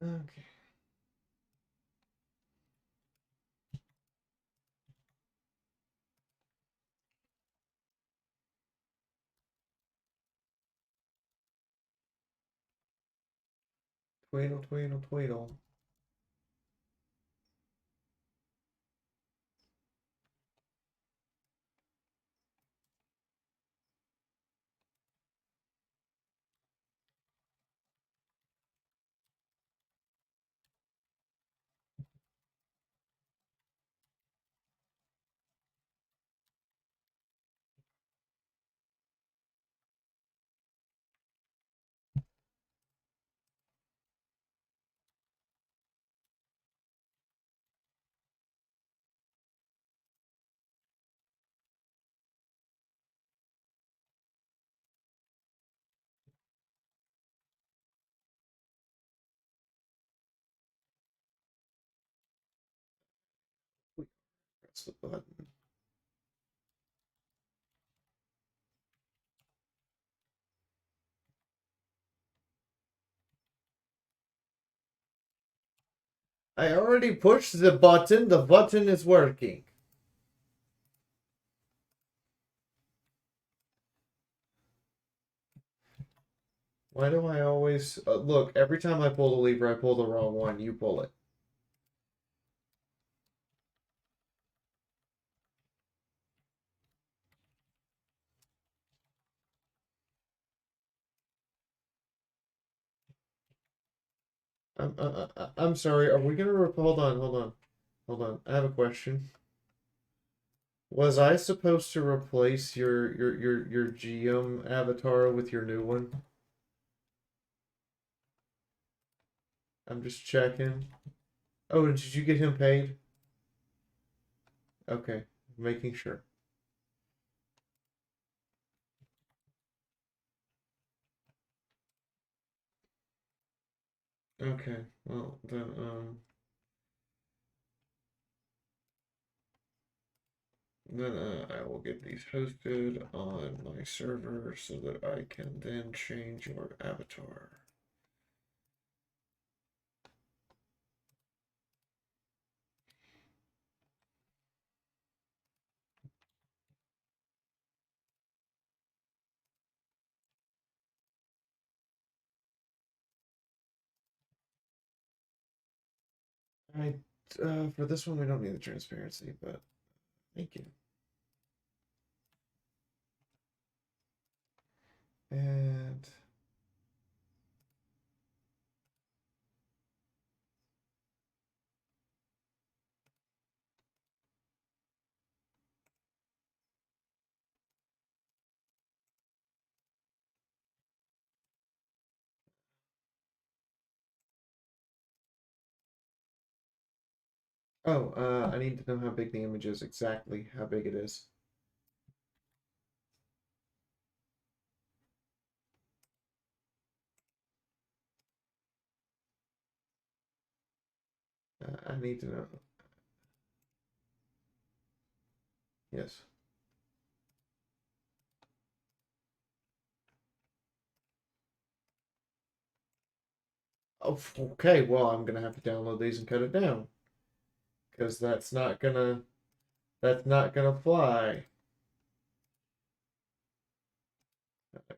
Okay. Tweedle, tweedle, tweedle. Press the button. I already pushed the button. The button is working. Why do I always... look, every time I pull the lever, I pull the wrong one. You pull it. I'm sorry. Are we gonna... Hold on, hold on. Hold on. I have a question. Was I supposed to replace your GM avatar with your new one? I'm just checking. Oh, did you get him paid? Okay, making sure. Okay, well then I will get these hosted on my server so that I can then change your avatar. I for this one we don't need the transparency, but thank you. And oh, I need to know how big the image is, exactly how big it is. I need to know. Yes. Oh, okay. Well, I'm gonna have to download these and cut it down because that's not gonna fly.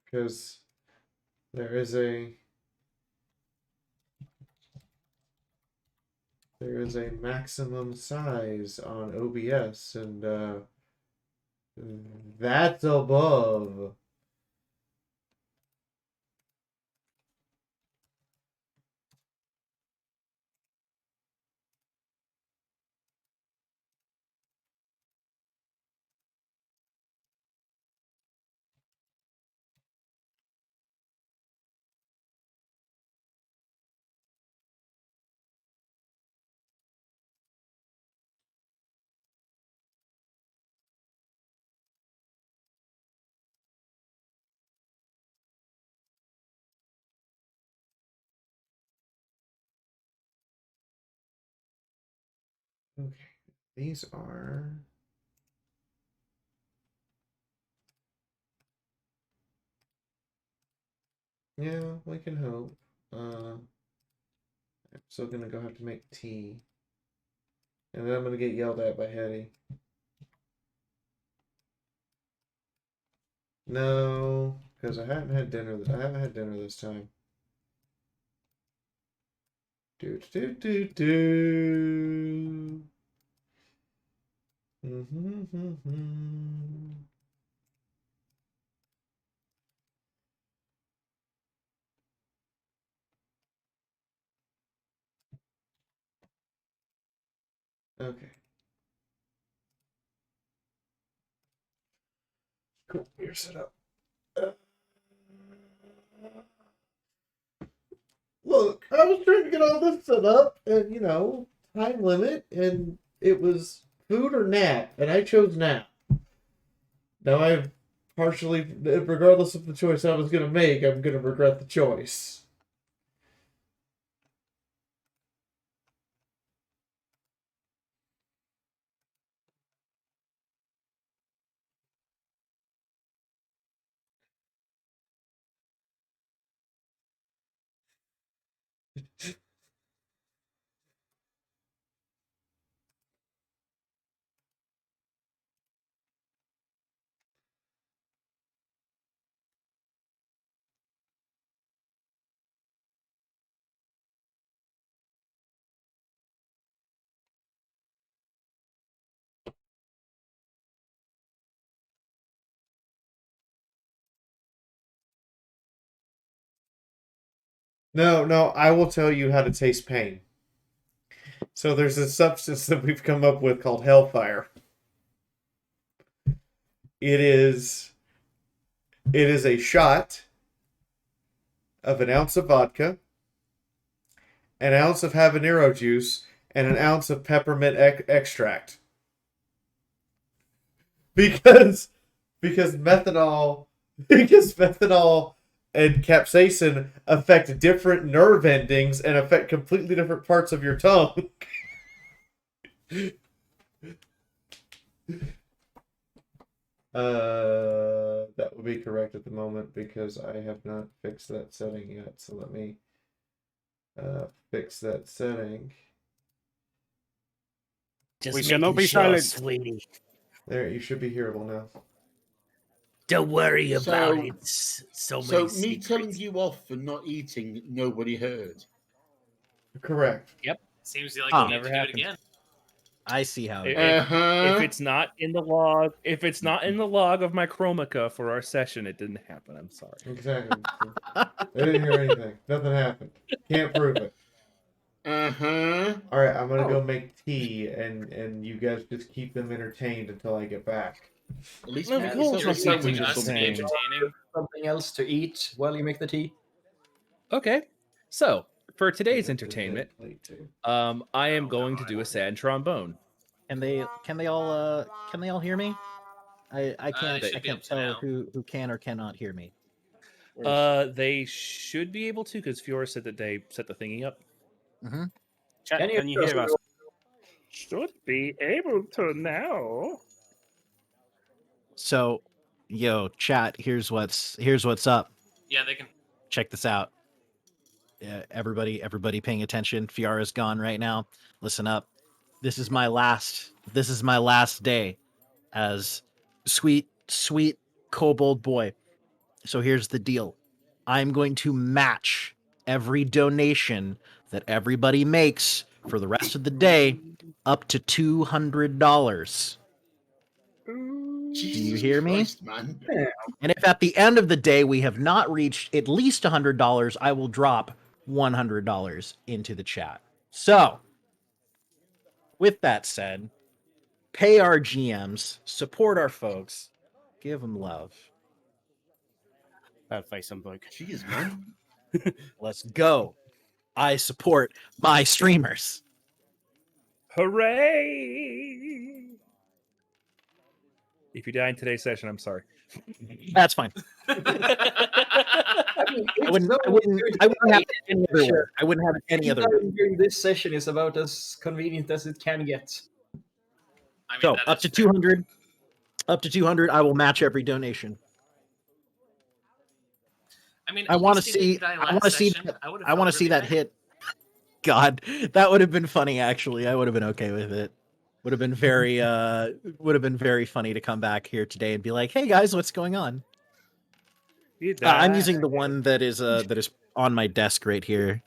Because there is a maximum size on OBS, and that's above. Okay, these are. Yeah, we can hope. Still gonna go have to make tea. And then I'm gonna get yelled at by Hetty. No, because I haven't had dinner. I haven't had dinner this time. Do. Okay. Cool. You're set up. Look, I was trying to get all this set up, and time limit, and it was food or nap, and I chose nap. Now I've partially, regardless of the choice I was going to make, I'm going to regret the choice. No, I will tell you how to taste pain. So there's a substance that we've come up with called Hellfire. It is a shot of an ounce of vodka, an ounce of habanero juice, and an ounce of peppermint extract. Because methanol and capsaicin affect different nerve endings and affect completely different parts of your tongue. That would be correct at the moment because I have not fixed that setting yet. So let me fix that setting. We shall not be silent, sweetie. There, you should be hearable now. Don't worry about it. So me telling you off for not eating, nobody heard. Correct. Yep. Seems like you never happened again. I see how it is. If it's not in the log, of my Chromica for our session, it didn't happen. I'm sorry. Exactly. I didn't hear anything. Nothing happened. Can't prove it. All right, I'm gonna go make tea, and you guys just keep them entertained until I get back. At least you're expecting us to be entertaining. Something else to eat while you make the tea. Okay, so for today's entertainment, I am going to do a sad trombone. Can they all hear me? I can't tell who can or cannot hear me. They should be able to because Fiora said that they set the thingy up. Mm-hmm. Chat, can you hear us? Should be able to now. So, chat. Here's what's up. Yeah, they can. Check this out. Everybody paying attention. Fiara's gone right now. Listen up. This is my last day as sweet kobold boy. So here's the deal. I'm going to match every donation that everybody makes for the rest of the day up to $200. Do you hear me? Man. And if at the end of the day we have not reached at least $100, I will drop $100 into the chat. So, with that said, pay our GMs, support our folks, give them love. That face I'm like, jeez, man. Let's go. I support my streamers. Hooray! If you die in today's session, I'm sorry. That's fine. I wouldn't have any other way. I wouldn't have any other way. During this session is about as convenient as it can get. I mean, so up to 200, I will match every donation. I mean, I want to see that hit. God, that would have been funny. Actually, I would have been okay with it. Would have been very funny to come back here today and be like, "Hey guys, what's going on?" I'm using the one that is on my desk right here.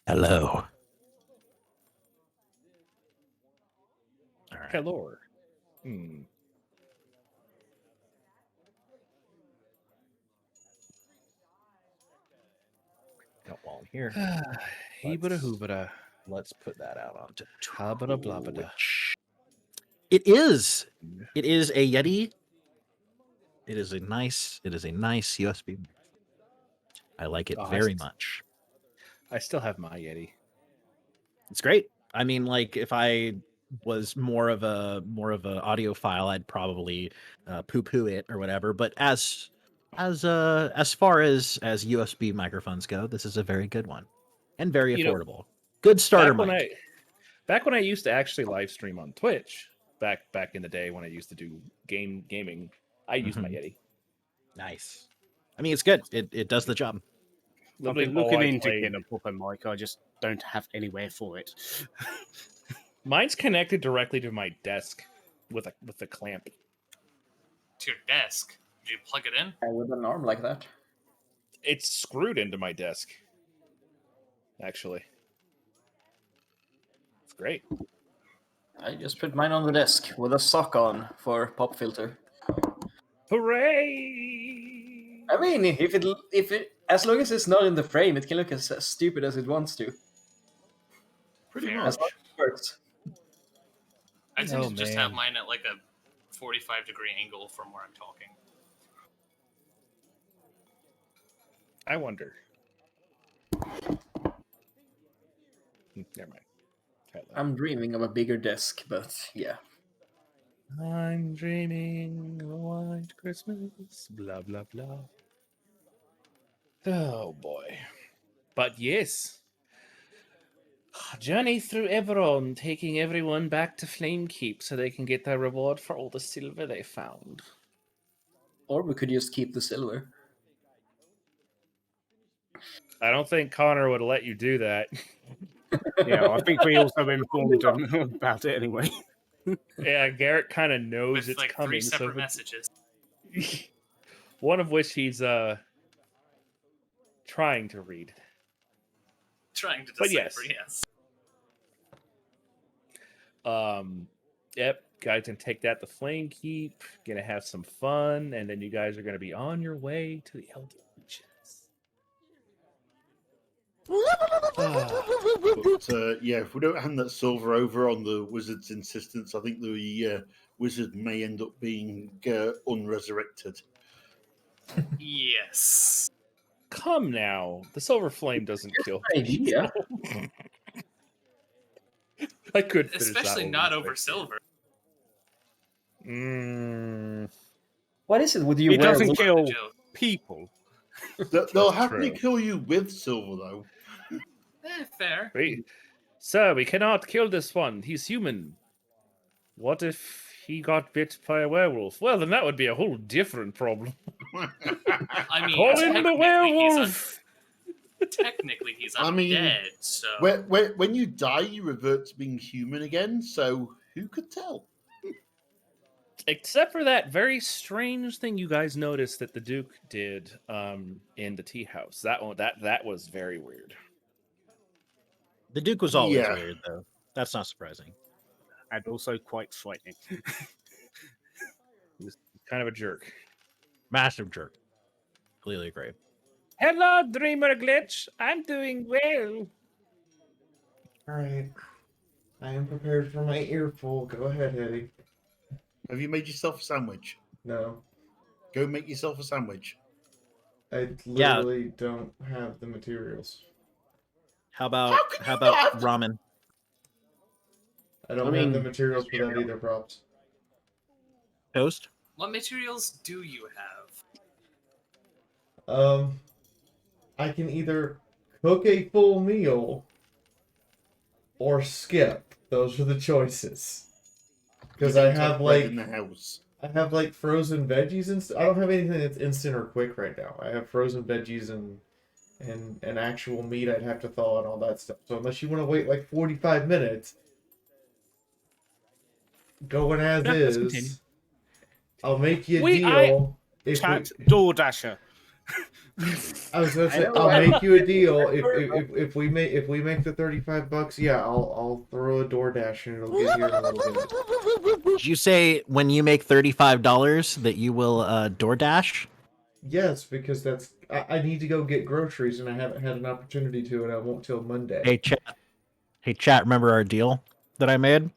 Hello. All right. Hello. Hmm. Got one here. Hebada hoobada. Let's put that out onto Habada blabada. Twitch. It is a Yeti. It is a nice USB. I like it Oh, very much. I still have my Yeti. It's great. I mean, like if I was more of a audiophile, I'd probably poo-poo it or whatever. But as far as USB microphones go, this is a very good one and very affordable. Good starter mic. Back when I used to actually live stream on Twitch, back in the day when I used to do gaming, I used my Yeti. Nice. I mean, it's good. It does the job. I've been looking into getting a proper mic. I just don't have anywhere for it. Mine's connected directly to my desk with a clamp. To your desk. Did you plug it in? With an arm like that. It's screwed into my desk. Actually. It's great. I just put mine on the desk with a sock on for pop filter. Hooray! I mean, if it as long as it's not in the frame, it can look as stupid as it wants to. Pretty Fair. much. As long as it works. I tend Oh, to just have man. mine at like a 45-degree angle from where I'm talking. I wonder. Never mind. I'm dreaming of a bigger desk, but yeah. I'm dreaming of a white Christmas. Blah blah blah. Oh boy. But yes. Journey through Everon, taking everyone back to Flamekeep so they can get their reward for all the silver they found. Or we could just keep the silver. I don't think Connor would let you do that. Yeah, I think we also informed them about it anyway. Yeah, Garrett kind of knows With it's like coming. 3 separate so messages. one of which he's trying to read. Trying to But decipher, yes. yes. Yep, guys can take that to Flamekeep, gonna have some fun, and then you guys are gonna be on your way to the Elder Reaches. But yeah, if we don't hand that silver over on the wizard's insistence, I think the wizard may end up being unresurrected. Yes. Come now, the Silver Flame doesn't kill. Idea. I could finish Especially that not over silver. What is it with you? It doesn't werewolves? kill Joke. people. They'll happily true. kill you with silver, though. Fair. Wait, sir, we cannot kill this one. He's human. What if he got bit by a werewolf? Well, then that would be a whole different problem. I mean, Call in the technically werewolf! technically he's undead, I mean, so... when you die, you revert to being human again, so who could tell? Except for that very strange thing you guys noticed that the Duke did in the tea house. That was very weird. The Duke was always Yeah. weird, though. That's not surprising. And also quite frightening. He was kind of a jerk. Massive jerk. Completely agree. Hello, Dreamer Glitch. I'm doing well. Alright. I am prepared for my earful. Go ahead, Eddie. Have you made yourself a sandwich? No. Go make yourself a sandwich. I literally don't have the materials. How about How can you not? ramen? I don't have the materials for that either, props. Toast? What materials do you have? I can either cook a full meal or skip. Those are the choices. Because I have bread in the house. I have like frozen veggies and I don't have anything that's instant or quick right now. I have frozen veggies and and actual meat I'd have to thaw and all that stuff. So unless you want to wait like 45 minutes, going as Yeah, let's continue. is, I'll make you a We- deal. Chat DoorDasher. I was gonna I say know, I'll right? make you a deal if we make the $35. Yeah, I'll throw a DoorDash and it'll get here in a little bit. Did you say when you make $35 that you will DoorDash? Yes, because I need to go get groceries and I haven't had an opportunity to, and I won't till Monday. Hey chat, remember our deal that I made?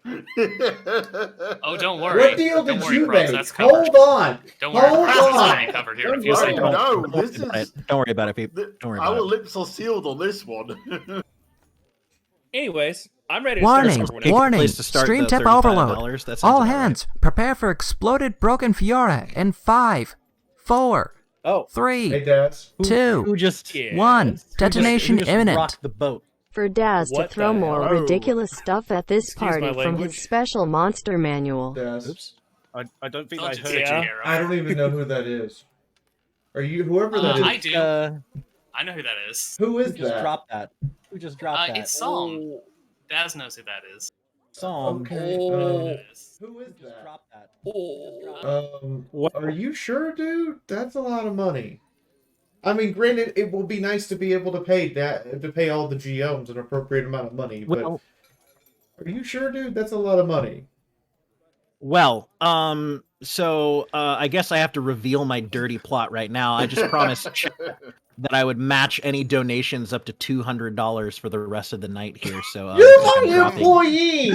Oh, don't worry. What deal Don't did worry, you Probs, make? that's covered. Hold on. Don't worry, Hold Probs, that's on. already covered here in a few Oh, seconds. no, Don't this worry about is... it. Don't worry about it, people. Don't worry Our about it. lips are sealed on this one. Anyways, I'm ready to Warning, start. Good warning, place to start stream the tip $35. overload. That sounds All about hands, prepare for exploded broken Fiora in 5, 4, Oh, 3, Hey, Daz. Right. 2, Who just 1. Detonation who just imminent. rocked the boat? For Daz to What throw the more hell? ridiculous stuff at this Excuse my party from language. his special monster manual. Daz. Oops. I don't think Don't I you heard take Yeah. you. care of I it. don't even know who that is. Are you whoever that is? I do. Uh, I know who that is. Who who is just that? dropped that? Who just dropped that? It's Psalm. Daz knows who that is. Psalm. Okay. Oh. It is. Who is Who just that? dropped that? oh. What? Are you sure, dude? That's a lot of money. I mean, granted, it will be nice to be able to pay all the GMs an appropriate amount of money, but Well, are you sure, dude? That's a lot of money. So I guess I have to reveal my dirty plot right now. I just promised Chet that I would match any donations up to $200 for the rest of the night here. So You're like I'm my dropping employee.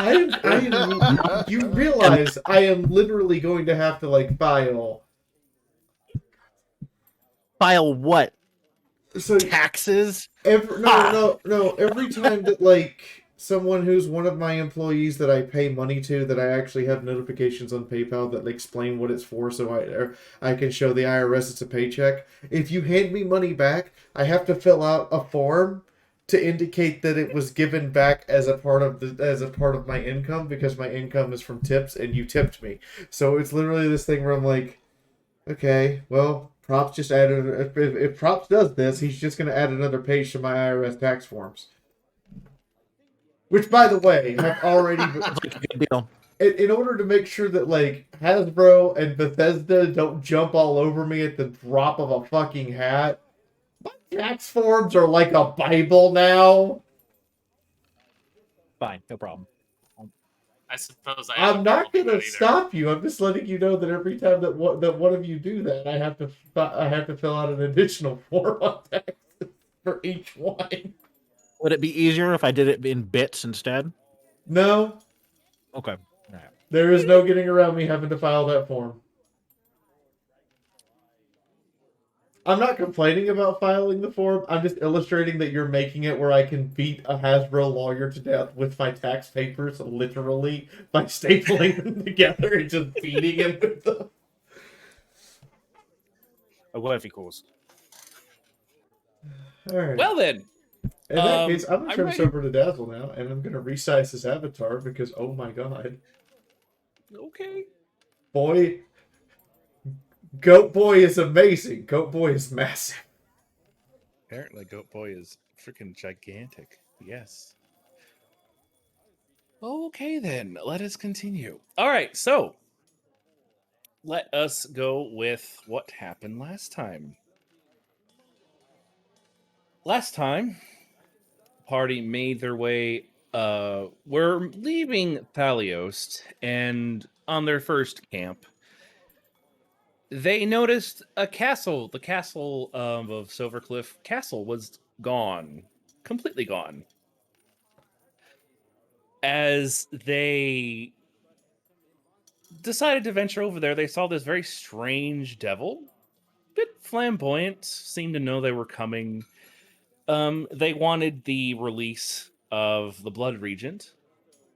$200. You realize I am literally going to have to like file. File what? So Taxes? every time that like someone who's one of my employees that I pay money to, that I actually have notifications on PayPal that explain what it's for, so I can show the IRS it's a paycheck. If you hand me money back, I have to fill out a form to indicate that it was given back as a part of my income, because my income is from tips and you tipped me. So it's literally this thing where I'm like, okay, well, Props just added. If Props does this, he's just going to add another page to my IRS tax forms. Which, by the way, have already. Good deal. In order to make sure that like Hasbro and Bethesda don't jump all over me at the drop of a fucking hat, my tax forms are like a Bible now. Fine, no problem. I suppose I'm not going gonna stop you. I'm just letting you know that every time that one of you do that, I have to fill out an additional form on taxes for each one. Would it be easier if I did it in bits instead? No, Okay. All right. there is no getting around me having to file that form. I'm not complaining about filing the form. I'm just illustrating that you're making it where I can beat a Hasbro lawyer to death with my tax papers, literally, by stapling them together and just beating him with them. A worthy cause. Alright. Well then, In that case, I'm going to I'm turn this ready. over to Dazzle now, and I'm going to resize his avatar because, oh my god. okay. Boy. Goat Boy is amazing. Goat Boy is massive. Apparently, Goat Boy is freaking gigantic. Yes. Okay, then. Let us continue. All right, so let us go with what happened last time. Last time, party made their way. We're leaving Thaliost, and on their first camp, they noticed a castle. The castle of Silvercliff Castle was gone, completely gone. As they decided to venture over there, they saw this very strange devil, bit flamboyant, seemed to know they were coming. They wanted the release of the Blood Regent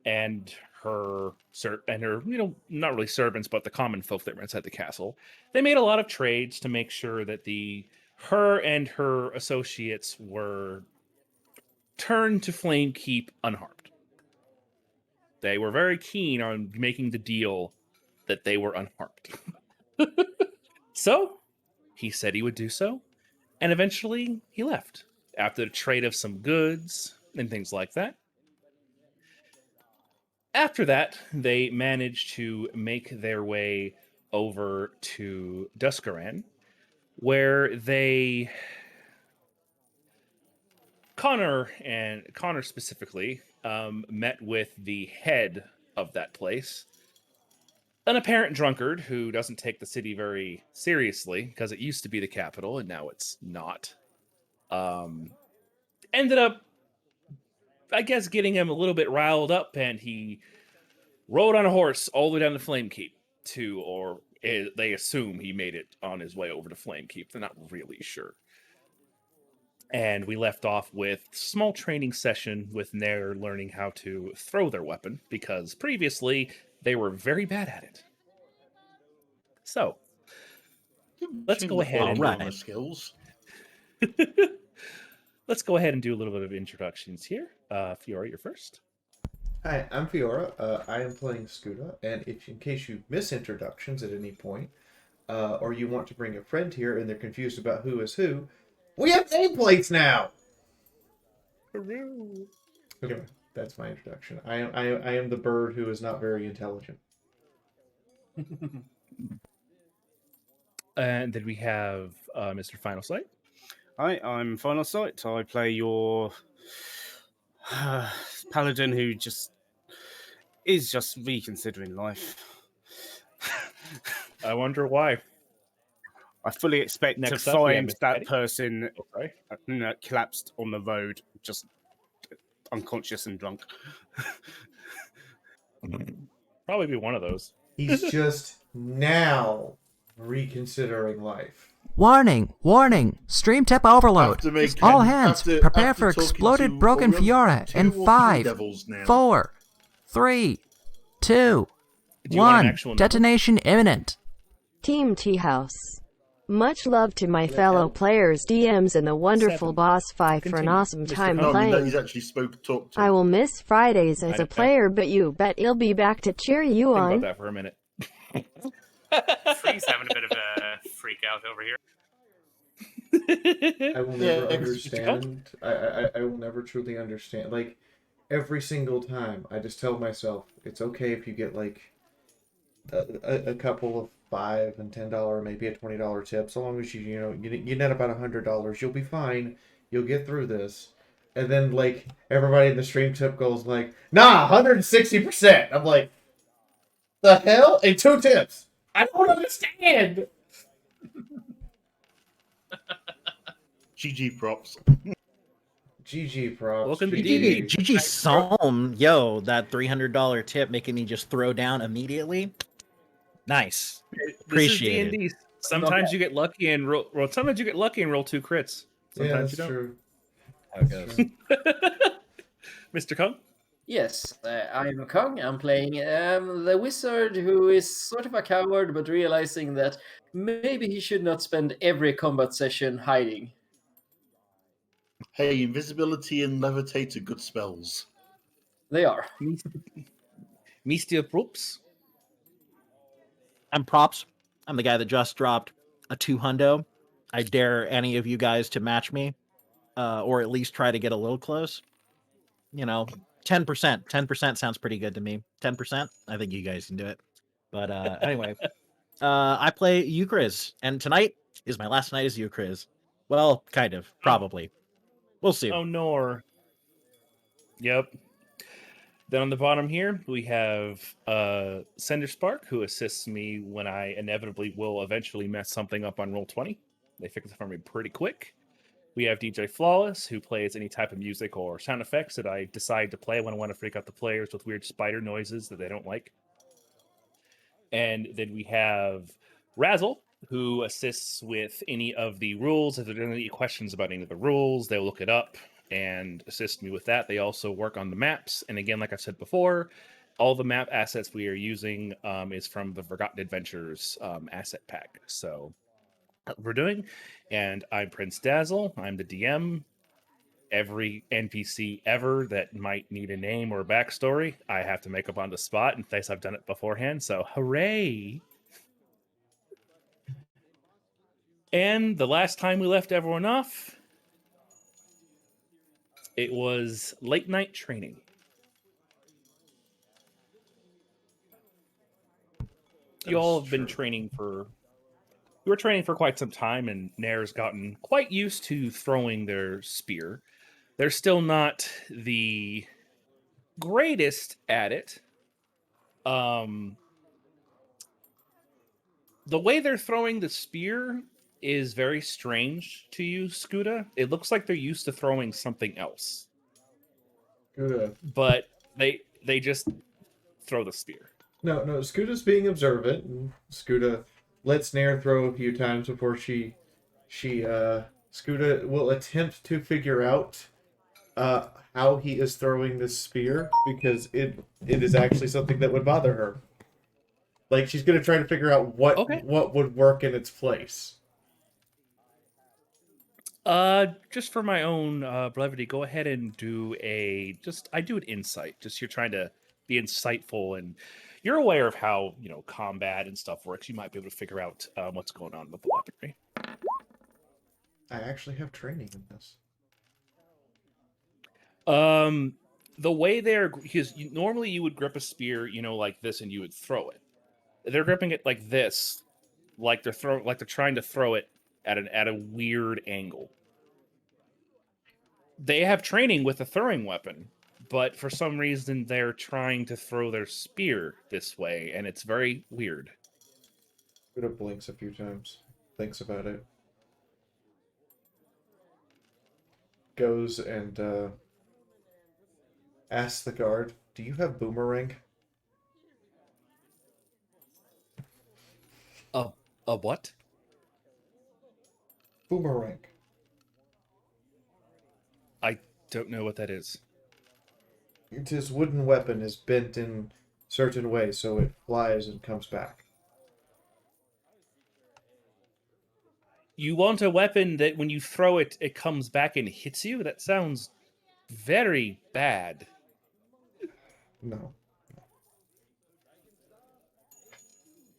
and her not really servants, but the common folk that were inside the castle. They made a lot of trades to make sure that her and her associates were turned to Flame Keep unharmed. They were very keen on making the deal that they were unharmed. So, He said he would do so, and eventually he left after the trade of some goods and things like that. After that, they managed to make their way over to Duskaran, where they Connor specifically met with the head of that place, an apparent drunkard who doesn't take the city very seriously because it used to be the capital and now it's not. Ended up, I guess, getting him a little bit riled up, and he rode on a horse all the way down to Flame Keep they assume he made it on his way over to Flame Keep. They're not really sure. And we left off with small training session with Nair learning how to throw their weapon, because previously they were very bad at it. So, let's go ahead and on the skills. Let's go ahead and do a little bit of introductions here. Fiora, you're first. Hi, I'm Fiora. I am playing Scuda, and in case you miss introductions at any point, or you want to bring a friend here and they're confused about who is who, we have nameplates now! Okay, that's my introduction. I am the bird who is not very intelligent. And then we have Mr. Final Sight. Hi, I'm Final Sight. I play your paladin who is just reconsidering life. I wonder why. I fully expect Next to up, we have find Miss that Betty. person collapsed on the road, just unconscious and drunk. Probably be one of those. He's just now reconsidering life. Warning, warning, stream tip overload. All hands, prepare for exploded broken Fiora in 5, 4, 3, 2, 1. Detonation imminent. Team Tea House. Much love to my fellow players, DMs, and the wonderful boss fight for an awesome time playing. He's actually talked to. I will miss Fridays as a player, but you bet he'll be back to cheer you Think on. about that for a minute. Free's having a bit of a freak out over here. I will never understand. I will never truly understand. Like, every single time, I just tell myself, it's okay if you get, like, a couple of $5 and $10, maybe a $20 tip, so long as you net about $100, you'll be fine. You'll get through this. And then, like, everybody in the stream tip goes like, nah, 160%. I'm like, the hell? And 2 tips. I don't understand. GG props. GG props. Welcome to GG Psalm. Yo, that $300 tip making me just throw down immediately. Nice. Appreciate it. Sometimes you get lucky and roll. Sometimes you get lucky and roll 2 crits. Sometimes you don't. True. How it goes. Mr. Kong? Yes, I'm Kong. I'm playing the wizard who is sort of a coward, but realizing that maybe he should not spend every combat session hiding. Hey, invisibility and levitate are good spells. They are. Mr. Props? I'm Props. I'm the guy that just dropped a 200. I dare any of you guys to match me, or at least try to get a little close. 10%. 10% sounds pretty good to me. 10%? I think you guys can do it. But anyway, I play Euchriz, and tonight is my last night as Euchriz. Well, kind of. Probably. We'll see. Oh, nor. Yep. Then on the bottom here, we have Sender Spark, who assists me when I inevitably will eventually mess something up on Roll20. They fix it for me pretty quick. We have DJ Flawless, who plays any type of music or sound effects that I decide to play when I want to freak out the players with weird spider noises that they don't like. And then we have Razzle, who assists with any of the rules. If there are any questions about any of the rules, they'll look it up and assist me with that. They also work on the maps. And again, like I said before, all the map assets we are using is from the Forgotten Adventures asset pack. So that's what we're doing. And I'm Prince Dazzle. I'm the DM. Every NPC ever that might need a name or a backstory, I have to make up on the spot in case I've done it beforehand. So hooray! And the last time we left everyone off, it was late night training. You all have been training for... You were training for quite some time, and Nair's gotten quite used to throwing their spear. They're still not the greatest at it. The way they're throwing the spear is very strange to you, Scuda. It looks like they're used to throwing something else. Good. But they just throw the spear. No, Scuda's being observant. And Scuda lets Nair throw a few times before Scuda will attempt to figure out how he is throwing this spear, because it is actually something that would bother her. Like, she's gonna try to figure out what would work in its place. Just for my own brevity, go ahead and do I do an insight. Just you're trying to be insightful, and you're aware of how, combat and stuff works. You might be able to figure out what's going on with the weaponry. I actually have training in this. The way because normally you would grip a spear, like this, and you would throw it. They're gripping it like this, like they're trying to throw it at a weird angle. They have training with a throwing weapon, but for some reason they're trying to throw their spear this way, and it's very weird. Buddha blinks a few times, thinks about it, goes and asks the guard, "Do you have Boomerang?" A what? Boomerang. I don't know what that is. This wooden weapon is bent in certain ways, so it flies and comes back. You want a weapon that when you throw it, it comes back and hits you? That sounds very bad. No.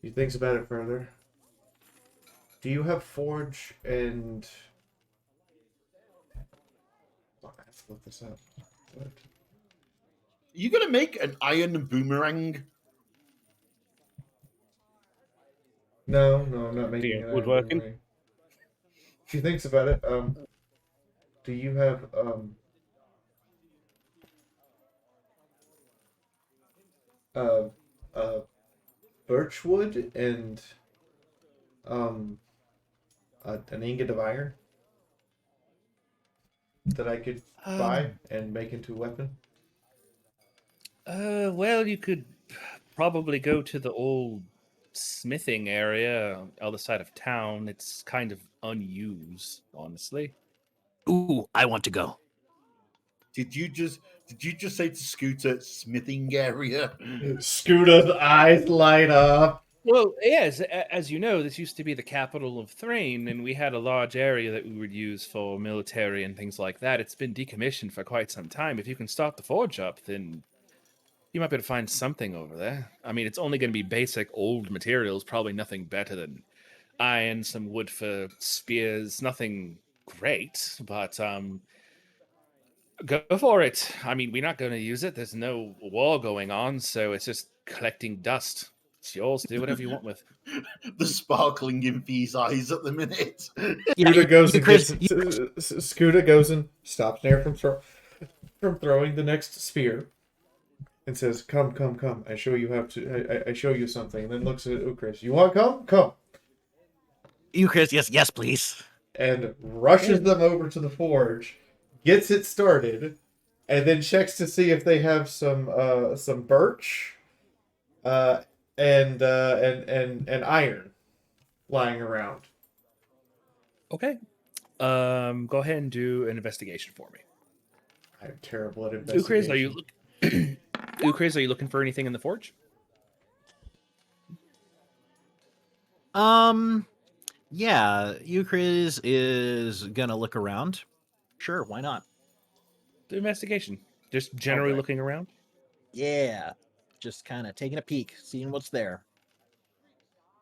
He thinks about it further. Do you have forge and... Oh, I have to look this up. What? Are you going to make an iron boomerang? No, I'm not making it. Woodworking? Boomerang. She thinks about it. Do you have birchwood and an ingot of iron that I could buy and make into a weapon? Well, you could probably go to the old smithing area on the other side of town. It's kind of unused, honestly. Ooh, I want to go. Did you just say to Scooter smithing area? Scooter's eyes light up. Well, yes, as you know, this used to be the capital of Thrain, and we had a large area that we would use for military and things like that. It's been decommissioned for quite some time. If you can start the forge up, then you might be able to find something over there. I mean, it's only going to be basic old materials, probably nothing better than iron, some wood for spears, nothing great, but go for it. I mean, we're not going to use it. There's no war going on, so it's just collecting dust. It's yours. Do whatever you want with. The sparkling in Fee's eyes at the minute. Scooter goes and stops Nair from throwing the next spear, and says, "Come! I show you how to. I show you something." And then looks at Ukris. "You want come?" Ukris, yes, please. And rushes them over to the forge, gets it started, and then checks to see if they have some birch, and iron lying around. Okay. Go ahead and do an investigation for me. I'm terrible at investigation. Ukris, are you looking for anything in the forge? Yeah, Ukris is gonna look around. Sure, why not? Do investigation. Just generally looking around? Yeah. Just kind of taking a peek, seeing what's there.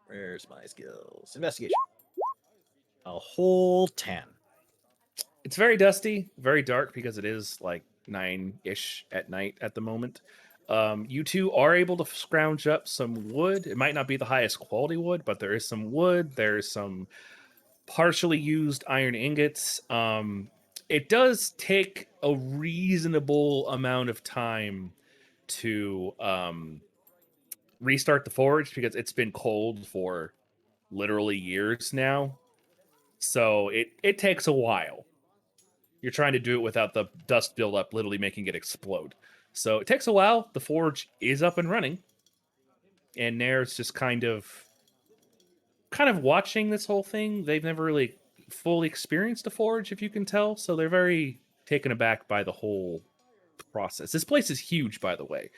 Where's my skills? Investigation. A whole 10. It's very dusty, very dark because it is like 9-ish at night at the moment. You two are able to scrounge up some wood. It might not be the highest quality wood, but there is some wood. There's some partially used iron ingots. It does take a reasonable amount of time to restart the forge because it's been cold for literally years now. So it takes a while. You're trying to do it without the dust buildup literally making it explode. So it takes a while. The forge is up and running. And Nair's just kind of watching this whole thing. They've never really fully experienced a forge, if you can tell. So they're very taken aback by the whole process. This place is huge, by the way.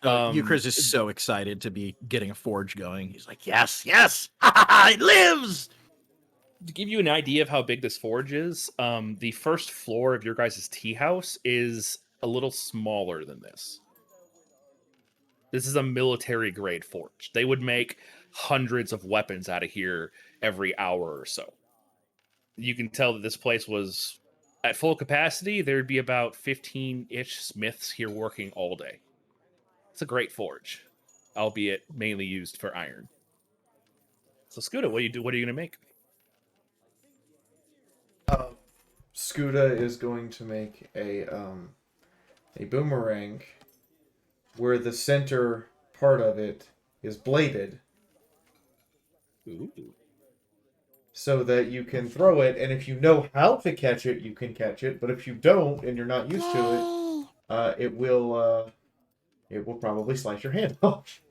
Euchris is so excited to be getting a forge going. He's like, yes, it lives! To give you an idea of how big this forge is, the first floor of your guys' tea house is a little smaller than this. This is a military grade forge. They would make hundreds of weapons out of here every hour or so. You can tell that this place was at full capacity. There'd be about 15-ish smiths here working all day. It's a great forge, albeit mainly used for iron. So Scuda, what are you going to make? Scuda is going to make a boomerang where the center part of it is bladed. Ooh. So that you can throw it, and if you know how to catch it, you can catch it. But if you don't, and you're not used to it, it will probably slice your hand off.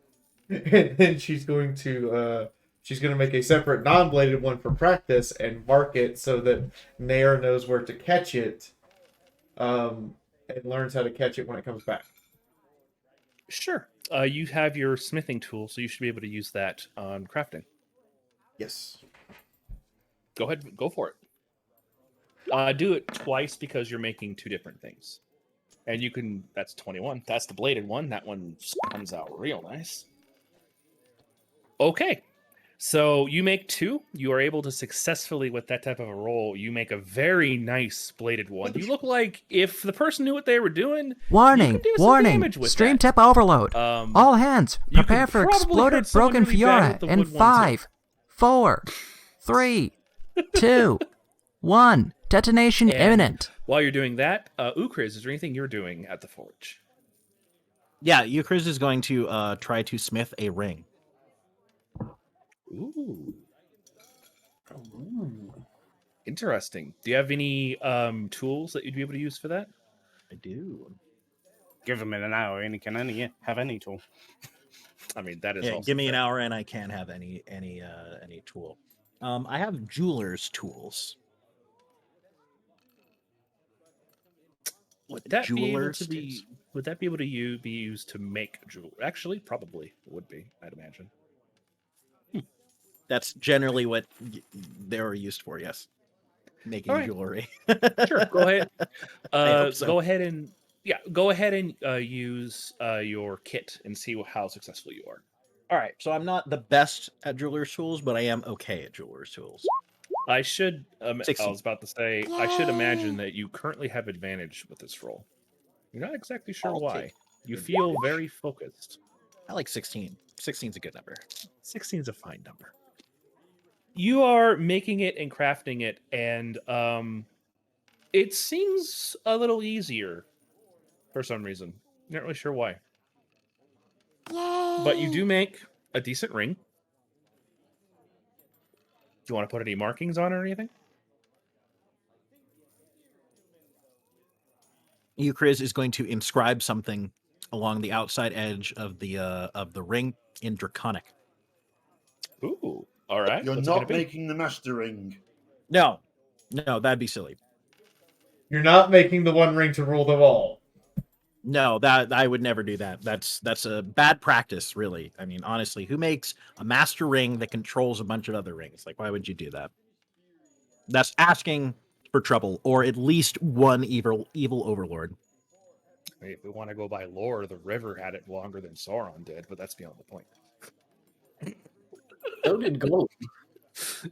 And then she's going to make a separate non-bladed one for practice and mark it so that Nair knows where to catch it, and learns how to catch it when it comes back. Sure. You have your smithing tool, so you should be able to use that on crafting. Yes. Go ahead, go for it. Do it twice because you're making two different things. And you can, that's 21. That's the bladed one. That one comes out real nice. Okay. So you make two. You are able to successfully, with that type of a roll, you make a very nice bladed one. You look like if the person knew what they were doing. Warning! Stream tip overload. All hands, prepare for exploded broken Fiora in 5, 4, 3, 2, 1. Detonation imminent. While you're doing that, Ukriz, is there anything you're doing at the forge? Yeah, Euchris is going to try to smith a ring. Ooh. Interesting. Do you have any tools that you'd be able to use for that? I do. Give him an hour and he can only have any tool. I mean, that is yeah. Also give me fair. an hour and I can't have any tool. I have jeweler's tools. Would that be able to be? Would that be able to be used to make jewelry? Actually, probably would be. I'd imagine. That's generally what they were used for. Yes, making jewelry. Sure, go ahead. So. Go ahead and use your kit and see how successful you are. All right, so I'm not the best at jeweler's tools, but I am okay at jeweler's tools. I should. I was about to say. I should imagine that you currently have advantage with this roll. You're not exactly sure why. You feel very focused. I like 16. 16's a good number. 16 is a fine number. You are making it and crafting it, and it seems a little easier for some reason. Not really sure why. Yay. But you do make a decent ring. Do you want to put any markings on it or anything? Euchris is going to inscribe something along the outside edge of the ring in Draconic. Ooh, all right. You're not making the master ring. No, that'd be silly. You're not making the one ring to rule them all. No, that I would never do that. That's a bad practice, really. I mean, honestly, who makes a master ring that controls a bunch of other rings? Like, why would you do that? That's asking for trouble, or at least one evil overlord. If we want to go by lore, the river had it longer than Sauron did, but that's beyond the point. So did gold.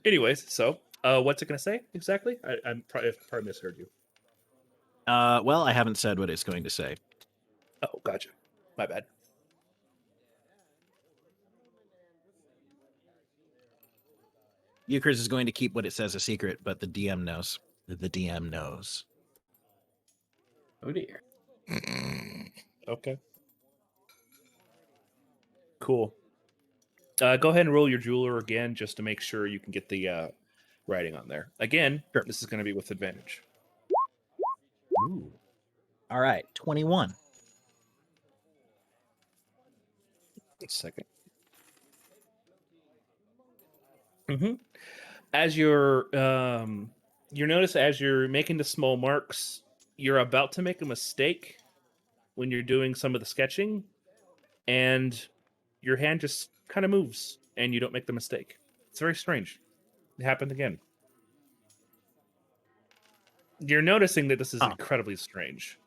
Anyways, so What's it going to say exactly? I'm probably misheard you. Well, I haven't said what it's going to say. Oh, gotcha. My bad. Euchris is going to keep what it says a secret, but the DM knows. The DM knows. Oh dear. Okay. Cool. Go ahead and roll your jeweler again, just to make sure you can get the writing on there. Again, Sure. This is going to be with advantage. Ooh. All right, 21. A second. As you're you notice as you're making the small marks, you're about to make a mistake when you're doing some of the sketching, and your hand just kind of moves, and you don't make the mistake. It's very strange. It happened again. You're noticing that this is incredibly strange.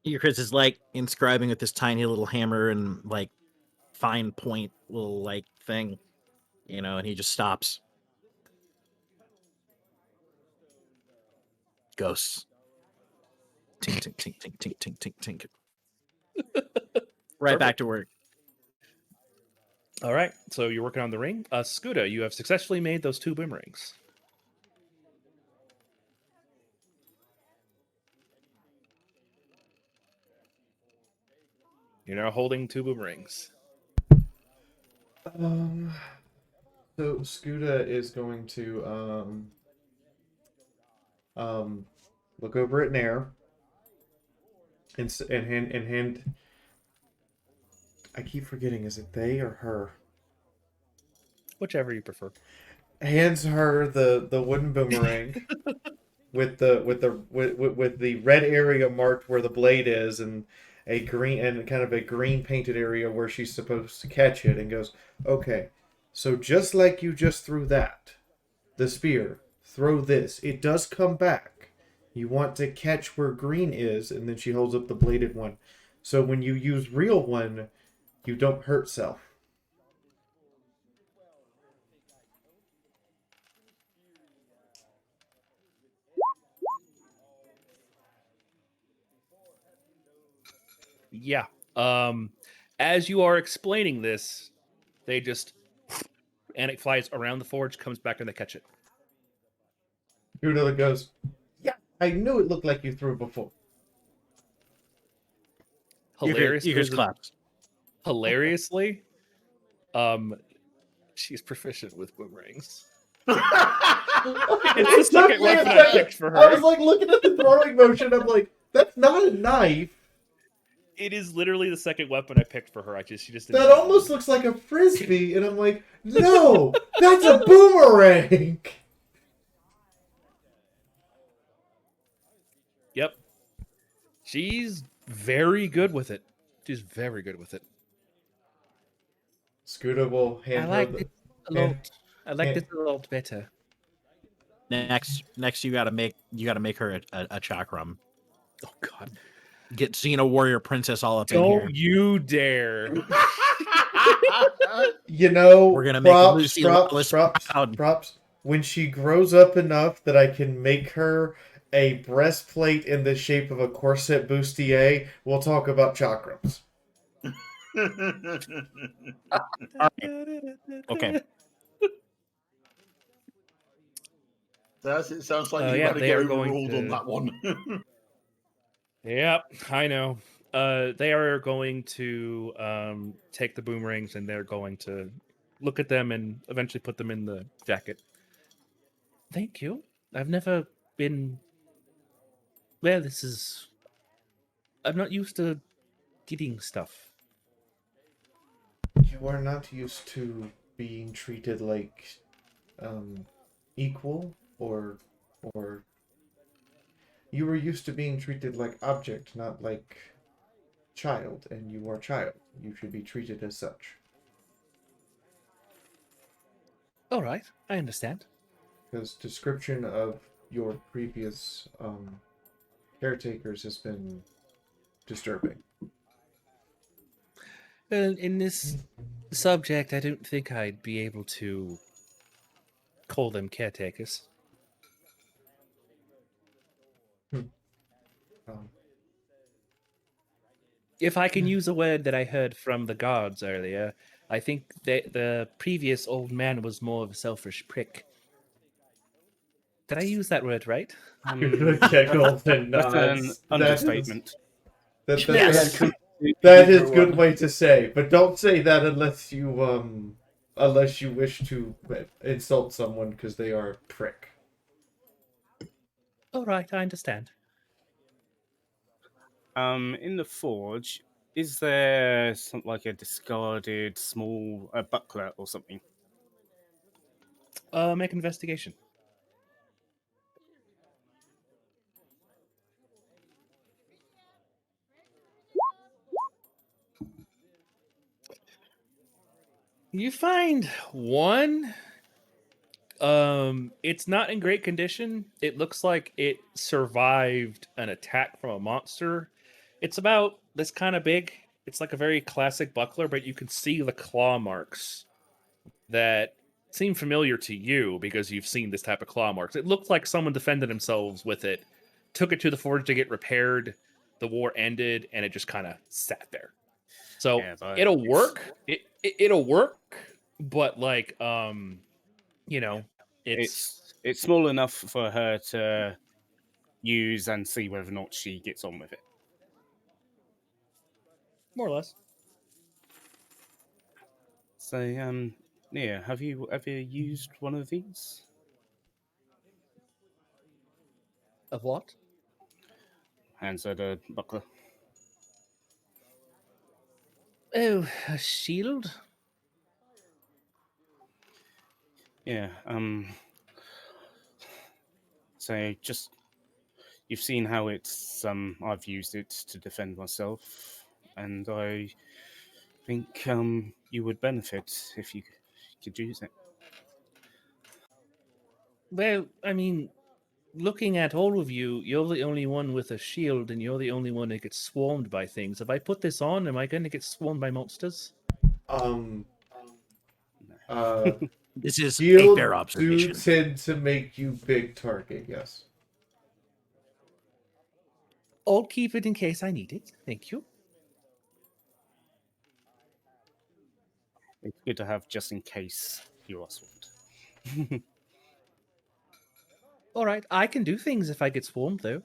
Euchris is like inscribing with this tiny little hammer and like fine point little like thing, and he just stops. Ghosts. Tink, tink, tink, tink, tink, tink, tink, tink. Right back to work. All right, so you're working on the ring. Scuda, you have successfully made those 2 boomerangs. You're now holding 2 boomerangs. So Scuda is going to look over at Nair and hand. I keep forgetting. Is it they or her? Whichever you prefer. Hands her the wooden boomerang with the red area marked where the blade is, and a green painted area where she's supposed to catch it, and goes, "Okay, so just like you just threw the spear, throw this. It does come back. You want to catch where green is," and then she holds up the bladed one. So when you use real one, you don't hurt self. Yeah. As you are explaining this, they just and it flies around the forge, comes back, and they catch it. Scuda goes, "Yeah, I knew it looked like you threw before." Euchris claps. Hilariously, she's proficient with boomerangs. It's the second weapon I picked for her. I was like looking at the throwing motion. I'm like, that's not a knife. It is literally the second weapon I picked for her. She just didn't That almost looks like a frisbee, and I'm like, no, that's a boomerang. Yep. She's very good with it. She's very good with it. Scuda will hand her the... I like this a lot better. Next, you gotta make her a chakram. Oh God. Get Xena Warrior Princess all up in here. Don't you dare. We're gonna make Lucy props. When she grows up enough that I can make her a breastplate in the shape of a corset bustier, we'll talk about chakrams. Okay. It sounds like you got to get overruled on that one. Yep, I know. They are going to take the boomerangs, and they're going to look at them and eventually put them in the jacket. Thank you. I've never been... Well, I'm not used to getting stuff. You are not used to being treated like equal, or you were used to being treated like object, not like child, and you are child. You should be treated as such. All right, I understand. Because description of your previous caretakers has been disturbing. Well, in this subject, I don't think I'd be able to call them caretakers. If I can use a word that I heard from the guards earlier, I think that the previous old man was more of a selfish prick. Did I use that word right? Giggles and That's an nods. understatement. That is good way to say, but don't say that unless you wish to insult someone because they are a prick. All right, I understand. In the forge, is there something like a discarded small buckler or something? Make an investigation. You find one. It's not in great condition. It looks like it survived an attack from a monster. It's about this kind of big. It's like a very classic buckler, but you can see the claw marks that seem familiar to you because you've seen this type of claw marks. It looked like someone defended themselves with it, took it to the forge to get repaired. The war ended, and it just kind of sat there. So Yeah, it'll work. It'll work, but like you know, it's small enough for her to use and see whether or not she gets on with it. More or less. So, yeah, have you ever used one of these? Of what? Hands her the buckler. Oh, a shield? Yeah, so just you've seen how it's I've used it to defend myself, and I think you would benefit if you could use it. Well, I mean, looking at all of you, you're the only one with a shield, and you're the only one that gets swarmed by things. If I put this on, am I going to get swarmed by monsters? This is a shield fair observation. do tend to make you big target, yes. I'll keep it in case I need it. Thank you. It's good to have just in case you are swarmed. All right, I can do things if I get swarmed, though.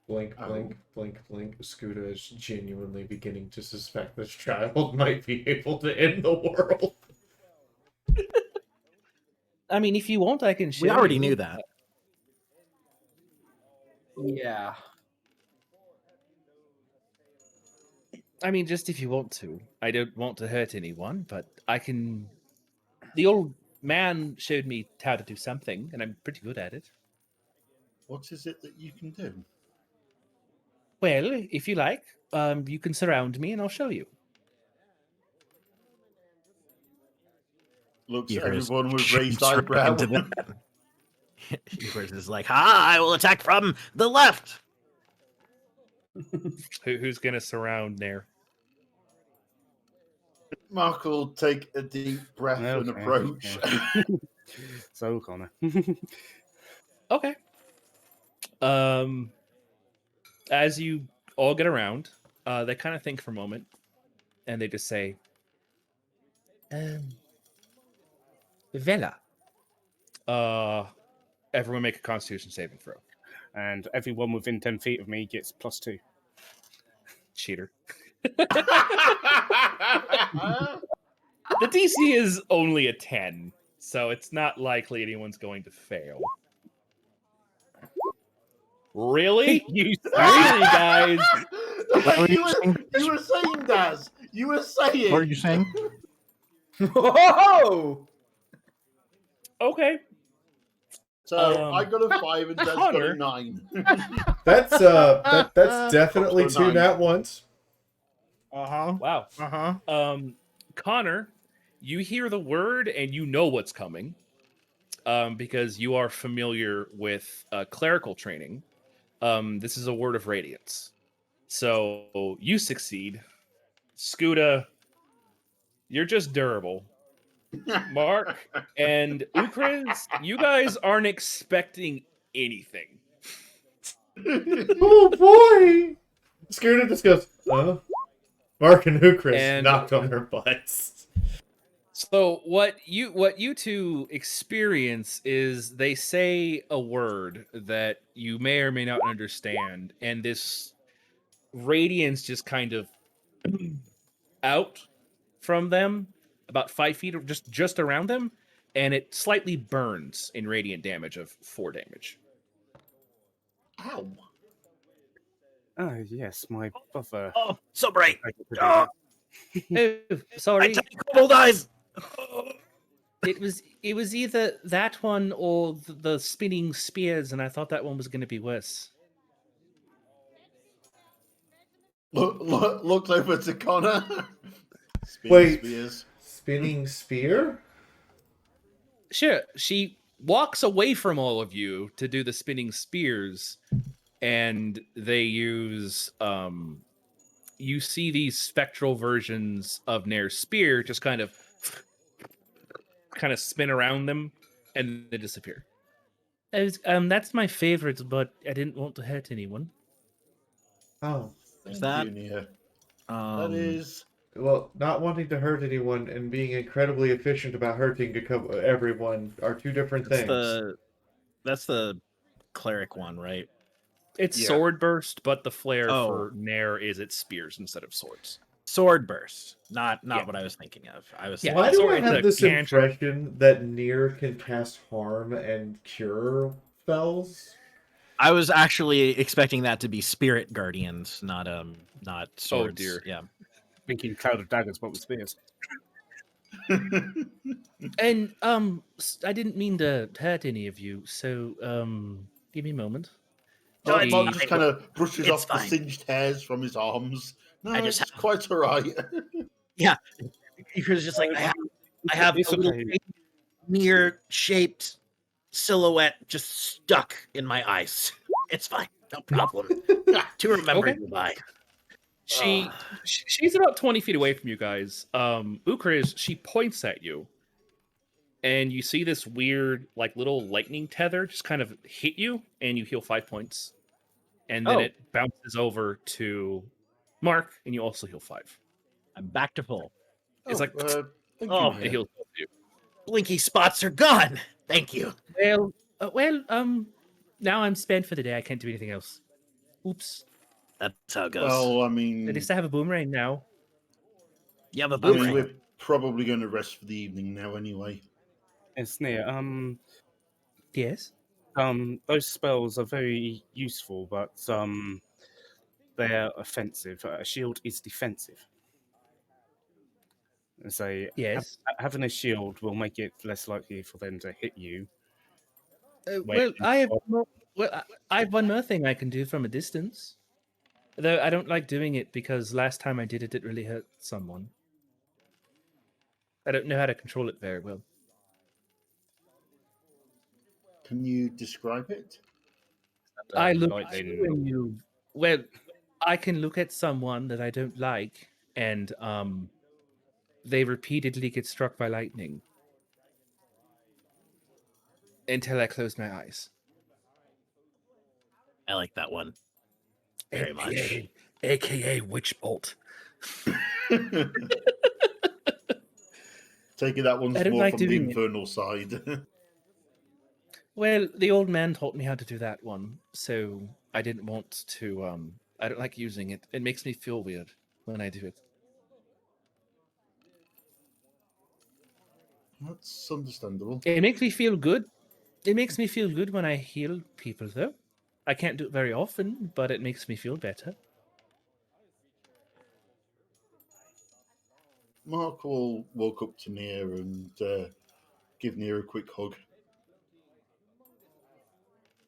Blink, blink, blink, blink. Scooter is genuinely beginning to suspect this child might be able to end the world. I mean, if you want, I can show We already you. knew that. Yeah. I mean, just if you want to. I don't want to hurt anyone, but I can... The old man showed me how to do something, and I'm pretty good at it. What is it that you can do? Well, if you like, you can surround me and I'll show you. Looks at everyone with raised eyebrow. Yours is like, I will attack from the left. Who's going to surround Nair? Mark will take a deep breath and approach. Okay. So, Connor. Okay. As you all get around, they kind of think for a moment, and they just say, Vela. Everyone make a Constitution saving throw. And everyone within 10 feet of me gets +2. Cheater. The DC is only a 10, so it's not likely anyone's going to fail. Really? Really, guys? You were saying, Daz. You were saying. What are you saying? Whoa! Okay. So I got a 5 and Daz got a 9. That's definitely two nat ones. Wow. Connor, you hear the word and you know what's coming, because you are familiar with clerical training. This is a word of radiance. So you succeed. Scuda, You're just durable. Mark and Ukriz, you guys aren't expecting anything. Oh boy! Scared just goes, Mark and Ukris And- knocked on their butts. So what you two experience is they say a word that you may or may not understand, and this radiance just kind of out from them about 5 feet, or just around them, and it slightly burns in radiant damage of 4 damage. Ow. Oh, yes, my brother. Oh, so bright. I could do Oh, Oh, I sorry. tell you, kobold eyes. It was either that one or the spinning spears, and I thought that one was going to be worse. Looked over to Connor. Wait. Spears. Spinning spear? Sure, she walks away from all of you to do the spinning spears, and they use you see these spectral versions of Nair's spear just kind of spin around them and they disappear. That's my favorite, but I didn't want to hurt anyone. Oh. There's Thank that. you, Nia. Um, That is. Well, not wanting to hurt anyone and being incredibly efficient about hurting everyone are two different things. That's the cleric one, right? It's Yeah. sword burst, but the flare Oh. for Nair is its spears instead of swords. Sword burst. Not Yeah. what I was thinking of. I was Yeah. Why do sorry, I it's have a this cantrip. impression that Nier can cast harm and cure spells? I was actually expecting that to be spirit guardians, not swords. dear. Yeah. Thinking cloud of daggers, but with spears. And I didn't mean to hurt any of you, so give me a moment. No, it's Mark fine. just kind of brushes It's off fine. the singed hairs from his arms. No, I just it's quite all right. Because just like I have It's a little okay. near shaped silhouette just stuck in my eyes. It's fine, no problem. To remember Okay. you by. She's about 20 feet away from you guys. Ukriz, she points at you, and you see this weird, like, little lightning tether just kind of hit you, and you heal 5 points. And then Oh. it bounces over to Mark, and you also heal 5. I'm back to full. It's like, thank oh, you, it Nia. heals both of you. Blinky spots are gone. Thank you. Now I'm spent for the day. I can't do anything else. Oops. That's how it goes. Well, I At mean, least I have a boomerang now. you have a I boomerang. mean, we're probably going to rest for the evening now anyway. It's near. Yes. Those spells are very useful, but they're offensive. A shield is defensive. So Yes. having a shield will make it less likely for them to hit you. I have one more thing I can do from a distance. Though I don't like doing it because last time I did it, it really hurt someone. I don't know how to control it very well. Can you describe it? I look like at then- you and you. Well, I can look at someone that I don't like, and they repeatedly get struck by lightning until I close my eyes. I like that one very much. AKA Witch Bolt. Taking that one's I don't more like from the doing it. infernal side. Well, the old man taught me how to do that one, so I didn't want to. I don't like using it. It makes me feel weird when I do it. That's understandable. It makes me feel good. It makes me feel good when I heal people, though. I can't do it very often, but it makes me feel better. Mark will walk up to Nia and give Nia a quick hug.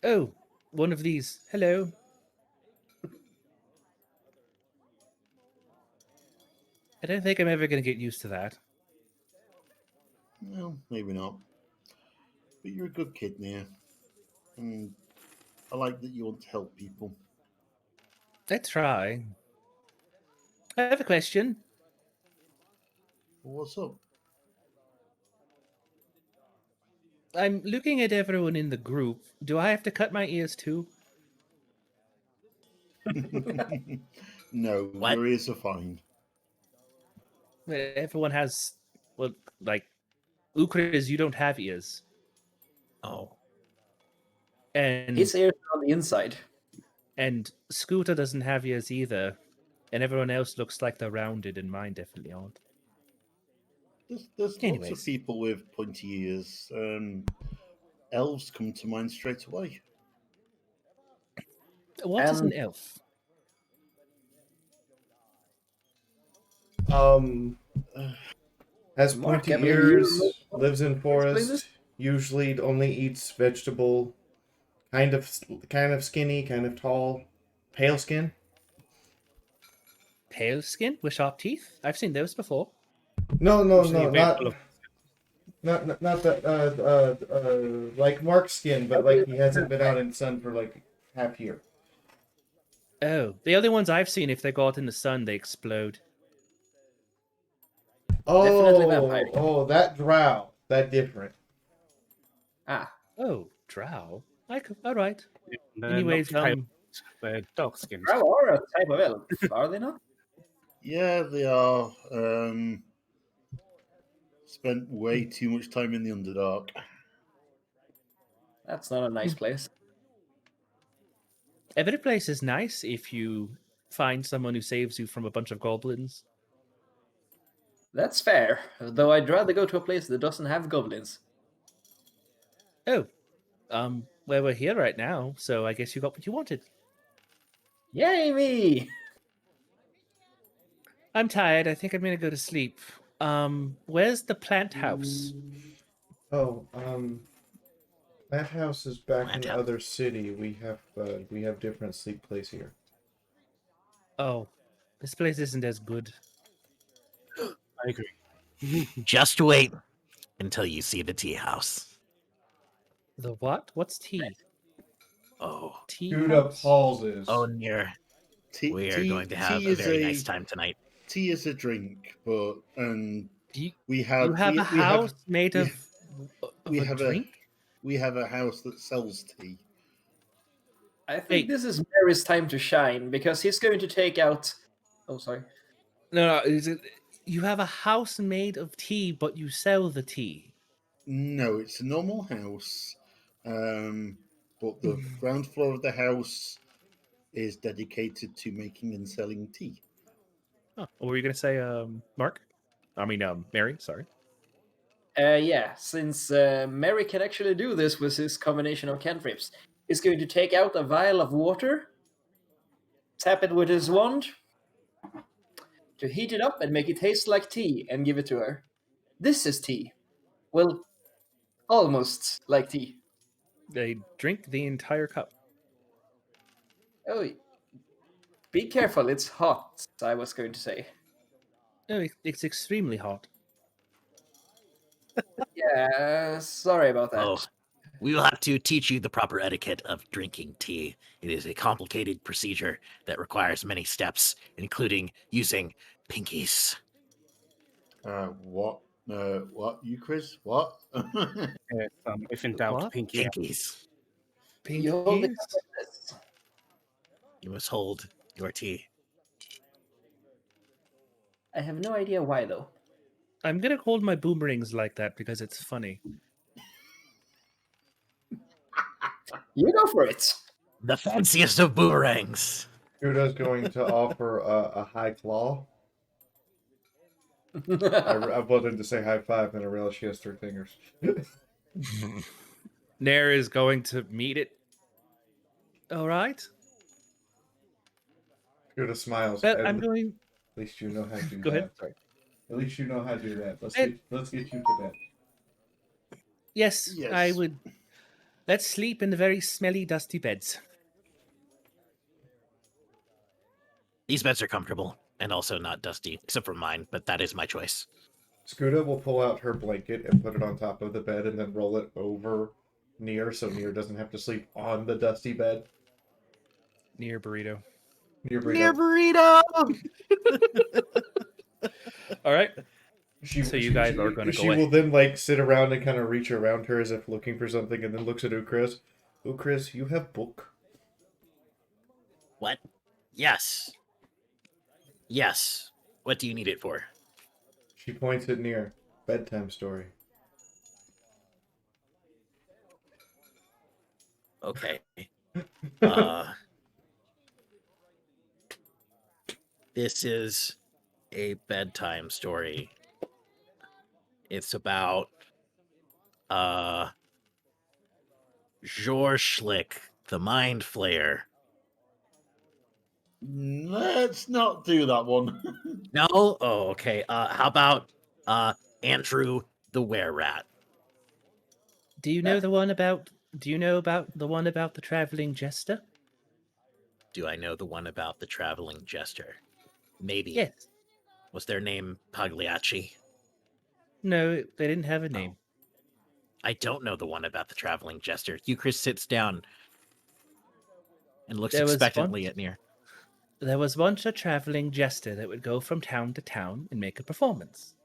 Oh, one of these. Hello. I don't think I'm ever going to get used to that. Well, maybe not. But you're a good kid, Nia. And I like that you want to help people. I try. I have a question. What's up? I'm looking at everyone in the group. Do I have to cut my ears too? No, What? your ears are fine. Everyone has, well, like, Ukris, you don't have ears. Oh. And His ears are on the inside. And Scooter doesn't have ears either. And everyone else looks like they're rounded, and mine definitely aren't. There's lots Anyways. of people with pointy ears. Elves come to mind straight away. What is an elf? Has Mark, pointy I believe ears, you- lives in Explain this. forest, usually only eats vegetable, kind of skinny, kind of tall, pale skin. Pale skin with sharp teeth? I've seen those before. No, Usually available not that like Mark's skin, but like he hasn't been out in the sun for like half year. Oh, the other ones I've seen, if they go out in the sun, they explode. Definitely vampire. Oh, that drow, that different. Ah, Oh, drow. All right. They're Anyways, not pale, they're dark skinned. drow are a type of elf, are they not? Yeah, they are. Spent way too much time in the Underdark. That's not a nice place. Every place is nice if you find someone who saves you from a bunch of goblins. That's fair, though I'd rather go to a place that doesn't have goblins. Oh, well, we're here right now, so I guess you got what you wanted. Yay me! I'm tired. I think I'm gonna go to sleep. Where's the plant house? Oh, that house is back in Plant the house. other city. We have different sleep place here. Oh, this place isn't as good. I agree. Just wait until you see the tea house. The what? What's tea? Oh. Tea Judah house? pauses. Oh, near. Tea, We are tea- going to have tea a is very nice time tonight. Tea is a drink, but You, we have you have we, a we have- house made we- of we a have drink? we have a house that sells tea. I think Wait. this is Mary's time to shine, because he's going to take out... Oh, sorry. No, you have a house made of tea, but you sell the tea. No, it's a normal house, but the ground floor of the house is dedicated to making and selling tea. Oh, what were you gonna say, Mark? I mean, Mary. Sorry. Yeah, since Mary can actually do this with his combination of cantrips, he's going to take out a vial of water, tap it with his wand, to heat it up and make it taste like tea, and give it to her. This is tea. Well, almost like tea. They drink the entire cup. Oh, be careful, it's hot, I was going to say. No, it's extremely hot. Yeah, sorry about that. Oh, we will have to teach you the proper etiquette of drinking tea. It is a complicated procedure that requires many steps, including using pinkies. What? What? You, Chris? What? If in doubt, What? pinky out. Pinkies. You hold it Pinkies? up like this. You must hold your tea. I have no idea why, though. I'm gonna hold my boomerangs like that because it's funny. You go for it. The fanciest of boomerangs. Judah's going to offer a high claw. I wanted to say high five, and I realized she has 3 fingers. Nair is going to meet it. All right. Judah smiles. But At I'm going. least you know how to do Go that. ahead. Sorry. At least you know how to do that. Let's Ed- get you to bed. Yes, Yes. I would. Let's sleep in the very smelly, dusty beds. These beds are comfortable and also not dusty, except for mine, but that is my choice. Skuda will pull out her blanket and put it on top of the bed and then roll it over Nier so Nier doesn't have to sleep on the dusty bed. Near burrito. Nier Near burrito! All right. So you guys are going to She go will then like sit around and kind of reach around her as if looking for something, and then looks at Ukris. Ukris, you have book. What? Yes. Yes. What do you need it for? She points it near. Bedtime story. Okay. This is a bedtime story. It's about Jorschlick, the Mind Flayer. Let's not do that one. No? Oh, okay. How about Andrew the Were-Rat? Do you know the one about? Do you know about the one about the traveling jester? Do I know the one about the traveling jester? Maybe. Yes. Was their name Pagliacci? No, they didn't have a name. I don't know the one about the traveling jester. Euchris sits down and looks There was expectantly once- at Nier. There was once a traveling jester that would go from town to town and make a performance.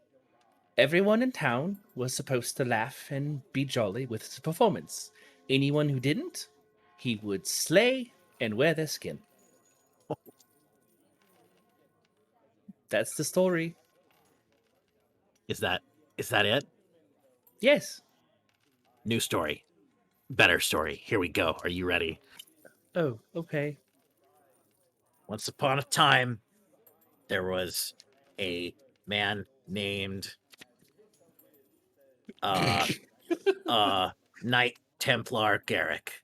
Everyone in town was supposed to laugh and be jolly with his performance. Anyone who didn't, he would slay and wear their skin. That's the story. Is that it? Yes. New story. Better story. Here we go. Are you ready? Oh, okay. Once upon a time, there was a man named Knight Templar Garrick.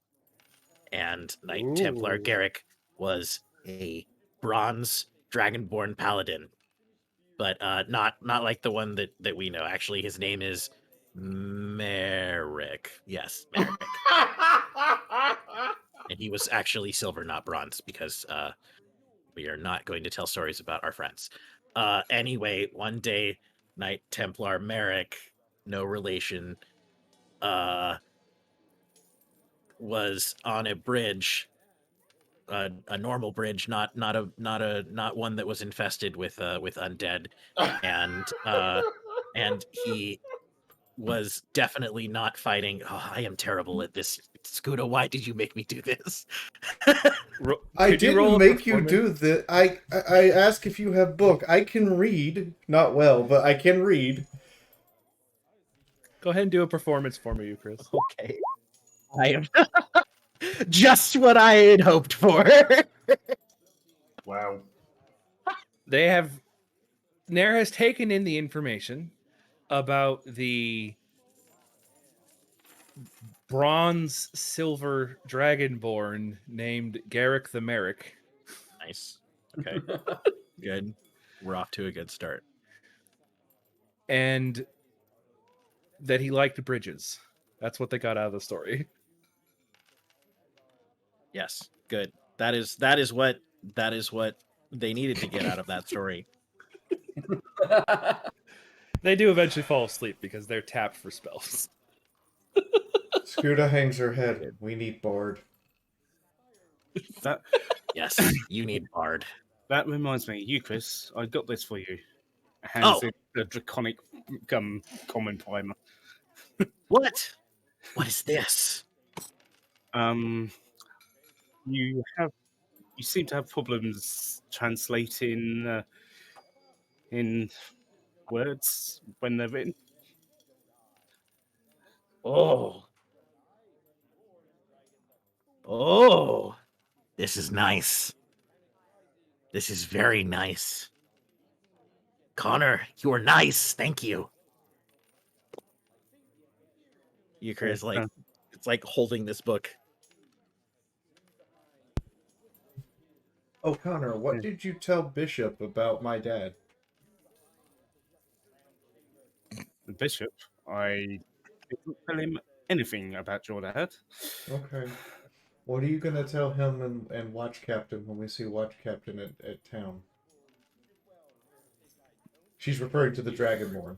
And Knight Templar Garrick was a bronze dragonborn paladin. But not like the one that we know. Actually, his name is Merrick. Yes, Merrick. And he was actually silver, not bronze, because we are not going to tell stories about our friends. Anyway, one day, Knight Templar Merrick, no relation, was on a bridge, a normal bridge, not one that was infested with undead, and he was definitely not fighting. Oh, I am terrible at this. Scudo, why did you make me do this? I didn't make you do this. I ask if you have book. I can read, not well, but I can read. Go ahead and do a performance for me, Chris. Okay. I am just what I had hoped for. Wow. Nair has taken in the information about the bronze silver dragonborn named Garrick the Merrick. Nice. Okay. Good. We're off to a good start. And that he liked bridges. That's what they got out of the story. Yes. Good. That is what they needed to get out of that story. They do eventually fall asleep because they're tapped for spells. Scuda hangs her head. We need Bard. Yes, you need Bard. That reminds me, Euchris, I got this for you. Hands in the Draconic common primer. What? What is this? You seem to have problems translating in words when they're written. Oh, this is nice. This is very nice. Connor, you are nice. Thank you. Euchre is like, it's like holding this book. Oh, Connor, what did you tell Bishop about my dad? The bishop, I didn't tell him anything about your dad. Okay. What are you going to tell him and Watch Captain when we see Watch Captain at town? She's referring to the Dragonborn.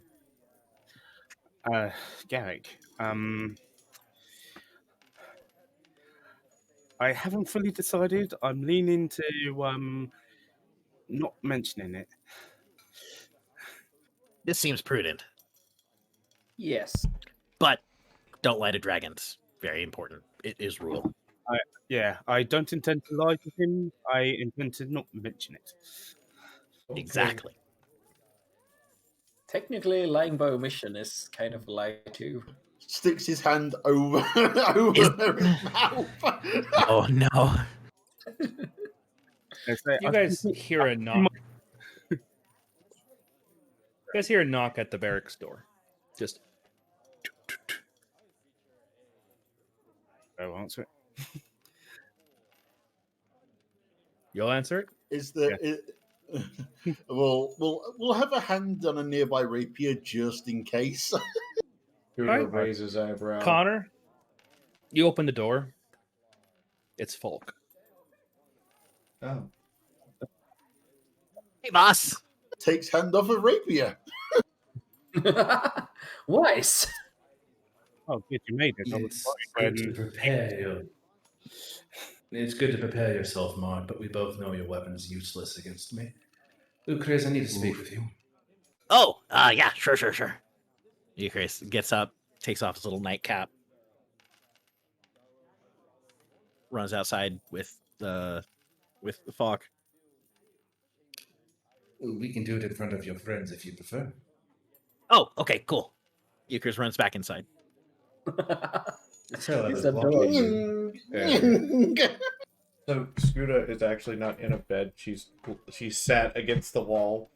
Garrick, I haven't fully decided. I'm leaning to not mentioning it. This seems prudent. Yes. But don't lie to dragons. Very important. It is rule. I don't intend to lie to him. I intend to not mention it. Okay. Exactly. Technically, lying by omission is kind of a lie too. Sticks his hand over Eric's mouth. Oh no. You guys hear a knock. You guys hear a knock at the barracks door. Just. I'll answer it. You'll answer it? Is there? We'll have a hand on a nearby rapier just in case. Scooter raises eyebrow. Connor, you open the door. It's Folk. Oh. Hey, boss. Takes hand off a rapier. Wise. Oh, good, you made it. It's good to prepare you. It's good to prepare yourself, Mark, but we both know your weapon's useless against me. Chris, I need to speak with you. Oh, yeah, sure. Chris gets up, takes off his little nightcap, runs outside with the Falk. We can do it in front of your friends if you prefer. Oh, okay, cool. Euchris runs back inside. So, So Scooter is actually not in a bed. She's sat against the wall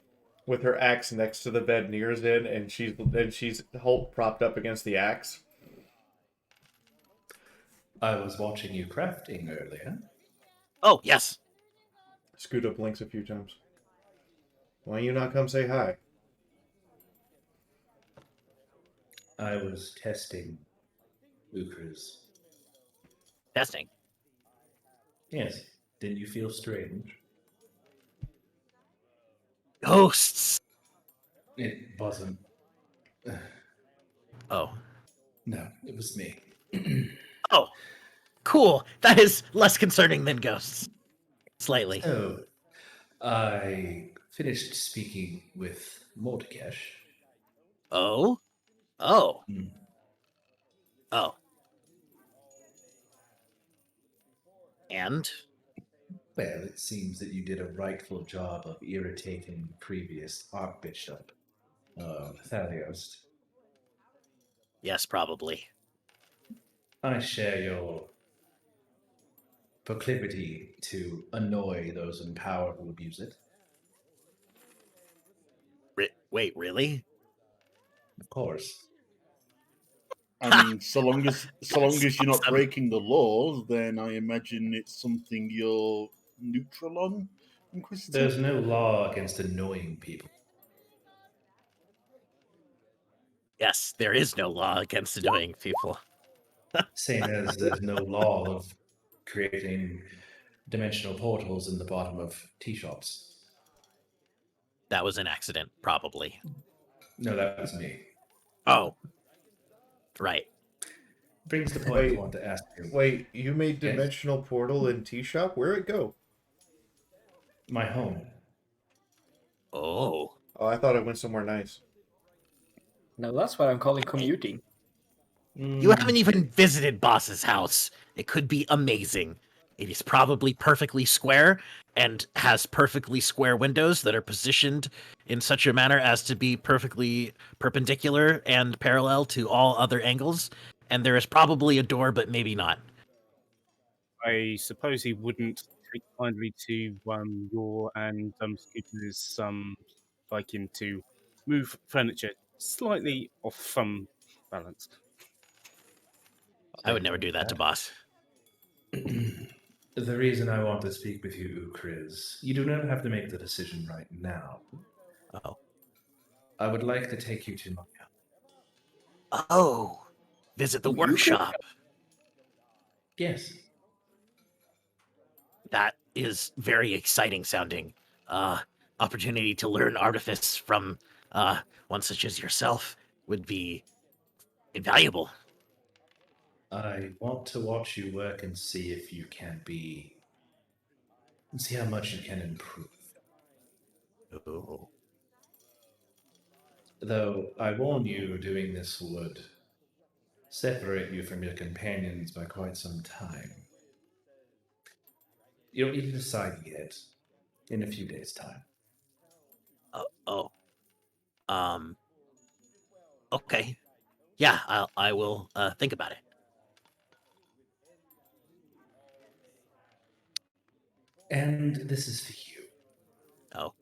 with her axe next to the bed Nier's in, and she's propped up against the axe. I was watching you crafting earlier. Oh, yes. Scooter blinks a few times. Why you not come say hi? I was testing Ukras. Testing? Yes. Didn't you feel strange? Ghosts! It wasn't. Oh. No, it was me. Oh, cool. That is less concerning than ghosts. Slightly. So, I finished speaking with Mordekash. Oh? Oh. Hmm. Oh. And? Well, it seems that you did a rightful job of irritating the previous Archbishop, Thaddeus. Yes, probably. I share your proclivity to annoy those in power who abuse it. Wait, really? Of course. And so long as you're not breaking the laws, then I imagine it's something you're neutral on, Inquisitor? There's no law against annoying people. Yes, there is no law against annoying people. Same as there's no law of creating dimensional portals in the bottom of tea shops. That was an accident, probably. No, that was me. Oh. Right. Brings the point I want to ask you. Wait, you made dimensional portal in tea shop? Where'd it go? My home. Oh. Oh, I thought it went somewhere nice. No, that's what I'm calling commuting. You haven't even visited Boss's house. It could be amazing. It is probably perfectly square and has perfectly square windows that are positioned in such a manner as to be perfectly perpendicular and parallel to all other angles. And there is probably a door, but maybe not. I suppose he wouldn't take kindly to your and Scooter's liking to move furniture slightly off balance. I would never do that to Boss. The reason I want to speak with you, Ukriz, you do not have to make the decision right now. Oh. I would like to take you to my... Oh. Visit the workshop. Yes. That is very exciting sounding. Opportunity to learn artifice from one such as yourself would be invaluable. I want to watch you work and see if you can see how much you can improve. Oh. Though I warn you, doing this would separate you from your companions by quite some time. You don't need to decide yet. In a few days' time. Okay. Yeah, I will think about it. And this is for you. Oh.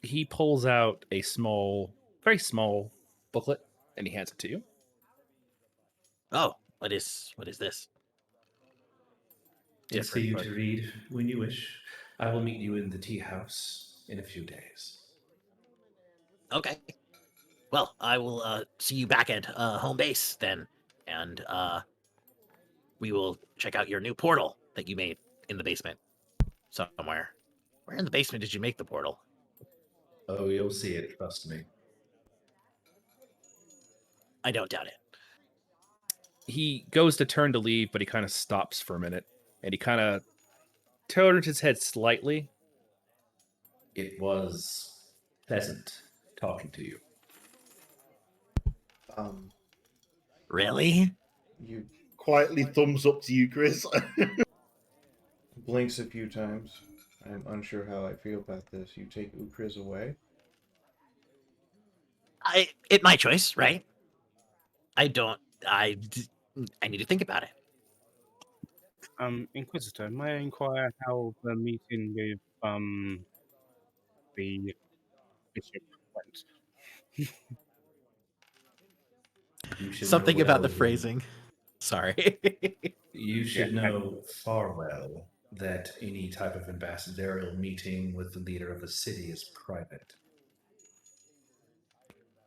He pulls out a small, very small booklet, and he hands it to you. Oh, what is this? It's for you to read when you wish. I will meet you in the tea house in a few days. Okay. Well, I will see you back at home base then, and we will check out your new portal that you made in the basement somewhere. Where in the basement did you make the portal? Oh, you'll see it, trust me. I don't doubt it. He goes to turn to leave, but he kind of stops for a minute, and he kind of turns his head slightly. It was pleasant talking to you. Really? You quietly thumbs up to you, Chris. Blinks a few times. I'm unsure how I feel about this. You take Ukriz away? It's my choice, right? I need to think about it. Inquisitor, may I inquire how the meeting with the bishop went? Something about the phrasing. Sorry. You should know far well that any type of ambassadorial meeting with the leader of the city is private.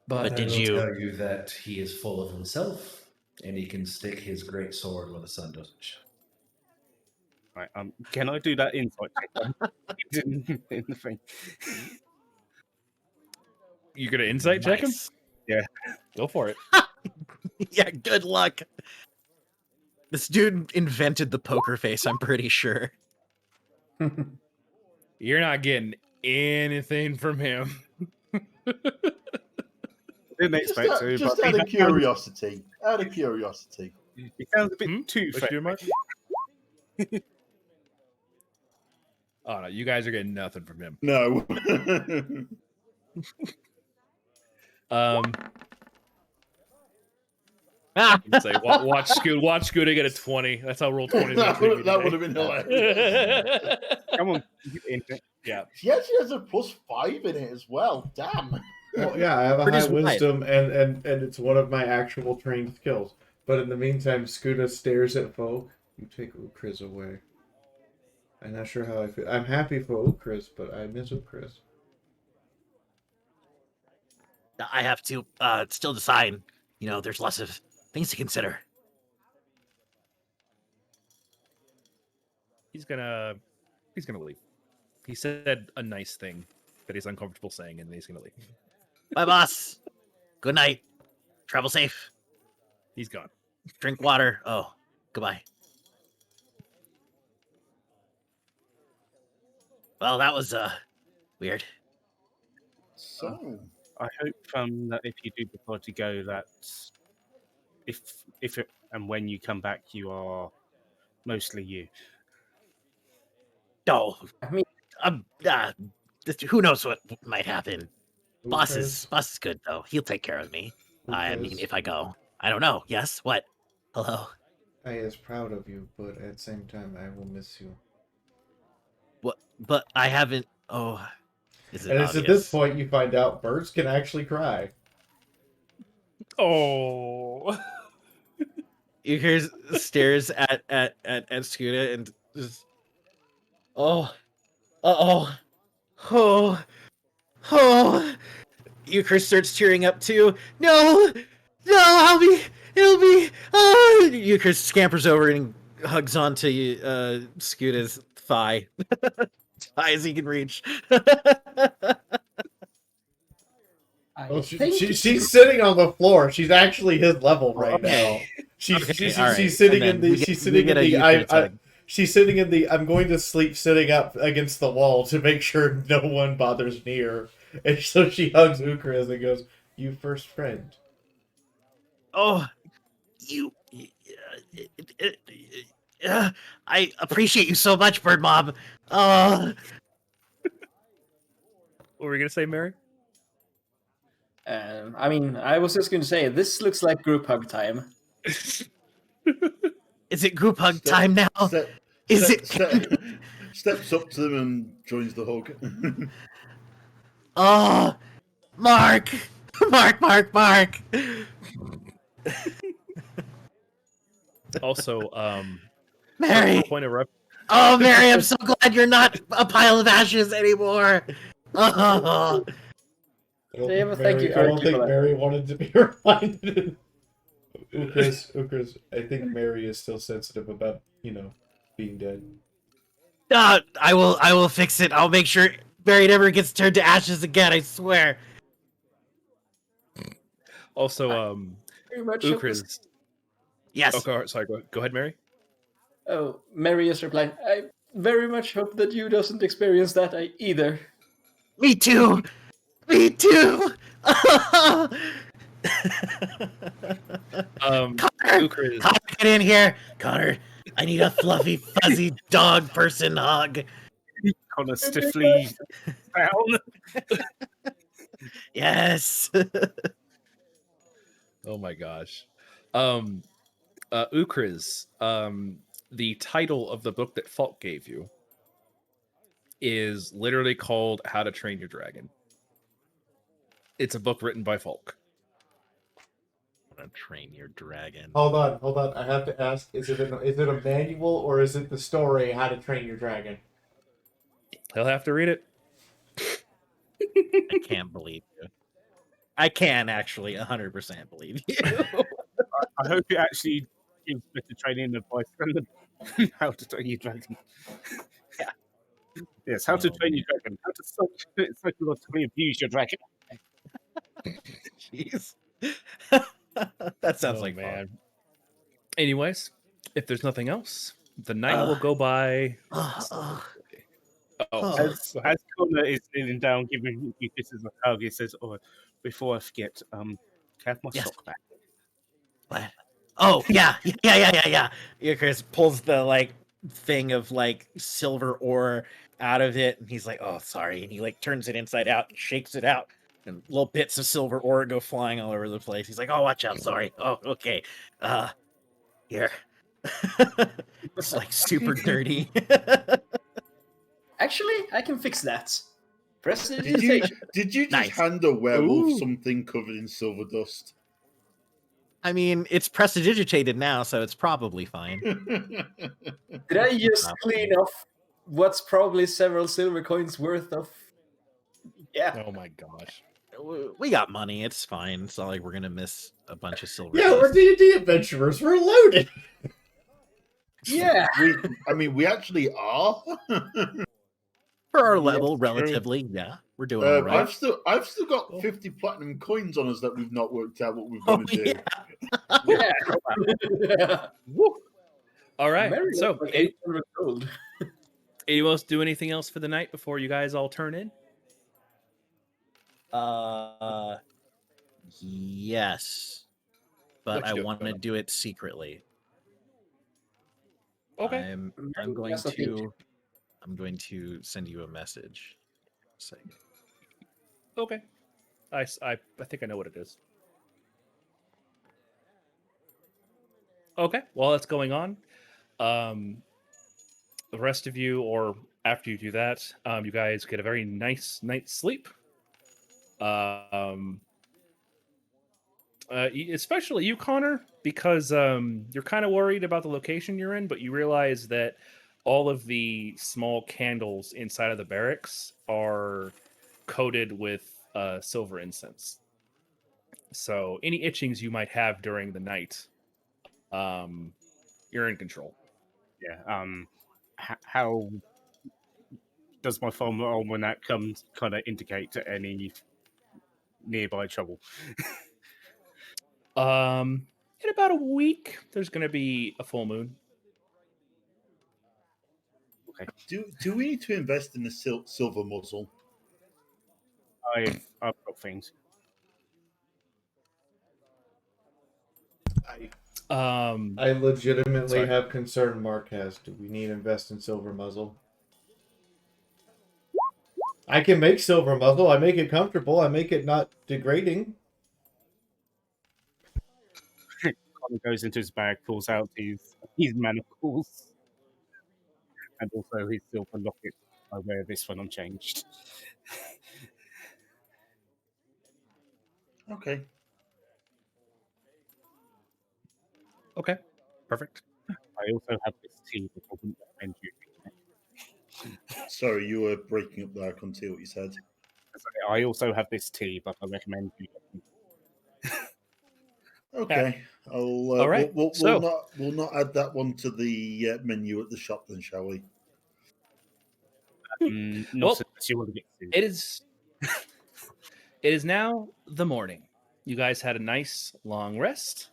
But I will tell you that he is full of himself, and he can stick his great sword where the sun doesn't shine. Right, can I do that insight check in the thing? You're gonna insight check him? Yeah, go for it. Yeah, good luck. This dude invented the poker face, I'm pretty sure. You're not getting anything from him. Didn't expect to. Just out of curiosity. Out of curiosity. It sounds a bit too fair. Oh no, you guys are getting nothing from him. No. Say, watch Scooter get a 20. That's how roll 20. that would have been hilarious. Come on. Yeah. She actually has a +5 in it as well. Damn. Well, yeah, I have a high wisdom, and it's one of my actual trained skills. But in the meantime, Scooter stares at folk. You take Ukriz away. I'm not sure how I feel. I'm happy for Ukriz, but I miss Ukriz. I have to still decide. You know, there's lots of things to consider. He's gonna leave. He said a nice thing that he's uncomfortable saying, and then he's gonna leave. Bye, boss. Good night. Travel safe. He's gone. Drink water. Oh, goodbye. Well, that was weird. So I hope that if you do decide to go, that if it, and when you come back, you are mostly you. No, I mean, who knows what might happen. Boss is good though. He'll take care of me. I mean, if I go, I don't know. Yes, what? Hello. I is proud of you, but at the same time, I will miss you. What? But I haven't. Oh, is it and obvious? It's at this point you find out birds can actually cry. Oh. You hear stares at Scooter and just. Oh. Oh. Euchre starts tearing up too. No, it'll be. Oh! Euchre scampers over and hugs onto Scooter's thigh, as high as he can reach. She's sitting on the floor. She's actually his level right now. She's sitting in the I'm going to sleep sitting up against the wall to make sure no one bothers near. And so she hugs Ukras and goes, "You first friend." Oh, you. I appreciate you so much, Bird Mob. Oh. What were you gonna say, Mary? I mean, I was just going to say, this looks like group hug time. Is it group hug time now? Steps up to them and joins the hug. Oh, Mark! Mark! Also, Mary! point of reference. Oh, Mary, I'm so glad you're not a pile of ashes anymore. Oh. I don't Dave, think thank Mary, you, I don't think Articulate. Mary wanted to be reminded. Ukras, I think Mary is still sensitive about, being dead. I will fix it. I'll make sure Mary never gets turned to ashes again, I swear. Also, Very much Ukras. Yes. Okay, sorry. Go ahead, Mary. Oh, Mary is replying. I very much hope that you doesn't experience that either. Me too. Me too. Connor, get in here. Connor, I need a fluffy, fuzzy dog person hug. Connor stiffly down. Yes. Oh my gosh. Ukras, the title of the book that Falk gave you is literally called How to Train Your Dragon. It's a book written by Falk. How to Train Your Dragon. Hold on. I have to ask: is it a manual or is it the story How to Train Your Dragon? He'll have to read it. I can't believe you. I can actually 100% believe you. I hope it actually gives better training advice than how to train your dragon. Yeah. Yes, how to train your dragon. How to psychologically abuse your dragon. Jeez. That sounds like man. fun. Anyways, if there's nothing else, the night will go by. As Connor is kneeling down, giving you kisses a hug, he says, "Oh, before I forget, can I have my sock back?" What? Oh, yeah. Chris pulls the thing of silver ore out of it, and he's like, "Oh, sorry," and he turns it inside out and shakes it out, and little bits of silver ore go flying all over the place. He's like, "Oh, watch out, sorry. Oh, okay. Here." It's super dirty. Actually, I can fix that. Did you just hand a werewolf something covered in silver dust? I mean, it's prestidigitated now, so it's probably fine. Did I just clean off what's probably several silver coins worth of? Yeah. Oh my gosh. We got money. It's fine. It's not like we're gonna miss a bunch of silver. Yeah, we're D&D adventurers. We're loaded. Yeah. We actually are. For our level, relatively, yeah, we're doing all right. I've still got 50 platinum coins on us that we've not worked out what we're going to do. Yeah. All right. Mary So, like 800 gold. anyone else do anything else for the night before you guys all turn in? Yes, but I want to do it secretly. Okay. I'm going to send you a message. Okay. I think I know what it is. Okay. While that's going on, the rest of you, or after you do that, you guys get a very nice night's sleep. Especially you, Connor, because you're kind of worried about the location you're in, but you realize that all of the small candles inside of the barracks are coated with silver incense. So any itchings you might have during the night, you're in control. Yeah. How does my phone roll when that comes kind of indicate to any nearby trouble? In about a week, there's going to be a full moon. Okay. Do we need to invest in the silver muzzle? I've got things. I legitimately Sorry. have concern Mark has. Do we need to invest in Silver Muzzle? I can make Silver Muzzle. I make it comfortable. I make it not degrading. Connor goes into his bag, pulls out his manacles, and also his silver locket. I wear this when I'm changed. Okay. Okay, perfect. I also have this tea that I wouldn't recommend you drink. Sorry, you were breaking up there. I couldn't see what you said. I also have this tea, but I recommend you. Okay, I'll. All right, We'll not add that one to the menu at the shop then, shall we? Not Well, unless you want to get food. It is. It is now the morning. You guys had a nice long rest.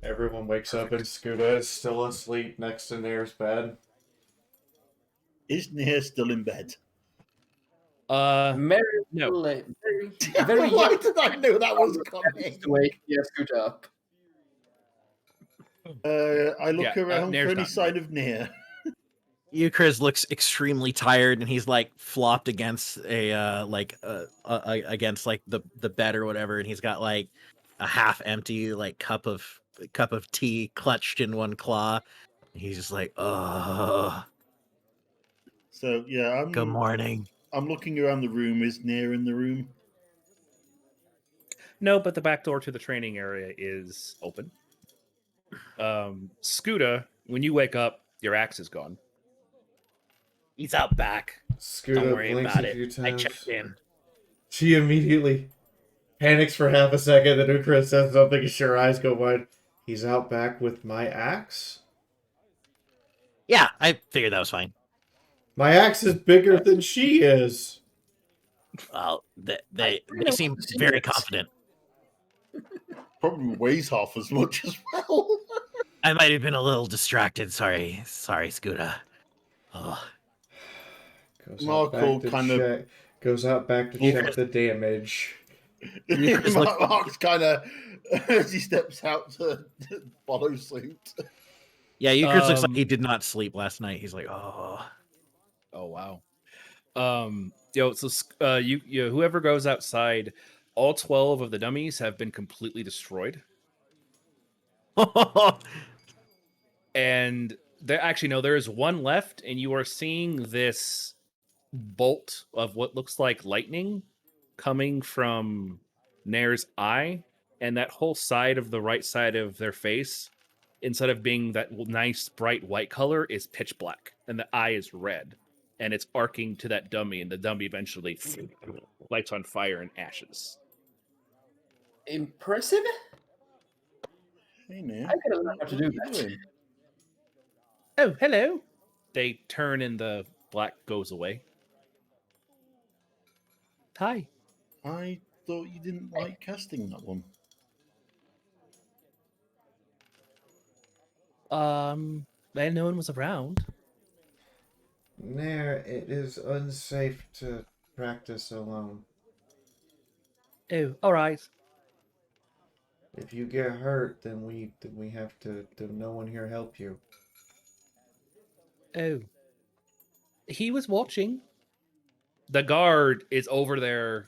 Everyone wakes up and Scuda is still asleep next to Nair's bed. Is Nair still in bed? Mary, No. very Why did I know that was coming? to wake Scoot up. I look around Nair's for any not sign of Nair. Euchris looks extremely tired, and he's like flopped against against like the bed or whatever, and he's got like a half empty like cup of tea clutched in one claw. He's just like, oh. So yeah, Good morning. I'm looking around the room. Is Nair in the room? No, but the back door to the training area is open. Scuda, when you wake up, your axe is gone. He's out back. Scuda Don't worry blinks about a it. few I times. checked in. She immediately panics for half a second, then Ukra says something, her eyes go wide. He's out back with my axe? Yeah, I figured that was fine. My axe is bigger than she is. Well, they seem very confident. Probably weighs half as much as well. I might have been a little distracted. Sorry, Scuda. Oh. Goes out back to check the damage. Mark's kind of as he steps out to follow suit. Yeah, Euchris looks like he did not sleep last night. He's like, oh wow. Whoever goes outside, all 12 of the dummies have been completely destroyed. And there is one left, and you are seeing this bolt of what looks like lightning coming from Nair's eye, and that whole side of the right side of their face, instead of being that nice bright white color, is pitch black, and the eye is red, and it's arcing to that dummy, and the dummy eventually lights on fire and ashes. Impressive. Hey, man. I could have learned how to do that. Oh, hello. They turn and the black goes away. Hi. I thought you didn't like casting that one. No one was around. Nair, it is unsafe to practice alone. Oh, all right. If you get hurt, then we have to no one here help you. Oh. He was watching. The guard is over there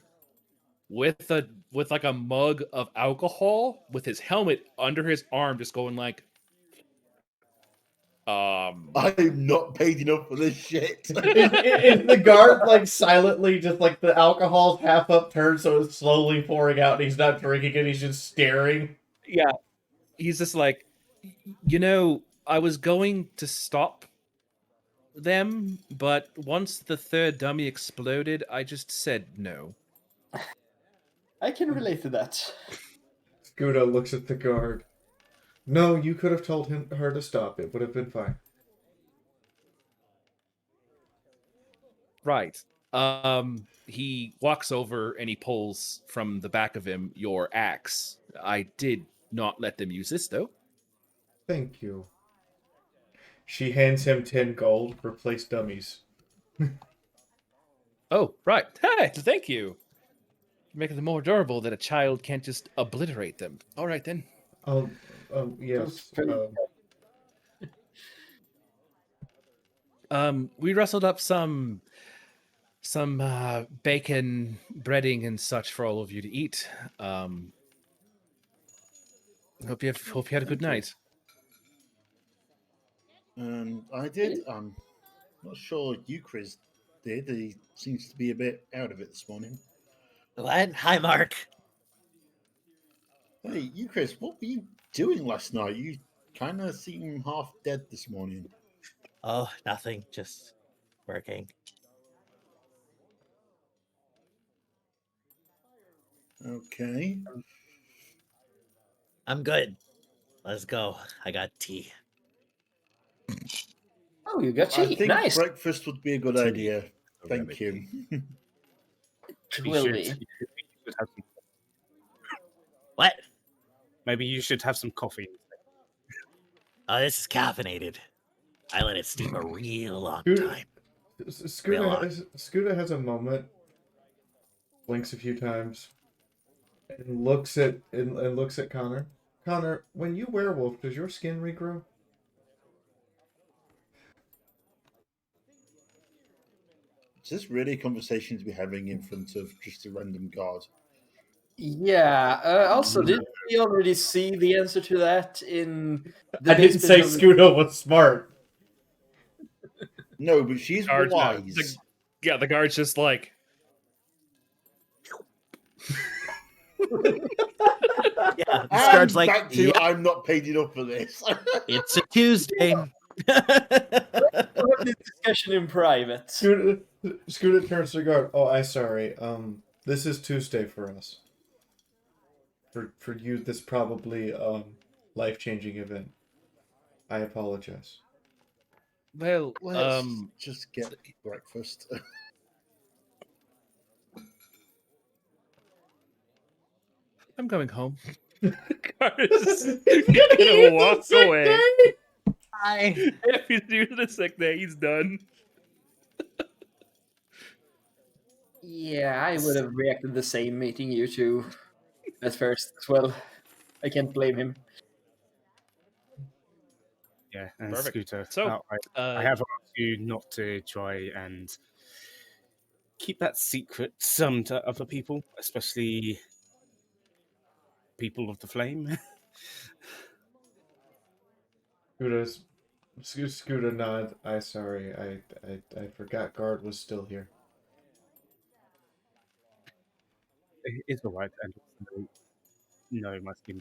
with like a mug of alcohol with his helmet under his arm, just going like, I'm not paid enough for this shit. Is the guard like silently just like the alcohol's half upturned, so it's slowly pouring out, and he's not drinking it, he's just staring? Yeah. He's just like, I was going to stop them, but once the third dummy exploded, I just said no. I can relate to that. Scuda looks at the guard. No, you could have told her to stop. It would have been fine. Right. He walks over and he pulls from the back of him your axe. I did not let them use this, though. Thank you. She hands him 10 gold. Replace dummies. Oh, right. Hey, thank you. Making them more durable that a child can't just obliterate them. All right, then. Oh, yes. We rustled up some bacon, breading, and such for all of you to eat. Hope you had a good night. I did. I'm not sure Euchris did. He seems to be a bit out of it this morning. What? Hi, Mark. Hey, Euchris, what were you doing last night? You kind of seem half dead this morning. Oh, nothing. Just working. Okay. I'm good. Let's go. I got tea. Oh, you got I tea. think Nice. breakfast would be a good idea. Thank you. It will be. You should have some, What? maybe you should have some coffee. Oh, this is caffeinated. I let it steam a real long Scooter- time. Scooter has a moment, blinks a few times, and looks at Connor. Connor, when you werewolf, does your skin regrow? Is this really a conversation to be having in front of just a random guard? Yeah. Also, didn't we already see the answer to that in the I didn't say basement of Scooter was smart. No, but she's wise. The guard's just like. Yeah, the And guard's like, back to "Yep, I'm not paid enough for this. it's a Tuesday. We'll have this discussion in private. Scooter turns to the guard. Oh, I'm sorry. This is Tuesday for us. For you, this probably life-changing event. I apologize. Well, Let's just get breakfast. I'm going home. He's gonna walk away. Hi. If he's using a sick day, he's done. Yeah, I would have reacted the same meeting you two at first as well. I can't blame him. Yeah, and Perfect. Scooter. So, I have asked you not to try and keep that secret to other people, especially people of the flame. Scooter nod. I'm sorry. I forgot guard was still here. It's alright, and no, my skin.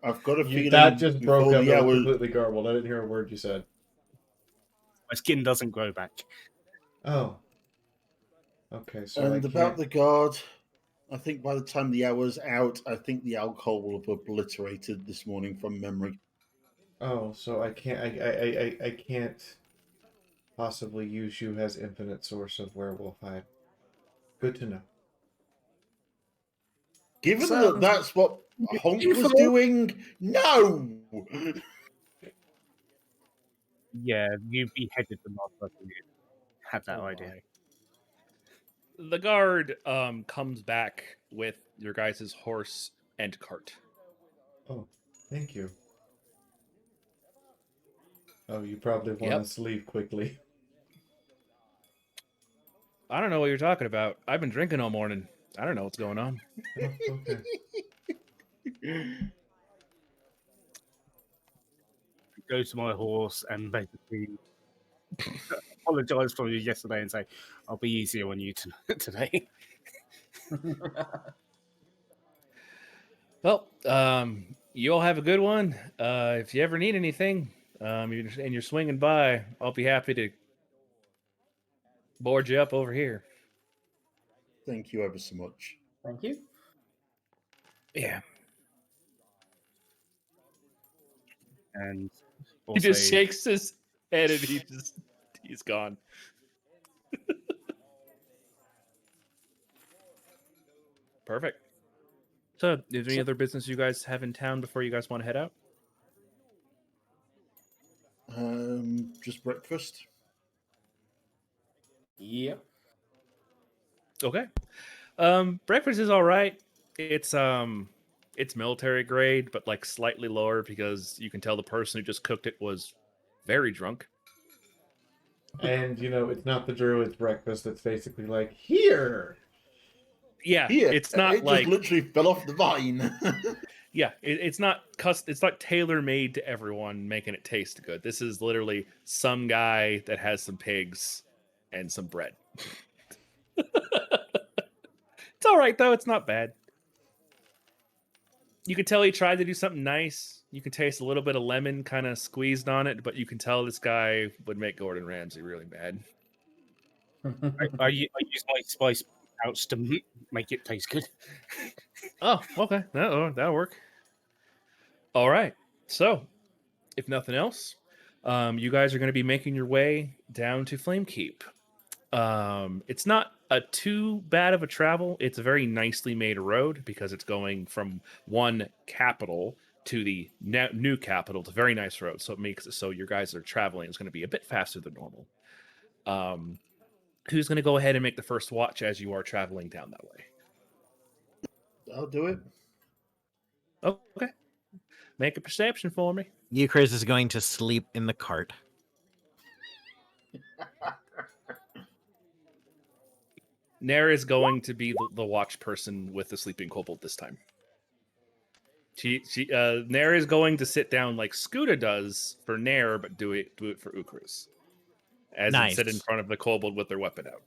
I've got a feeling That just broke before up. the That was hour. completely garbled. I didn't hear a word you said. My skin doesn't grow back. Oh. Okay, so And about the guard, I think by the time the hour's out, I think the alcohol will have obliterated this morning from memory. Oh, so I can't. I can't possibly use you as infinite source of werewolf hide. Good to know. Given that that's what Honk was doing, no. Yeah, you beheaded the last person who had that idea. The guard comes back with your guys' horse and cart. Oh, thank you. Oh, you probably want us to leave quickly. I don't know what you're talking about. I've been drinking all morning. I don't know what's going on. Oh, okay. Go to my horse and basically apologize for you yesterday and say, I'll be easier on you today. Well, you all have a good one. If you ever need anything, and you're swinging by, I'll be happy to board you up over here. Thank you ever so much. Thank you. Yeah. And he just shakes his head and he's gone. Perfect. So, is there any other business you guys have in town before you guys want to head out? just breakfast. Yep. Okay. Breakfast is all right. It's military grade, but like slightly lower because you can tell the person who just cooked it was very drunk. And it's not the druid's breakfast. It's basically like here. Yeah, Here, it's not it like just literally fell off the vine. yeah, it's not it's not tailor made to everyone, making it taste good. This is literally some guy that has some pigs and some bread. It's all right though. It's not bad. You can tell he tried to do something nice. You can taste a little bit of lemon kind of squeezed on it, but you can tell this guy would make Gordon Ramsay really mad. I use my spice pouch to make it taste good. Oh, okay. That'll work. All right. So, if nothing else, you guys are going to be making your way down to Flamekeep. It's not too bad of a travel. It's a very nicely made road because it's going from one capital to the new capital. It's a very nice road, so it makes it so your guys are traveling is going to be a bit faster than normal. Who's going to go ahead and make the first watch as you are traveling down that way? I'll do it. Okay. Make a perception for me. Euchris is going to sleep in the cart. Nair is going to be the watch person with the sleeping kobold this time. Nair is going to sit down like Scooter does for Nair, but do it for Ukris. As Nice. in sit in front of the kobold with their weapon out.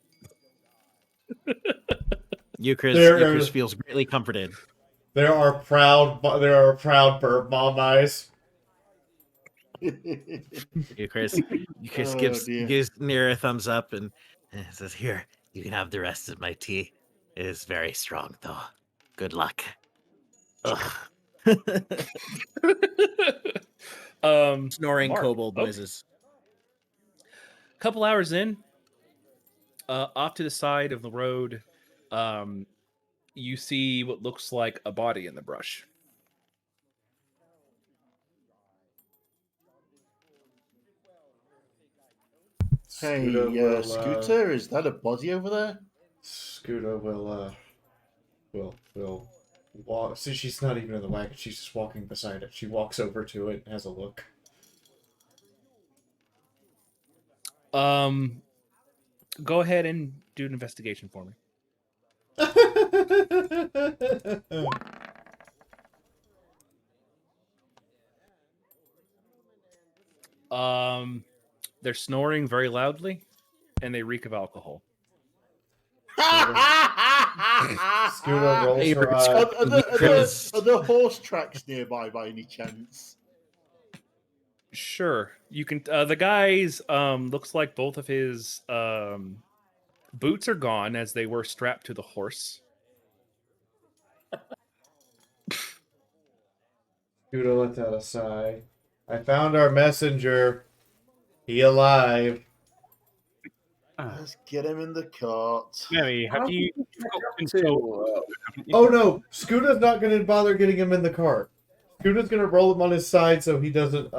Euchris feels greatly comforted. There are proud bird mom eyes. Euchris gives Nair a thumbs up and says, "Here, you can have the rest of my tea. It is very strong, though. Good luck." Ugh. Snoring Mark, kobold noises. A couple hours in, off to the side of the road, you see what looks like a body in the brush. Hey, Scooter, is that a body over there? Scooter will walk. See, she's not even in the wagon. She's just walking beside it. She walks over to it and has a look. Go ahead and do an investigation for me. They're snoring very loudly, and they reek of alcohol. Scooter rolls her eyes. Are there horse tracks nearby by any chance? Sure, you can. The guy's looks like both of his boots are gone as they were strapped to the horse. Scooter lets out a sigh. I found our messenger. He alive. Let's get him in the cart. Mary, have you got control? Oh no, Scooter's not going to bother getting him in the cart. Scooter's going to roll him on his side so he doesn't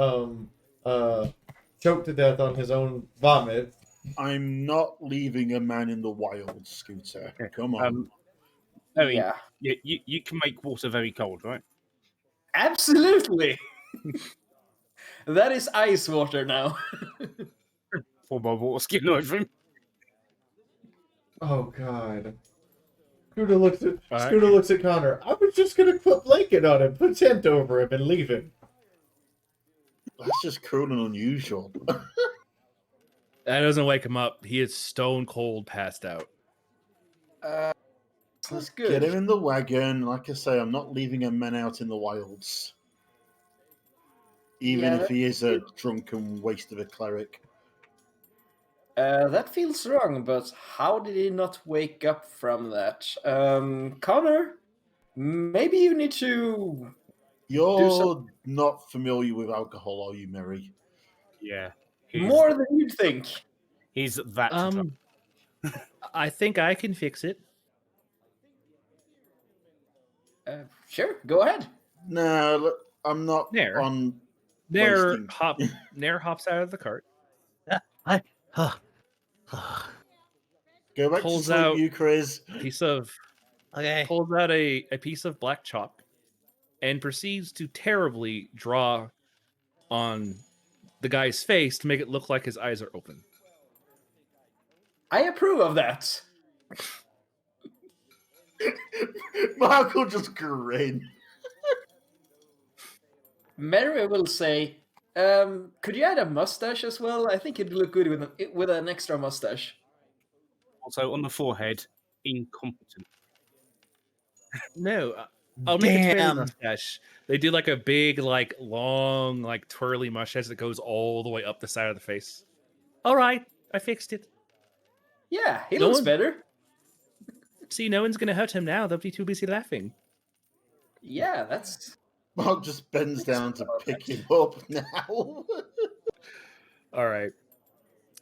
choke to death on his own vomit. I'm not leaving a man in the wild, Scooter. Come on. Mary, Yeah. you can make water very cold, right? Absolutely. That is ice water now. For my water skin over him. Oh god. Scooter looks at Connor. I was just gonna put blanket on him, put tent over him, and leave him. That's just cruel and unusual. That doesn't wake him up. He is stone cold, passed out. That's good. Get him in the wagon. Like I say, I'm not leaving a man out in the wilds. Even if he is a drunken waste of a cleric. That feels wrong, but how did he not wake up from that? Connor, maybe you need to... You're not familiar with alcohol, are you, Mary? Yeah. More than you'd think. He's that drunk. I think I can fix it. Sure, go ahead. No, look, I'm not Nair. on... Nair hops out of the cart. Go back to Pulls sleep, out you Chris. pulls out a piece of black chalk and proceeds to terribly draw on the guy's face to make it look like his eyes are open. I approve of that. Mark will just grin. Mary will say, could you add a mustache as well? I think it'd look good with an extra mustache. Also on the forehead, incompetent. No, I'll make a twirly Damn. mustache. They do like a big, like long, like twirly mustache that goes all the way up the side of the face. All right, I fixed it. Yeah, he looks better. See, no one's gonna hurt him now. They'll be too busy laughing. Yeah, that's. Mark just bends down to pick him up now. All right,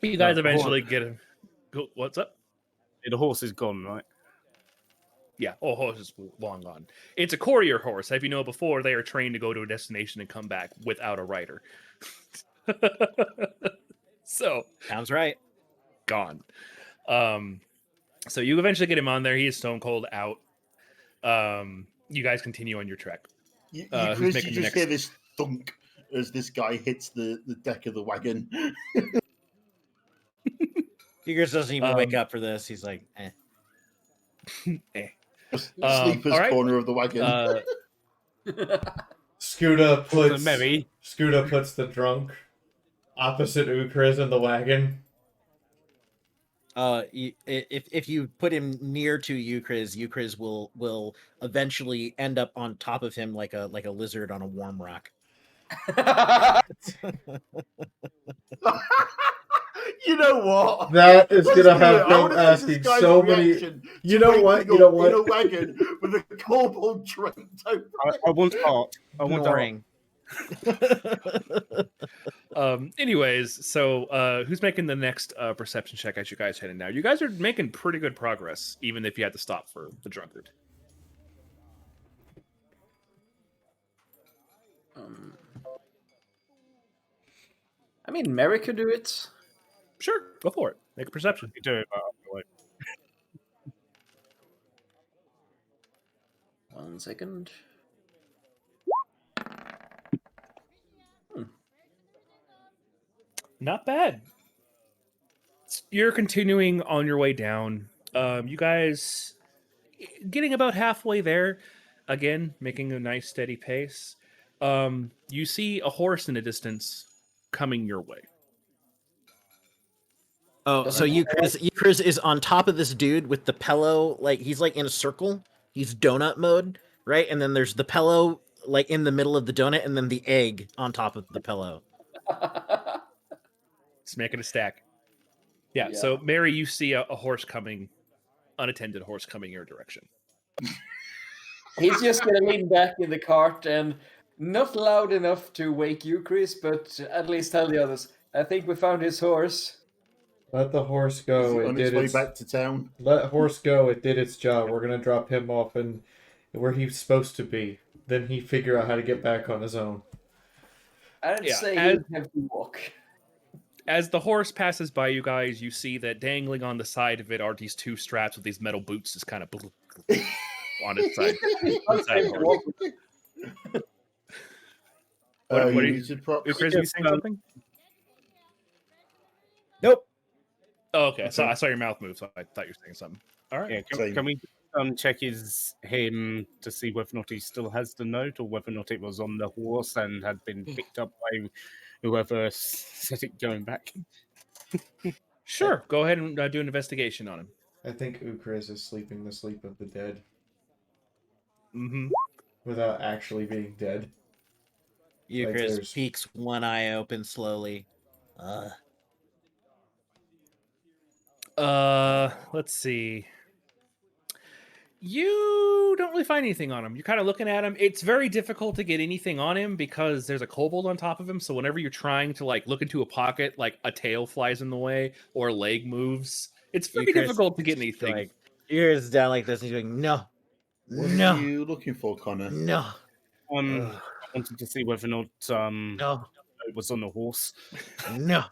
you guys eventually get him. What's up? The horse is gone, right? Yeah, horse is long gone. It's a courier horse. If you know before, they are trained to go to a destination and come back without a rider. So sounds right. Gone. So you eventually get him on there. He is stone cold out. You guys continue on your trek. Chris, you just hear this thunk as this guy hits the deck of the wagon. Figures doesn't even wake up for this. He's like, Sleeper's corner of the wagon. Scooter puts the drunk opposite Ukriz in the wagon. If you put him near to Ukriz will eventually end up on top of him like a lizard on a warm rock. You know what? That is gonna have him asking so many. You know what? You know what? In a wagon with a kobold draped over. I want art. I want Boring. Anyways, so who's making the next perception check as you guys heading now? You guys are making pretty good progress, even if you had to stop for the drunkard. I mean, Mary could do it. Sure, go for it. Make a perception. You do it, but I'll 1 second. Not bad. You're continuing on your way down. You guys getting about halfway there. Again, making a nice steady pace. You see a horse in the distance coming your way. Oh, so Ukriz is on top of this dude with the pillow, like he's like in a circle. He's donut mode, right? And then there's the pillow like in the middle of the donut, and then the egg on top of the pillow. Just making a stack. Yeah. So Mary, you see a horse coming, unattended horse coming your direction. He's just gonna lean back in the cart and not loud enough to wake you, Chris, but at least tell the others. I think we found his horse. Let the horse go. On its way back to town. Let horse go. It did its job. We're gonna drop him off and where he's supposed to be. Then he figure out how to get back on his own. I didn't say he would have to walk. As the horse passes by you guys, you see that dangling on the side of it are these two straps with these metal boots, just kind of on its side. What are you? Chris, are you saying something? Nope. Oh, okay. So I saw your mouth move, so I thought you were saying something. All right. Yeah, can we check him to see whether or not he still has the note, or whether or not it was on the horse and had been picked up by whoever set it going back? Sure. Go ahead and do an investigation on him. I think Ukriz is sleeping the sleep of the dead. Mm-hmm. Without actually being dead. Ukriz peeks one eye open slowly. Let's see. You don't really find anything on him. You're kind of looking at him. It's very difficult to get anything on him because there's a kobold on top of him. So whenever you're trying to like look into a pocket, like a tail flies in the way or a leg moves, it's very difficult to get anything. Like, ears down like this, and he's going, no. What are you looking for, Connor? No. I wanted to see whether or not no. it was on the horse. No.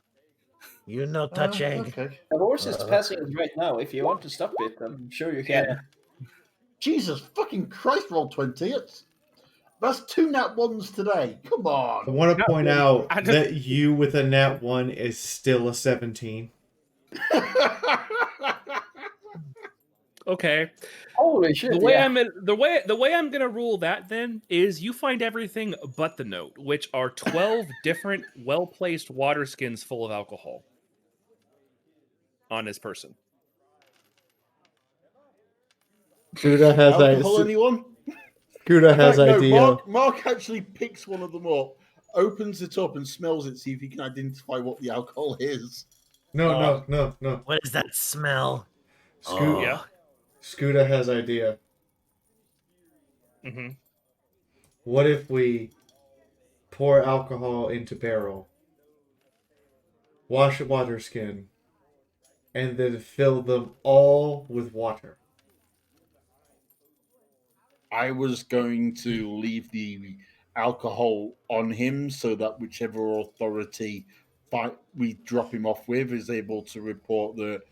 You no touch egg. Okay. The horse is passing it right now. If you want to stop it, I'm sure you can. Yeah. Jesus fucking Christ, roll 20. That's 2 nat 1s today. Come I on. want to point out I just- that you with a nat 1 is still a 17. Okay. Holy shit! The way yeah. I'm gonna rule that then is you find everything but the note, which are 12 different well-placed water skins full of alcohol on his person. Kuda has Alcohol, anyone? Kuda has No, idea. Mark actually picks one of them up, opens it up, and smells it, see if he can identify what the alcohol is. No. What is that smell? Scoot, Yeah. Scooter has idea. Mm-hmm. What if we pour alcohol into barrel, wash a water skin, and then fill them all with water? I was going to leave the alcohol on him so that whichever authority we drop him off with is able to report that,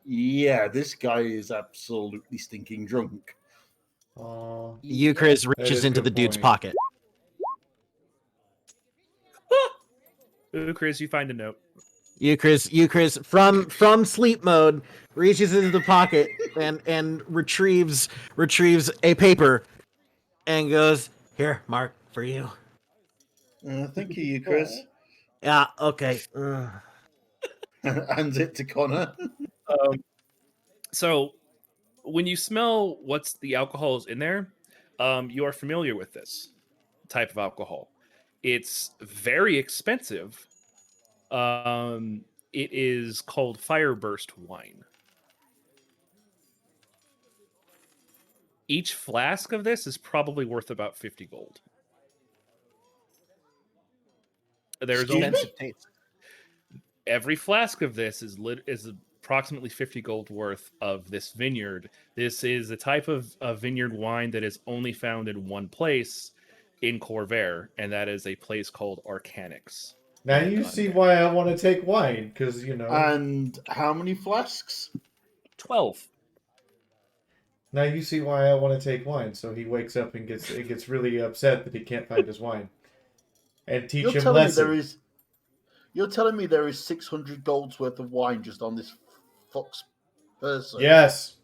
yeah, this guy is absolutely stinking drunk. Euchris that reaches is a into the good dude's point. pocket. Ooh, Chris, you find a note. Euchris from sleep mode reaches into the pocket and retrieves a paper and goes, "Here, Mark, for you." Thank you, Chris. Yeah, okay. Hands it to Connor. So when you smell what's the alcohols in there, you are familiar with this type of alcohol. It's very expensive. It is called Fireburst Wine. Each flask of this is probably worth about 50 gold. There's Excuse me? every flask of this is approximately 50 gold worth of this vineyard. This is a type of vineyard wine that is only found in one place in Corvair, and that is a place called Arcanix. Now you see why I want to take wine, because, you know. And how many flasks? 12. Now you see why I want to take wine. So he wakes up and gets really upset that he can't find his wine. And teach him lesson. You're telling me there is 600 gold's worth of wine just on this fox person? Yes.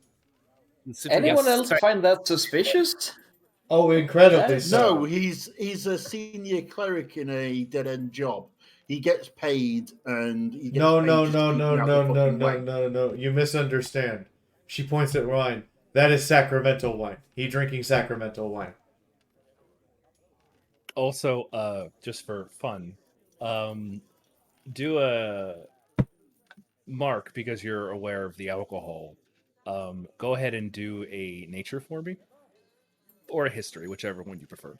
Anyone else find that suspicious? Oh, incredibly so. No, he's a senior cleric in a dead end job. He gets paid, and he gets No. You misunderstand. She points at wine. That is sacramental wine. He drinking sacramental wine. Also, just for fun, do a Mark, because you're aware of the alcohol. Go ahead and do a nature for me, or a history, whichever one you prefer.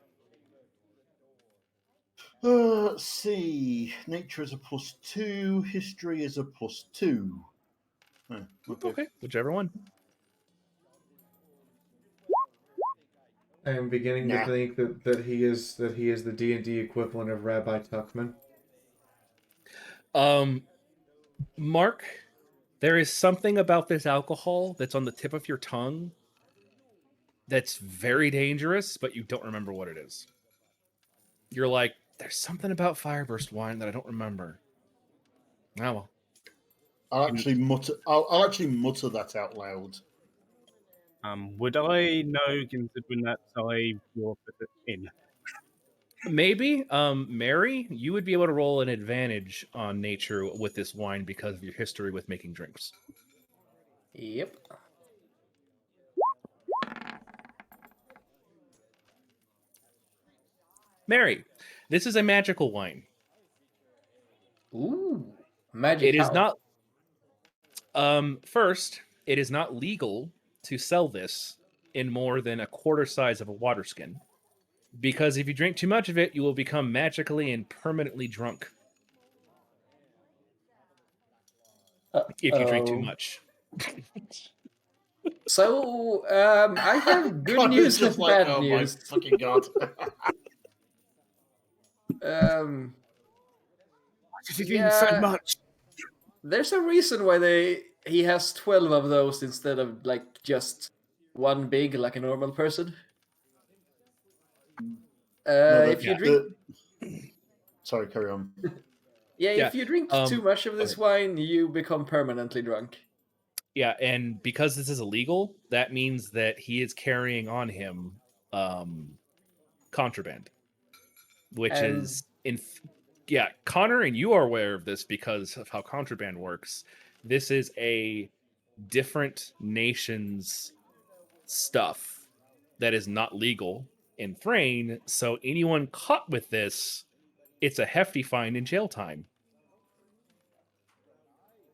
Let's see. Nature is a +2. History is a +2. Okay, whichever one. I am beginning to think that he is the D&D equivalent of Rabbi Tuckman. Mark, there is something about this alcohol that's on the tip of your tongue that's very dangerous, but you don't remember what it is. You're like, there's something about Fireburst wine that I don't remember. Oh well. I'll actually mutter that out loud. Would I know, considering that I will put it in? Maybe, Mary, you would be able to roll an advantage on nature with this wine because of your history with making drinks. Yep. Mary, this is a magical wine. Ooh, magic. It is not. First, it is not legal to sell this in more than a quarter size of a water skin, because if you drink too much of it, you will become magically and permanently drunk. If you drink too much. So, I have good news and bad news. My fucking god. Why did you drink so much? There's a reason why he has 12 of those instead of like just one big like a normal person. If you drink, sorry, carry on. if you drink too much of this wine, you become permanently drunk. Yeah, and because this is illegal, that means that he is carrying on him contraband, which is Connor, and you are aware of this because of how contraband works. This is a different nation's stuff that is not legal in Thrain, so anyone caught with this, it's a hefty fine and jail time.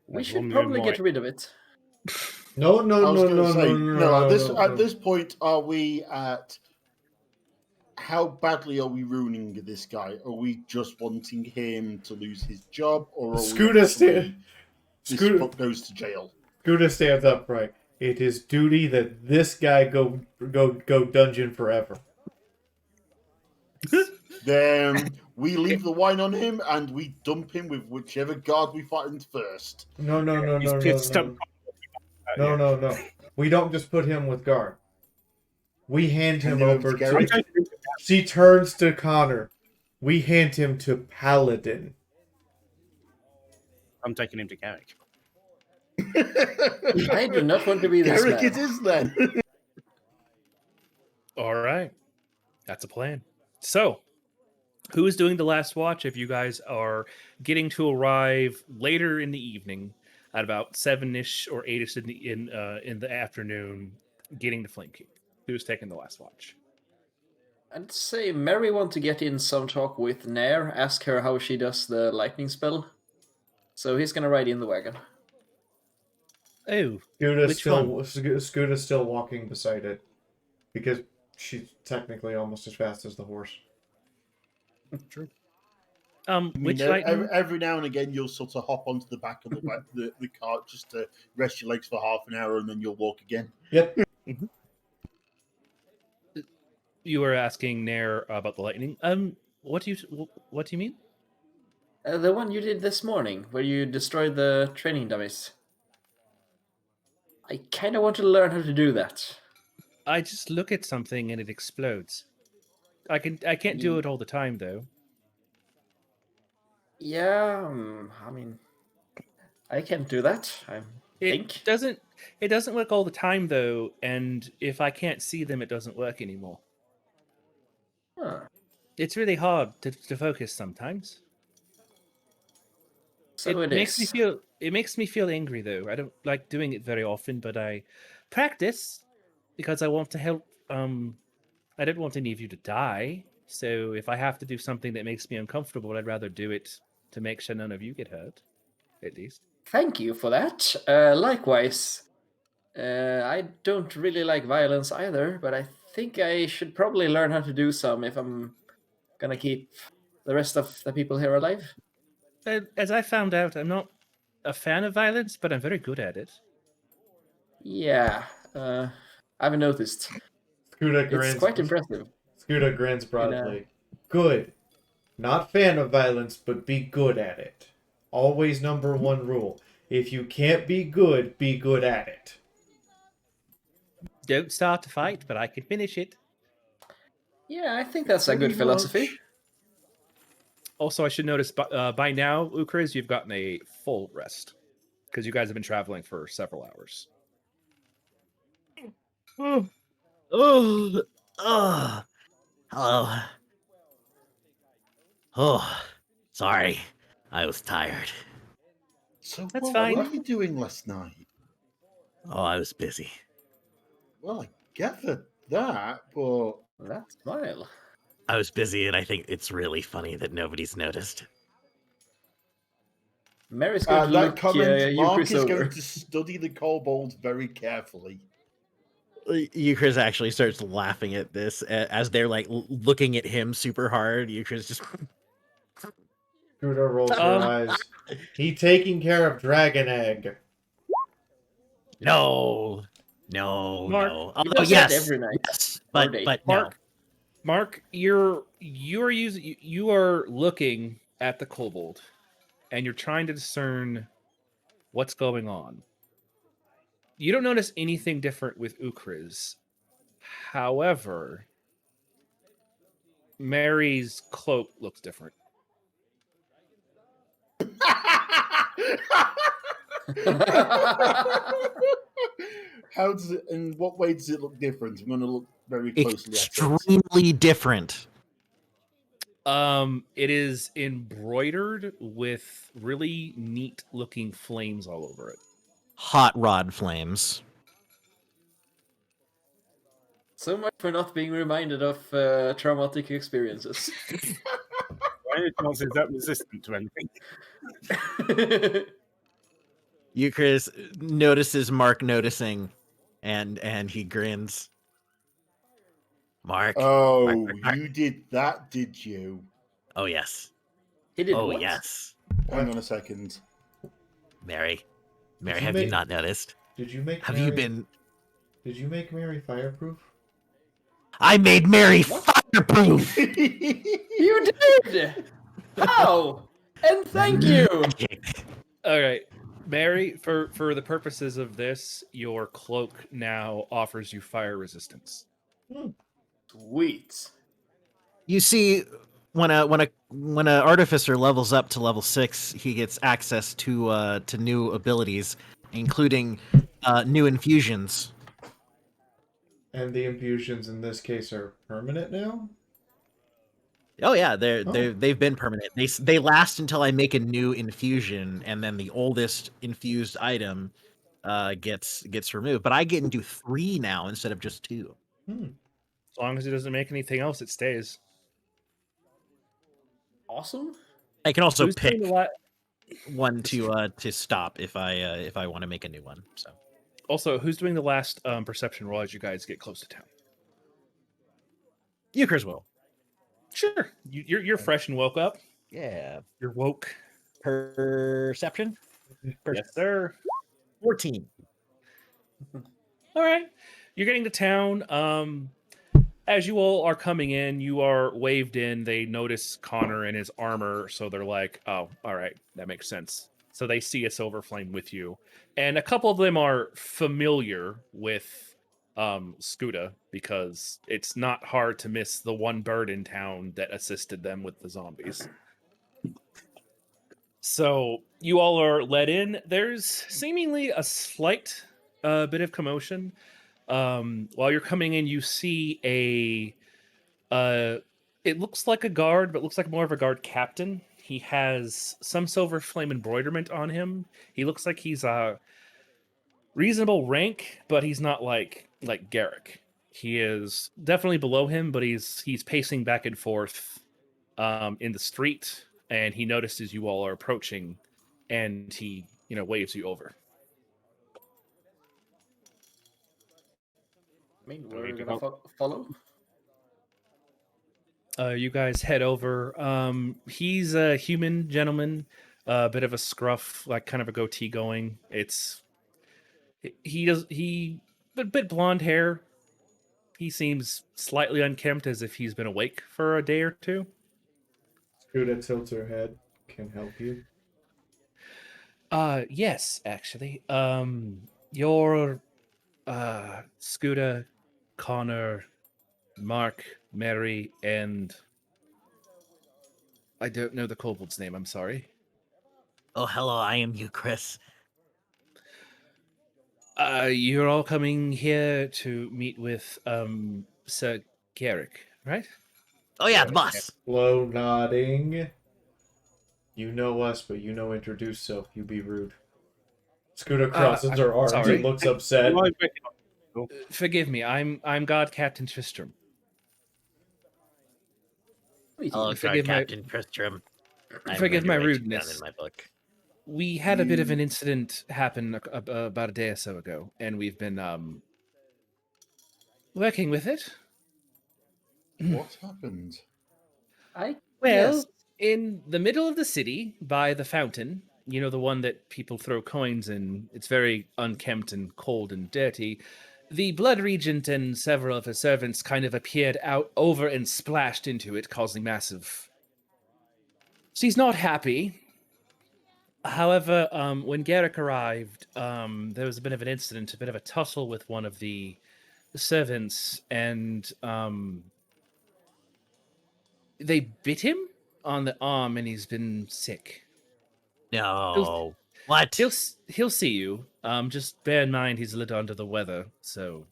We should probably get rid of it. No. At this point, are we at? How badly are we ruining this guy? Are we just wanting him to lose his job, or are Scooter goes to jail? Scooter stands upright. It is duty that this guy go dungeon forever. Then we leave the wine on him and we dump him with whichever guard we find first. No. We don't just put him with guard. We hand him over to... She turns to Connor. We hand him to Paladin. I'm taking him to Garrick. I do not want to be this Garrick man. it is then. All right. That's a plan. So, who is doing the last watch if you guys are getting to arrive later in the evening at about 7-ish or 8-ish in the afternoon, getting to Flamekeep? Who's taking the last watch? I'd say Mary want to get in some talk with Nair, ask her how she does the lightning spell. So he's gonna ride in the wagon. Oh, Scooter's still walking beside it because she's technically almost as fast as the horse. True. Every now and again, you'll sort of hop onto the back of the cart just to rest your legs for half an hour, and then you'll walk again. Yep. Mm-hmm. You were asking Nair about the lightning. What do you mean? The one you did this morning, where you destroyed the training dummies. I kind of want to learn how to do that. I just look at something and it explodes. I can't do it all the time though. Yeah, I mean, I can't do that. It doesn't work all the time though, and if I can't see them, it doesn't work anymore. Huh. It's really hard to focus sometimes. So it makes me feel angry though. I don't like doing it very often, but I practice because I want to help. I don't want any of you to die. So if I have to do something that makes me uncomfortable, I'd rather do it to make sure none of you get hurt, at least. Thank you for that. Likewise, I don't really like violence either, but I think I should probably learn how to do some if I'm gonna keep the rest of the people here alive. As I found out, I'm not a fan of violence, but I'm very good at it. Yeah, I've noticed. It's quite impressive. Scooter grins broadly. Good. Not fan of violence, but be good at it. Always number one rule. If you can't be good at it. Don't start a fight, but I can finish it. Yeah, I think that's a good philosophy. Also, I should notice by now, Ukriz, you've gotten a full rest because you guys have been traveling for several hours. Hello. Oh, sorry. I was tired. So that's fine. What were you doing last night? Oh, I was busy. Well, I gathered that, but that smile. I was busy, and I think it's really funny that nobody's noticed. Mary's going to look Mark is going to study the kobold very carefully. Euchris actually starts laughing at this as they're like looking at him super hard. Euchris just Scooter rolls her eyes. He taking care of Dragon Egg. No. Mark, Although yes, every night. Yes, but Mark, you are looking at the kobold, and you're trying to discern what's going on. You don't notice anything different with Ukriz. However, Mary's cloak looks different. How does it? In what way does it look different? I'm going to look very closely at it. Extremely different. It is embroidered with really neat looking flames all over it. Hot rod flames. So much for not being reminded of traumatic experiences. By any chance, is that resistant to anything? Euchris notices Mark noticing, and he grins. Mark. Oh, Mark. you did that, did you? Oh, yes. He did Oh, what? yes. Hang on a second. Mary, have you not noticed? Did you make Have Mary, you been... Did you make Mary fireproof? I made Mary fireproof! You did! How? And thank you! All right, Mary, for the purposes of this, your cloak now offers you fire resistance. Sweet. You see, when a artificer levels up to level 6, he gets access to new abilities, including new infusions. And the infusions in this case are permanent now? Oh yeah, they've been permanent. They last until I make a new infusion, and then the oldest infused item gets removed. But I get to do 3 now instead of just 2. As long as it doesn't make anything else, it stays. Awesome. I can also Who's pick doing one to stop if I want to make a new one. So also, who's doing the last perception roll as you guys get close to town? Euchris will. Sure. You're fresh and woke up. Yeah. You're woke. Perception? Yes, sir. 14. All right. You're getting to town. As you all are coming in, you are waved in. They notice Connor in his armor, so they're like, oh, all right, that makes sense. So they see a silver flame with you. And a couple of them are familiar with Scuda, because it's not hard to miss the one bird in town that assisted them with the zombies. So you all are let in. There's seemingly a slight bit of commotion. While you're coming in, you see it looks like a guard, but looks like more of a guard captain. He has some silver flame embroiderment on him. He looks like he's a reasonable rank, but he's not like Garrick. He is definitely below him, but he's pacing back and forth in the street, and he notices you all are approaching, and he waves you over. I mean, we're gonna follow. You guys head over. He's a human gentleman, a bit of a scruff, like kind of a goatee going. He a bit blonde hair. He seems slightly unkempt, as if he's been awake for a day or two. Scuda tilts her head. Can help you. Yes, actually. Your Scuda, Connor, Mark, Mary, and I don't know the kobold's name, I'm sorry. Oh, hello, I am Euchris. You're all coming here to meet with Sir Garrick, right? Oh yeah, the boss. Slow nodding. You know us, but you know introduce self. You be rude. Scuda crosses her arms and looks upset. Forgive me, I'm God Captain Tristram. Hello, God Captain Tristram. Forgive my rudeness. In my book. We had a bit of an incident happen about a day or so ago, and we've been working with it. What happened? In the middle of the city, by the fountain, the one that people throw coins in, it's very unkempt and cold and dirty. The Blood Regent and several of his servants kind of appeared out over and splashed into it, causing massive... She's not happy. However, when Garrick arrived, there was a bit of an incident, a bit of a tussle with one of the servants, and they bit him on the arm, and he's been sick. No. What? He'll see you. Just bear in mind he's a little under the weather, so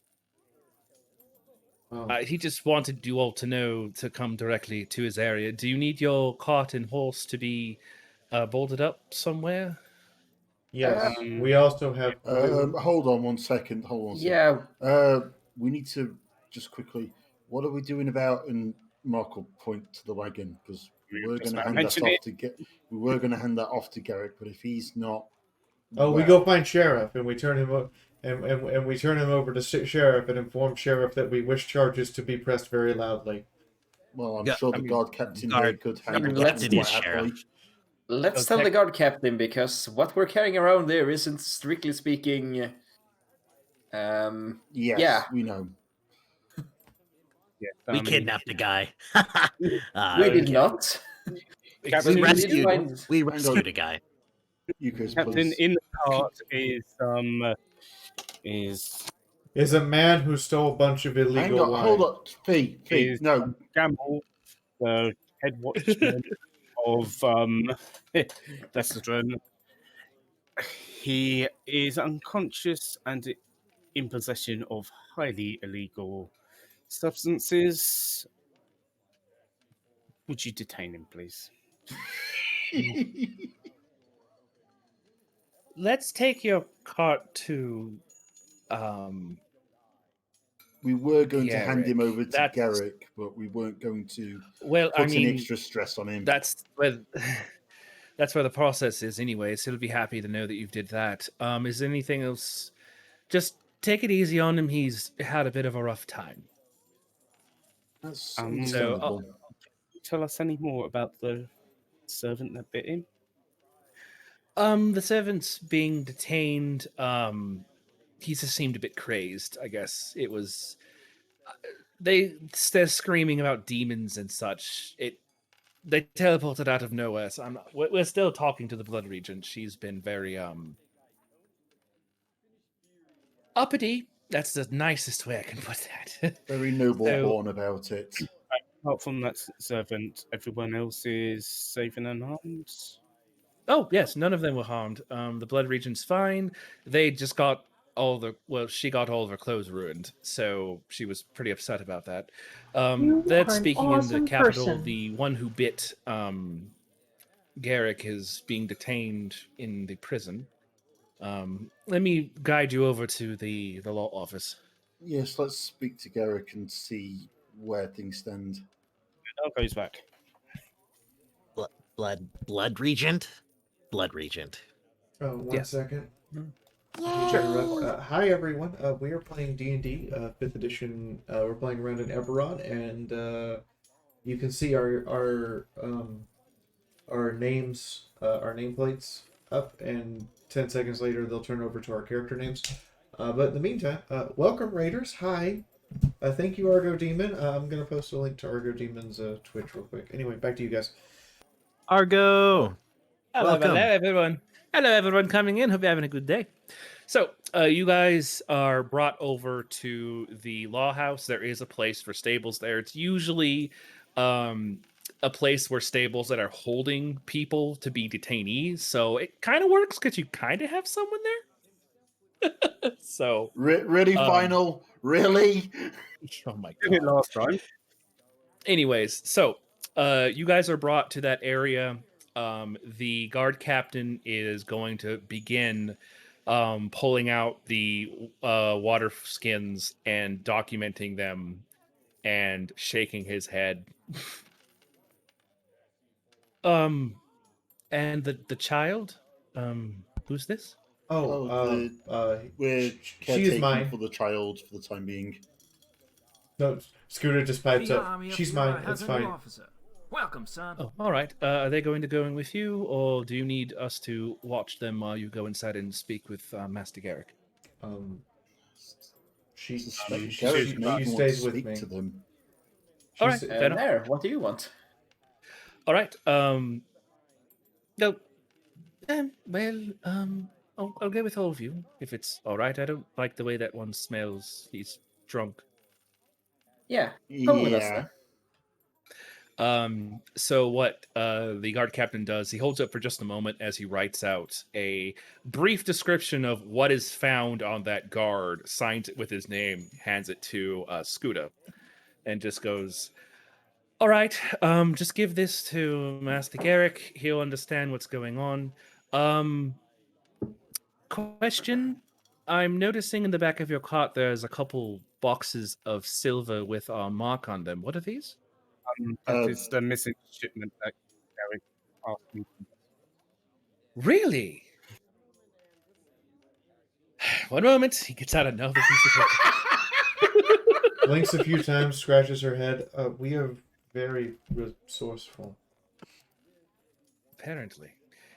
he just wanted you all to know to come directly to his area. Do you need your cart and horse to be bolted up somewhere? Yes. We also have. Hold on one second. Yeah. We need to just quickly. What are we doing about? And Mark will point to the wagon because we were going to hand that off to get. We were going to hand that off to Garrick, but if he's not. Oh, we go find Sheriff and we turn him and we turn him over to Sheriff and inform Sheriff that we wish charges to be pressed very loudly. Well, I'm sure the guard captain there could handle that quite happily. Let's tell the guard captain, because what we're carrying around there isn't, strictly speaking. Yes, we know. We kidnapped the guy. We did not. We rescued a guy. Captain in the cart is a man who stole a bunch of illegal wine. Hold up, Fee, no. Gamble, the head watchman of Thestrodon. He is unconscious and in possession of highly illegal substances. Would you detain him, please? Let's take your cart to. We were going to hand him over to Garrick, but we weren't going to put any extra stress on him. That's where the process is, anyways. He'll be happy to know that you did that. Is there anything else? Just take it easy on him. He's had a bit of a rough time. That's so, tell us any more about the servant that bit him? The servant's being detained. He just seemed a bit crazed, I guess. It was they're screaming about demons and such. They teleported out of nowhere, so we're still talking to the Blood Regent. She's been very uppity. That's the nicest way I can put that. Very noble born about it. Apart from that servant, everyone else is safe and unharmed. Oh yes, none of them were harmed. The Blood Regent's fine. They just got she got all of her clothes ruined, so she was pretty upset about that. That speaking in the capital, the one who bit Garrick is being detained in the prison. Let me guide you over to the law office. Yes, let's speak to Garrick and see where things stand. I'll goes back. Blood Regent? Blood Regent. Oh, one second. Sure. Hi everyone. We are playing D&D 5th edition. We're playing around in Eberron, and you can see our names, our nameplates up, and 10 seconds later they'll turn over to our character names. But in the meantime, welcome Raiders. Hi. Thank you, Argo Demon. I'm gonna post a link to Argo Demon's Twitch real quick. Anyway, back to you guys. Argo. Hello everyone coming in. Hope you're having a good day. So, you guys are brought over to the law house. There is a place for stables there. It's usually a place where stables that are holding people to be detainees. So it kind of works because you kind of have someone there. So really final, really. Oh my god! Last time. Anyways, so you guys are brought to that area. The guard captain is going to begin pulling out the water skins and documenting them and shaking his head. And the child, who's this? We're caretaking mine for the child for the time being. No, Scooter just pipes up. She's mine. It's fine. Welcome, son. Oh, all right. Are they going to go in with you, or do you need us to watch them while you go inside and speak with Master Garrick? She stays with me. To them. All right. There. What do you want? All right. No. I'll go with all of you if it's all right. I don't like the way that one smells. He's drunk. Yeah, come with us Yeah. then. So what the guard captain does, he holds up for just a moment as he writes out a brief description of what is found on that guard, signs it with his name, hands it to Scuda, and just goes, all right, just give this to Master Garrick. He'll understand what's going on. Question. I'm noticing in the back of your cart there's a couple boxes of silver with our mark on them. What are these? That is the missing shipment that Garrick asked me. Really? One moment. He gets out another piece of paper. Blinks a few times, scratches her head. We are very resourceful. Apparently.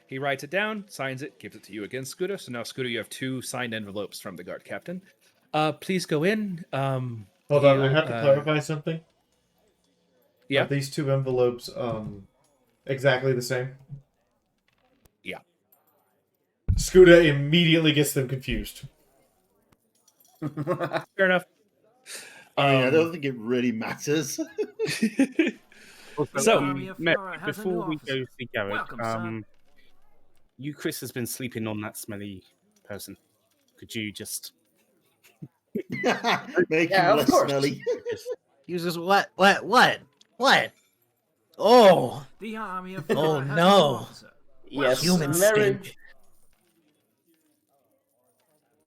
He writes it down, signs it, gives it to you again, Scooter. So now, Scooter, you have 2 signed envelopes from the guard captain. Please go in. Hold on, I have to clarify something. Yeah. Are these 2 envelopes exactly the same? Yeah. Scooter immediately gets them confused. Fair enough. I mean, I don't think it really matters. Before we go see Garrick, you, Chris, has been sleeping on that smelly person. Could you just make him less smelly? Uses what? Oh! The army of Oh has no! officer. Yes, Human Mary. stink.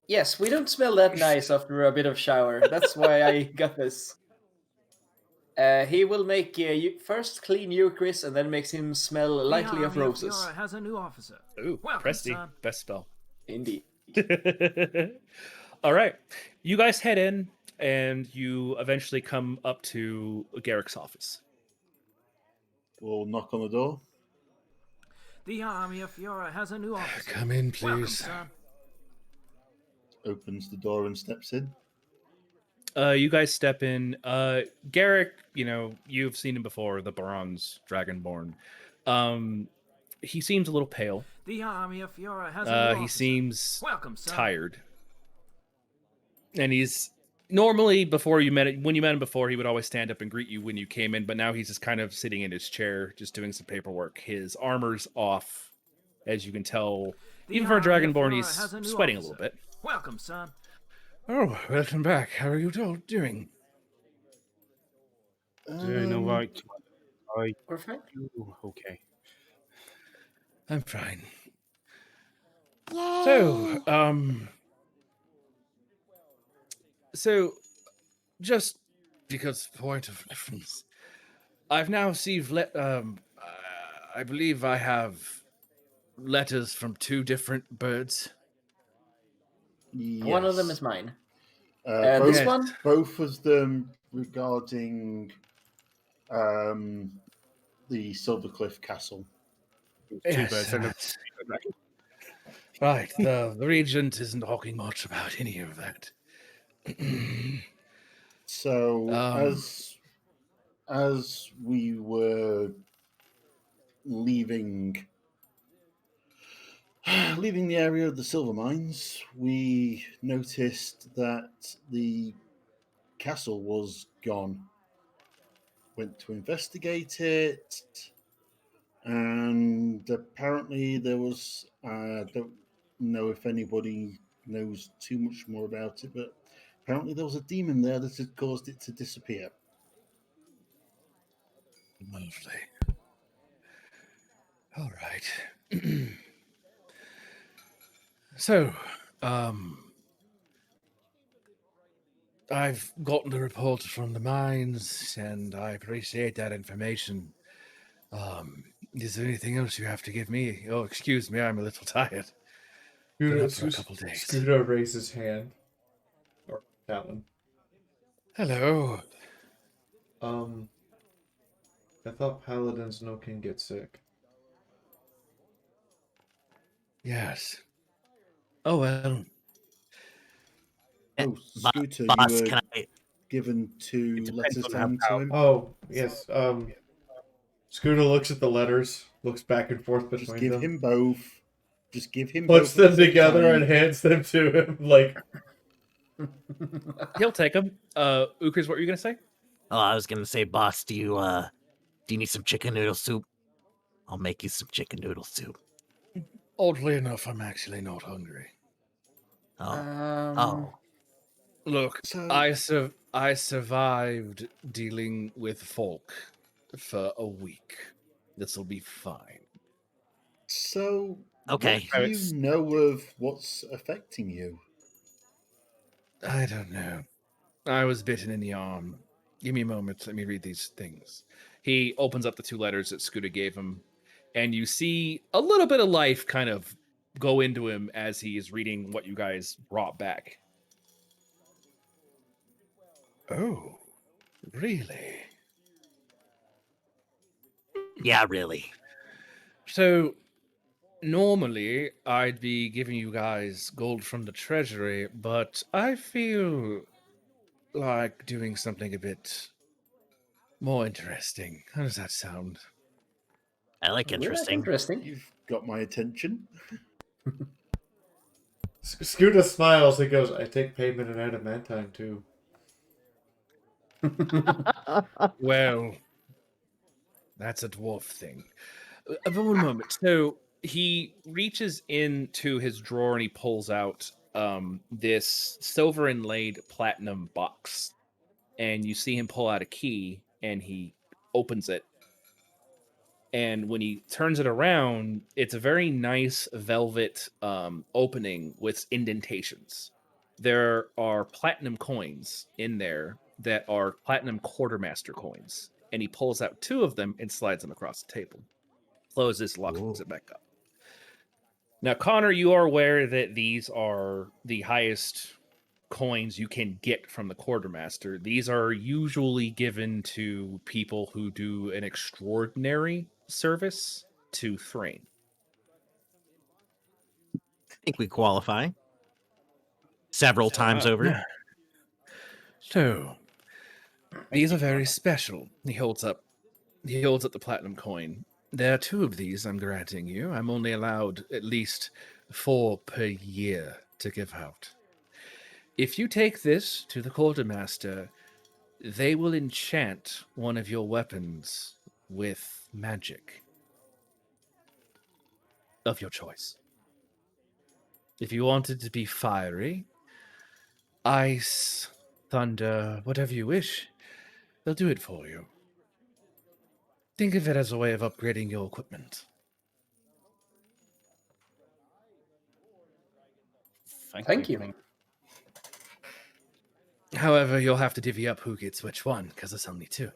Yes, we don't smell that nice after a bit of shower. That's why I got this. He will make you first clean you, Chris, and then makes him smell lightly of roses. Fiora has a new officer. Ooh, Welcome, Presty. son. Best spell. Indeed. All right. You guys head in, and you eventually come up to Garrick's office. We'll knock on the door. The army of Fiora has a new officer. Come in, Welcome, please. son. Opens the door and steps in. You guys step in. Garrick, you've seen him before, the bronze dragonborn. He seems a little pale. The army of Fiora has a new officer. He seems Welcome, son. tired. And he's normally when you met him before, he would always stand up and greet you when you came in, but now he's just kind of sitting in his chair, just doing some paperwork. His armor's off, as you can tell. Even for a dragonborn, he's sweating a little bit. Welcome, son. Oh, welcome back. How are you all doing? doing all right? We're fine. Okay. I'm fine. Yay! So, just because point of reference, I've now received I believe I have letters from 2 different birds. Yes. One of them is mine. Both, This one? Both of them regarding the Silvercliff Castle. Yes, right. The regent isn't talking much about any of that. So as we were leaving the area of the silver mines, we noticed that the castle was gone. Went to investigate it, and apparently there was, I don't know if anybody knows too much more about it, but apparently there was a demon there that had caused it to disappear. Lovely. All right. So, I've gotten the report from the mines, and I appreciate that information. Is there anything else you have to give me? Oh, excuse me, I'm a little tired. Been up for a couple days. Scooter raises hand. Or Talon. Hello. I thought paladins can get sick. Yes. Oh, well. Oh, Scooter, Boss, you were can I... given 2 letters down to him. Oh, yes. Scooter looks at the letters, looks back and forth Just between give them. him both. Just give him. Puts both at them the same together time. and hands them to him. Like, He'll take them. Ukers, what were you gonna say? Oh, I was gonna say, boss, do you need some chicken noodle soup? I'll make you some chicken noodle soup. Oddly enough, I'm actually not hungry. Oh. Look, So- I survived dealing with folk for a week. This'll be fine. So, Okay. what do you know of what's affecting you? I don't know. I was bitten in the arm. Give me a moment. Let me read these things. He opens up the 2 letters that Scooter gave him, and you see a little bit of life kind of go into him as he is reading what you guys brought back. Oh, really? Yeah, really. So, normally I'd be giving you guys gold from the treasury, but I feel like doing something a bit more interesting. How does that sound? I like We like interesting. interesting. You've got my attention. Scooter smiles and goes, I take payment in adamantine too. Well, that's a dwarf thing. But one moment. So he reaches into his drawer and he pulls out this silver inlaid platinum box. And you see him pull out a key and he opens it. And when he turns it around, it's a very nice velvet opening with indentations. There are platinum coins in there that are platinum Quartermaster coins. And he pulls out 2 of them and slides them across the table. Closes, locks it back up. Now, Connor, you are aware that these are the highest coins you can get from the Quartermaster. These are usually given to people who do an extraordinary service to Thrain. I think we qualify. Several times over. So, these are very special. He holds up the platinum coin. There are 2 of these I'm granting you. I'm only allowed at least 4 per year to give out. If you take this to the Quartermaster, they will enchant one of your weapons with magic of your choice. If you want it to be fiery, ice, thunder, whatever you wish, they'll do it for you. Think of it as a way of upgrading your equipment. Thank you. However, you'll have to divvy up who gets which one, because it's only 2.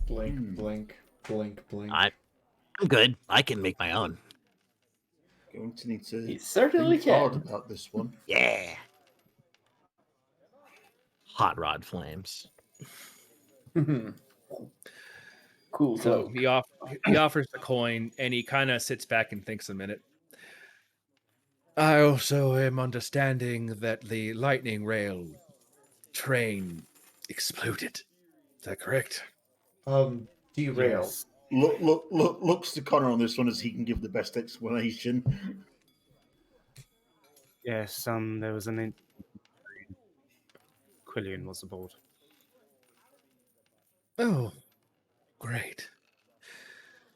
Blink, blink, blink, blink. I'm good. I can make my own. Going to need to He certainly think hard can. about this one. Yeah. Hot rod flames. Cool. So he offers the coin, and he kind of sits back and thinks a minute. I also am understanding that the lightning rail train exploded. Is that correct? Derailed. Yes. Looks to Connor on this one as he can give the best explanation. Yes, there was an Quillian was aboard. Oh, great.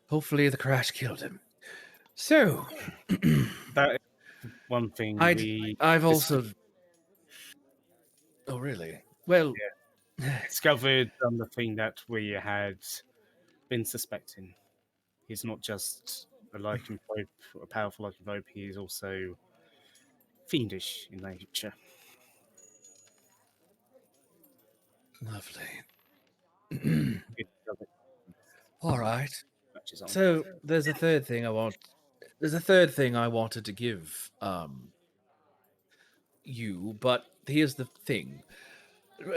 Hopefully the crash killed him. So, That is one thing I've also... Oh, really? Well... discovered the thing that we had been suspecting. He's not just a lycanthrope, a powerful lycanthrope, he is also fiendish in nature. Lovely. All right. So there's a third thing I want. There's a third thing I wanted to give you, but here's the thing.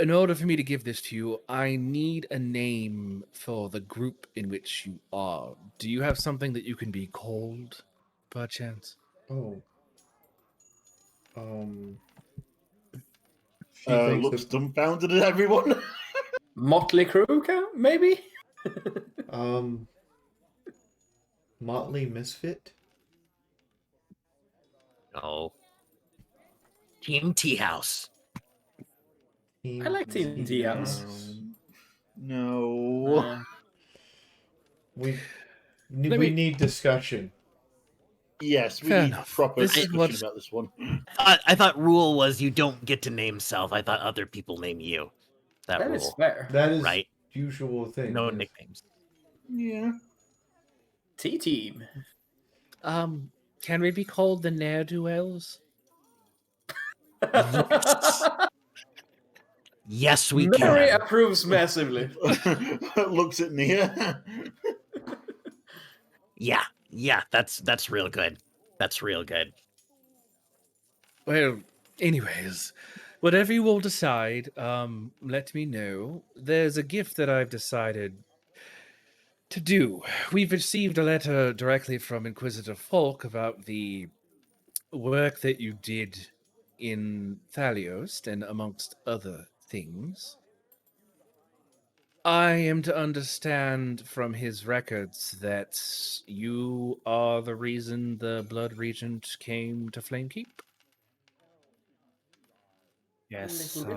In order for me to give this to you, I need a name for the group in which you are. Do you have something that you can be called, by chance? Oh. Looks dumbfounded at everyone. Motley Crue, maybe? Motley Misfit? No. Team Tea House. I like Team Tea House. No. We me- need discussion. Yes, we Fair need enough. proper This is discussion what's- about this one. I thought rule was you don't get to name self. I thought other people name you. That That rule. is fair. That is right. usual thing. No yes. nicknames. Yeah. T-Team. Can we be called the ne'er-do-wells? Yes, we Mary can. approves massively. Looks at Nia. Yeah, that's real good. That's real good. Well, anyways, whatever you all decide, let me know. There's a gift that I've decided to do. We've received a letter directly from Inquisitor Falk about the work that you did in Thaliost and amongst other things. I am to understand from his records that you are the reason the Blood Regent came to Flamekeep. Yes. Little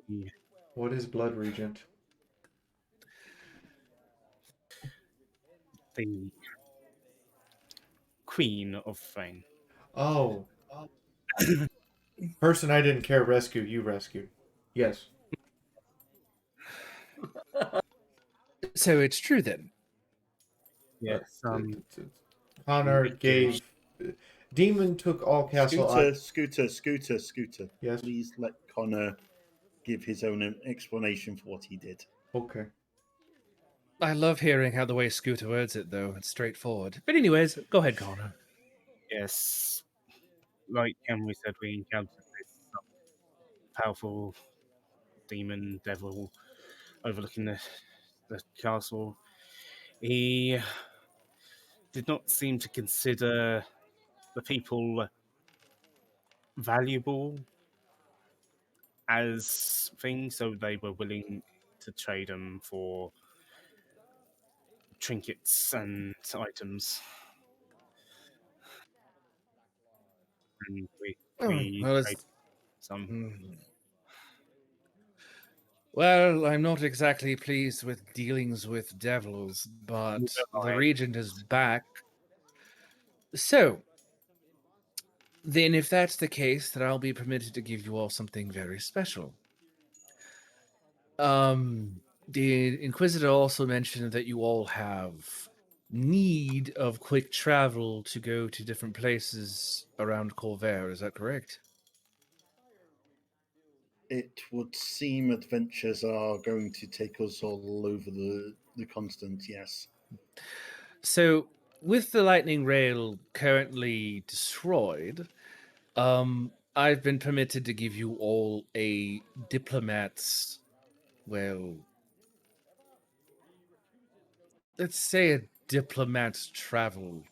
bit. What is Blood Regent? The Queen of Fame. Oh. Person I didn't care rescue, you rescued. Yes. So it's true then. Yes. Connor gave... Demon took all castle... Scooter. Yes. Please let Connor give his own explanation for what he did. Okay. I love hearing how the way Scooter words it, though. It's straightforward. But anyways, go ahead, Connor. Yes. Like Henry said, we encountered this powerful demon devil overlooking the castle. He did not seem to consider the people valuable as things, so they were willing to trade them for trinkets and items. And we traded some. Well, I'm not exactly pleased with dealings with devils, but the Regent is back. So, then if that's the case, then I'll be permitted to give you all something very special. The Inquisitor also mentioned that you all have need of quick travel to go to different places around Colvert. Is that correct? It would seem adventures are going to take us all over the continent, yes. So, with the lightning rail currently destroyed, I've been permitted to give you all a diplomat's, well, let's say a diplomat's travel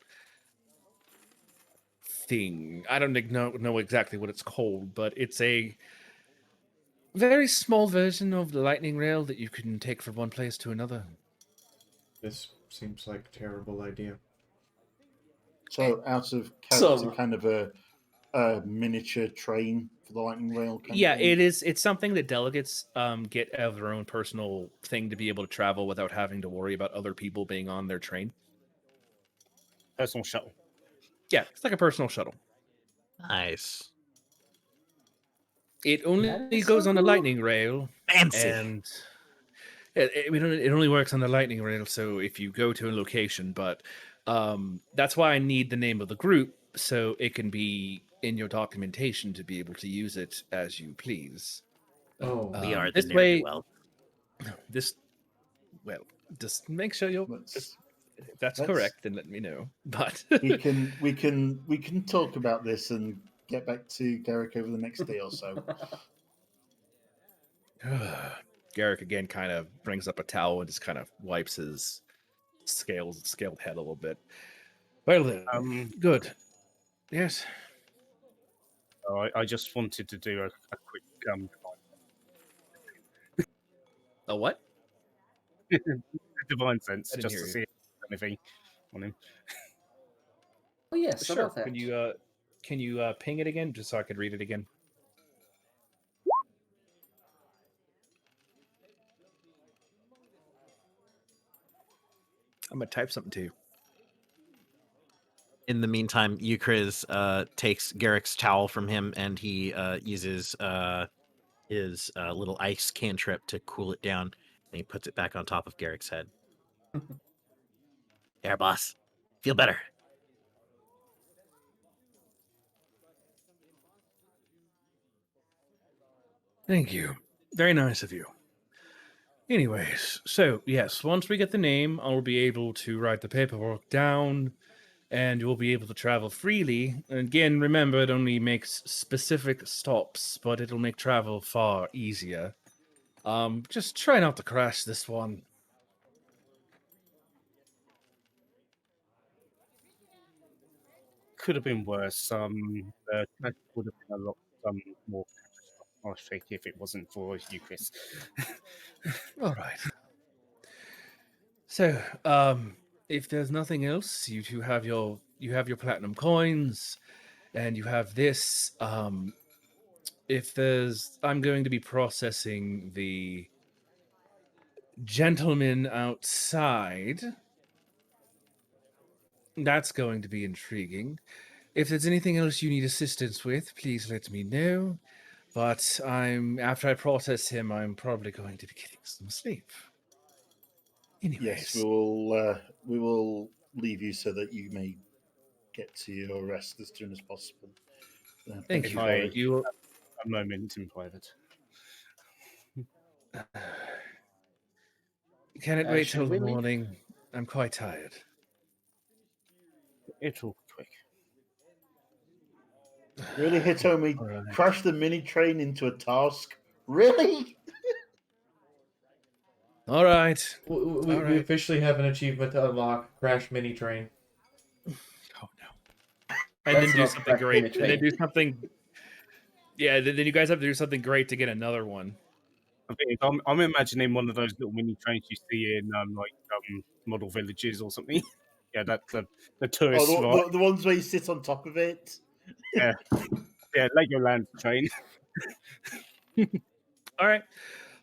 thing. I don't know exactly what it's called, but it's a very small version of the lightning rail that you can take from one place to another. This seems like a terrible idea. So out of character, kind of a miniature train for the lightning rail. Yeah, it is. It's something that delegates get of their own personal thing to be able to travel without having to worry about other people being on their train. Personal shuttle. Yeah, it's like a personal shuttle. Nice. It only goes on the lightning rail. Fancy. And it only works on the lightning rail, so if you go to a location, but that's why I need the name of the group, so it can be in your documentation to be able to use it as you please. Oh. We are the this way, ne'er-do-well. Well, just make sure you're... If that's let's- correct, then let me know. But we can talk about this and get back to Garrick over the next day or so. Garrick again kind of brings up a towel and just kind of wipes his scaled head a little bit. Well then, good. Yes. I just wanted to do a quick A what? divine sense, I didn't just hear to you. see if there's anything on him. Oh yes, Sure. about that. Can you ping it again, just so I could read it again? I'm gonna type something to you. In the meantime, Euchriz takes Garrick's towel from him and he uses his little ice cantrip to cool it down, and he puts it back on top of Garrick's head. There, boss. Feel better. Thank you. Very nice of you. Anyways, so yes, once we get the name, I'll be able to write the paperwork down, and you'll be able to travel freely. And again, remember, it only makes specific stops, but it'll make travel far easier. Just try not to crash this one. Could have been worse. The tragedy would have been a lot more catastrophic if it wasn't for you, Chris. All right. So, if there's nothing else, you two have your platinum coins, and you have this. If there's, I'm going to be processing the gentleman outside. That's going to be intriguing. If there's anything else you need assistance with, please let me know. But after I process him, I'm probably going to be getting some sleep. Anyways. Yes, we will leave you so that you may get to your rest as soon as possible. Thank you. You a moment in private. Can it wait till the morning? I'm quite tired. It'll be quick. Really, Hitomi? Right. Crash the mini train into a task? Really? All right. We officially have an achievement to unlock. Crash mini train. Oh no! And then do something great. And then do something. Yeah, then you guys have to do something great to get another one. I'm imagining one of those little mini trains you see in model villages or something. Yeah, that's the tourist. The ones where you sit on top of it. Yeah, yeah, Legoland train.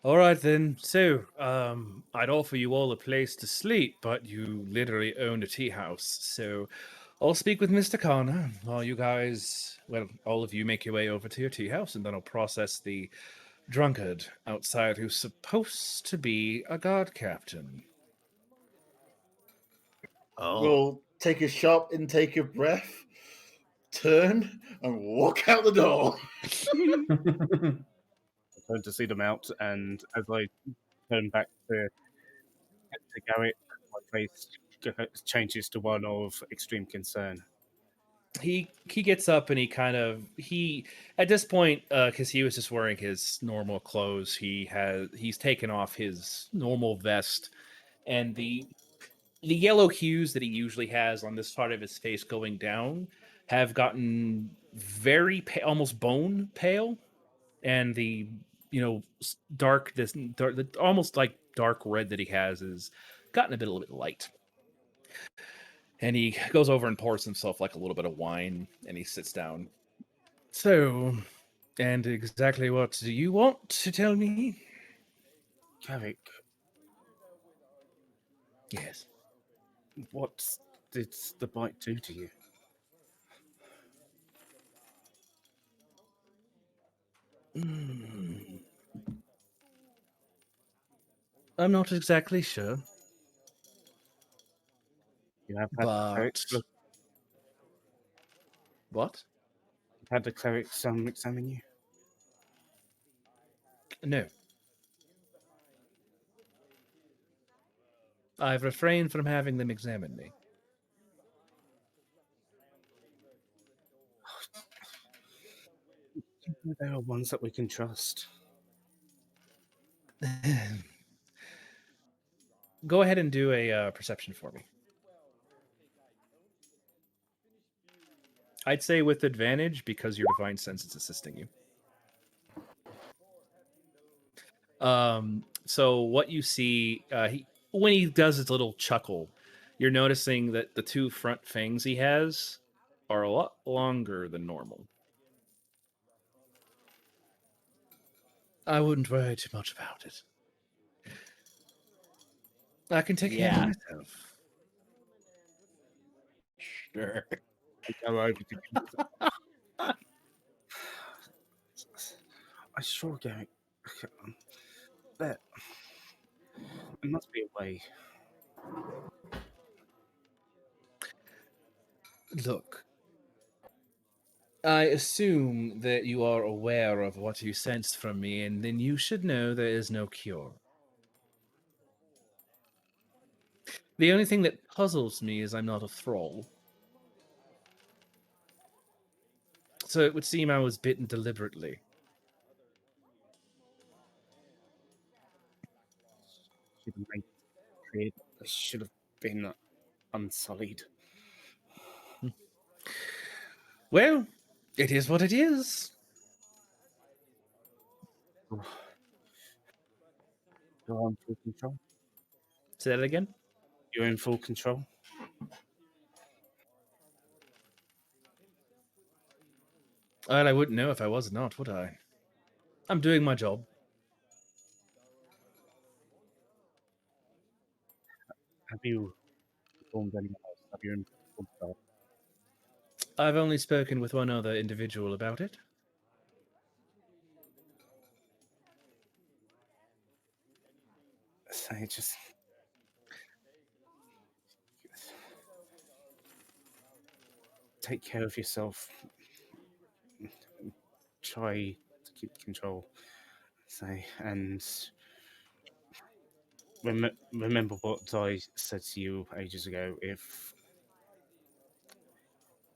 All right then. So, I'd offer you all a place to sleep, but you literally own a tea house. So, I'll speak with Mr. Connor while you guys, all of you make your way over to your tea house, and then I'll process the drunkard outside who's supposed to be a guard captain. Oh. We'll take a sharp intake of breath, turn, and walk out the door. I turn to see them out, and as I turn back to Garrett, my face changes to one of extreme concern. He gets up and he at this point, because he was just wearing his normal clothes, he's taken off his normal vest, and the yellow hues that he usually has on this part of his face going down have gotten very almost bone pale, and the dark almost like dark red that he has is gotten a little bit light. And he goes over and pours himself like a little bit of wine, and he sits down. So, and exactly what do you want to tell me? Carrick. Yes. What did the bite do to you? I'm not exactly sure. You have had the clerics look. What? You've had the clerics examine you? No. I've refrained from having them examine me. There are ones that we can trust. Go ahead and do a perception for me. I'd say with advantage because your divine sense is assisting you. So what you see, when he does his little chuckle, you're noticing that the two front fangs he has are a lot longer than normal. I wouldn't worry too much about it. I can take care of myself. Sure. I go over to I sure go. There must be a way. Look, I assume that you are aware of what you sensed from me, and then you should know there is no cure. The only thing that puzzles me is I'm not a thrall. So it would seem I was bitten deliberately. Should have been unsullied. Well, it is what it is. You're in full control. Say that again? You're in full control. Well, I wouldn't know if I was not, would I? I'm doing my job. Have you informed anyone else? Have you informed yourself? I've only spoken with one other individual about it. So just take care of yourself. Try to keep control. And remember what I said to you ages ago.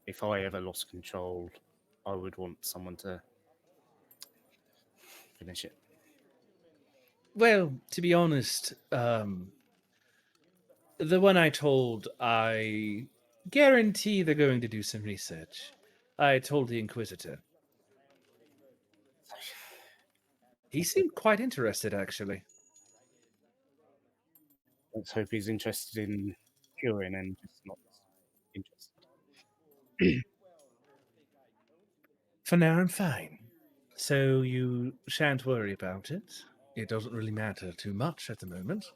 If I ever lost control, I would want someone to finish it. Well, to be honest, the one I told, I guarantee they're going to do some research. I told the Inquisitor. He seemed quite interested, actually. Let's hope he's interested in curing and just not interested. For now, I'm fine. So you shan't worry about it. It doesn't really matter too much at the moment.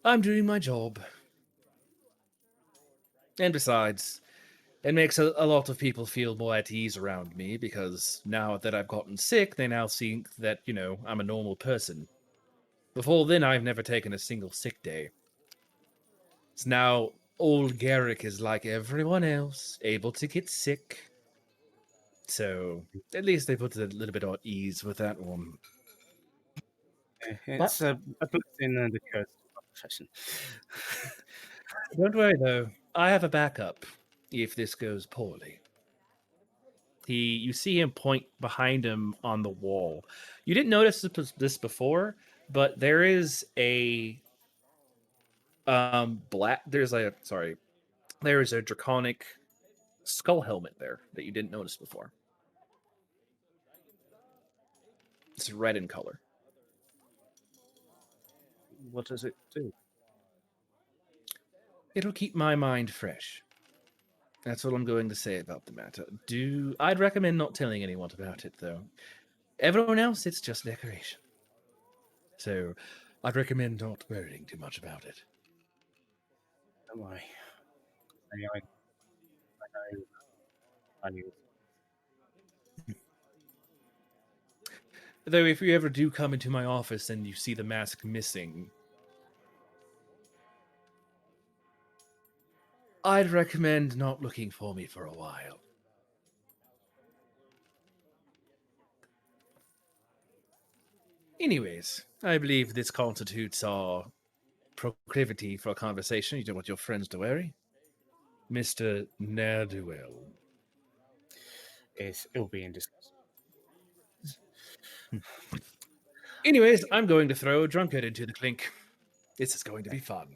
I'm doing my job. And besides, it makes a lot of people feel more at ease around me because now that I've gotten sick, they now think that, I'm a normal person. Before then, I've never taken a single sick day. So now, old Garrick is like everyone else, able to get sick. So, at least they put a little bit at ease with that one. It's a blessing and a curse to our profession. Don't worry, though. I have a backup if this goes poorly. You see him point behind him on the wall. You didn't notice this before, but there is a there is a draconic skull helmet there that you didn't notice before. It's red in color. What does it do? It'll keep my mind fresh. That's what I'm going to say about the matter. I'd recommend not telling anyone about it, though. Everyone else, it's just decoration. So, I'd recommend not worrying too much about it. Don't worry. I knew. Though, if you ever do come into my office and you see the mask missing, I'd recommend not looking for me for a while. Anyways, I believe this constitutes our proclivity for a conversation. You don't want your friends to worry. Mr. Ne'er-do-well. It'll be in discussion. Anyways, I'm going to throw a drunkard into the clink. This is going to be fun.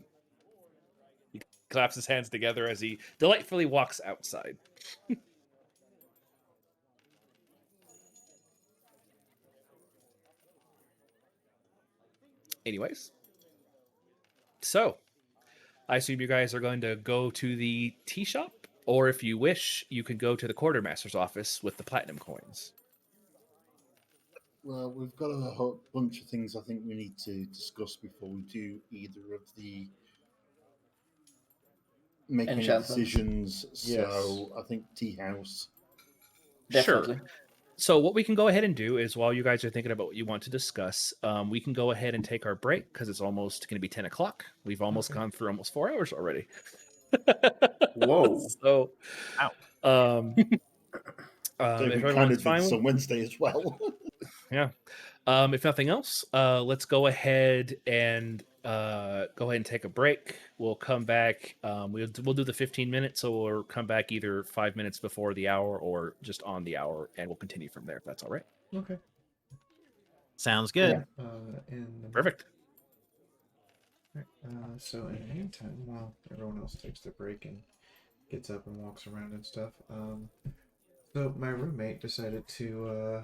He claps his hands together as he delightfully walks outside. Anyways. So, I assume you guys are going to go to the tea shop, Or if you wish, you can go to the Quartermaster's office with the platinum coins. Well, we've got a whole bunch of things I think we need to discuss before we do either of the make any decisions. Yes. So I think tea house. Definitely. Sure. So what we can go ahead and do is, while you guys are thinking about what you want to discuss, we can go ahead and take our break because it's almost going to be 10 o'clock. We've almost gone through almost 4 hours already. Whoa. So, We if kind everyone's of did fine this with, on Wednesday as well. yeah. If nothing else, let's go ahead and take a break. We'll come back. We'll do the 15 minutes, so we'll come back either 5 minutes before the hour or just on the hour, and we'll continue from there if that's all right. Okay. Sounds good. Yeah. Perfect. So in the meantime, while everyone else takes their break and gets up and walks around and stuff, so my roommate decided to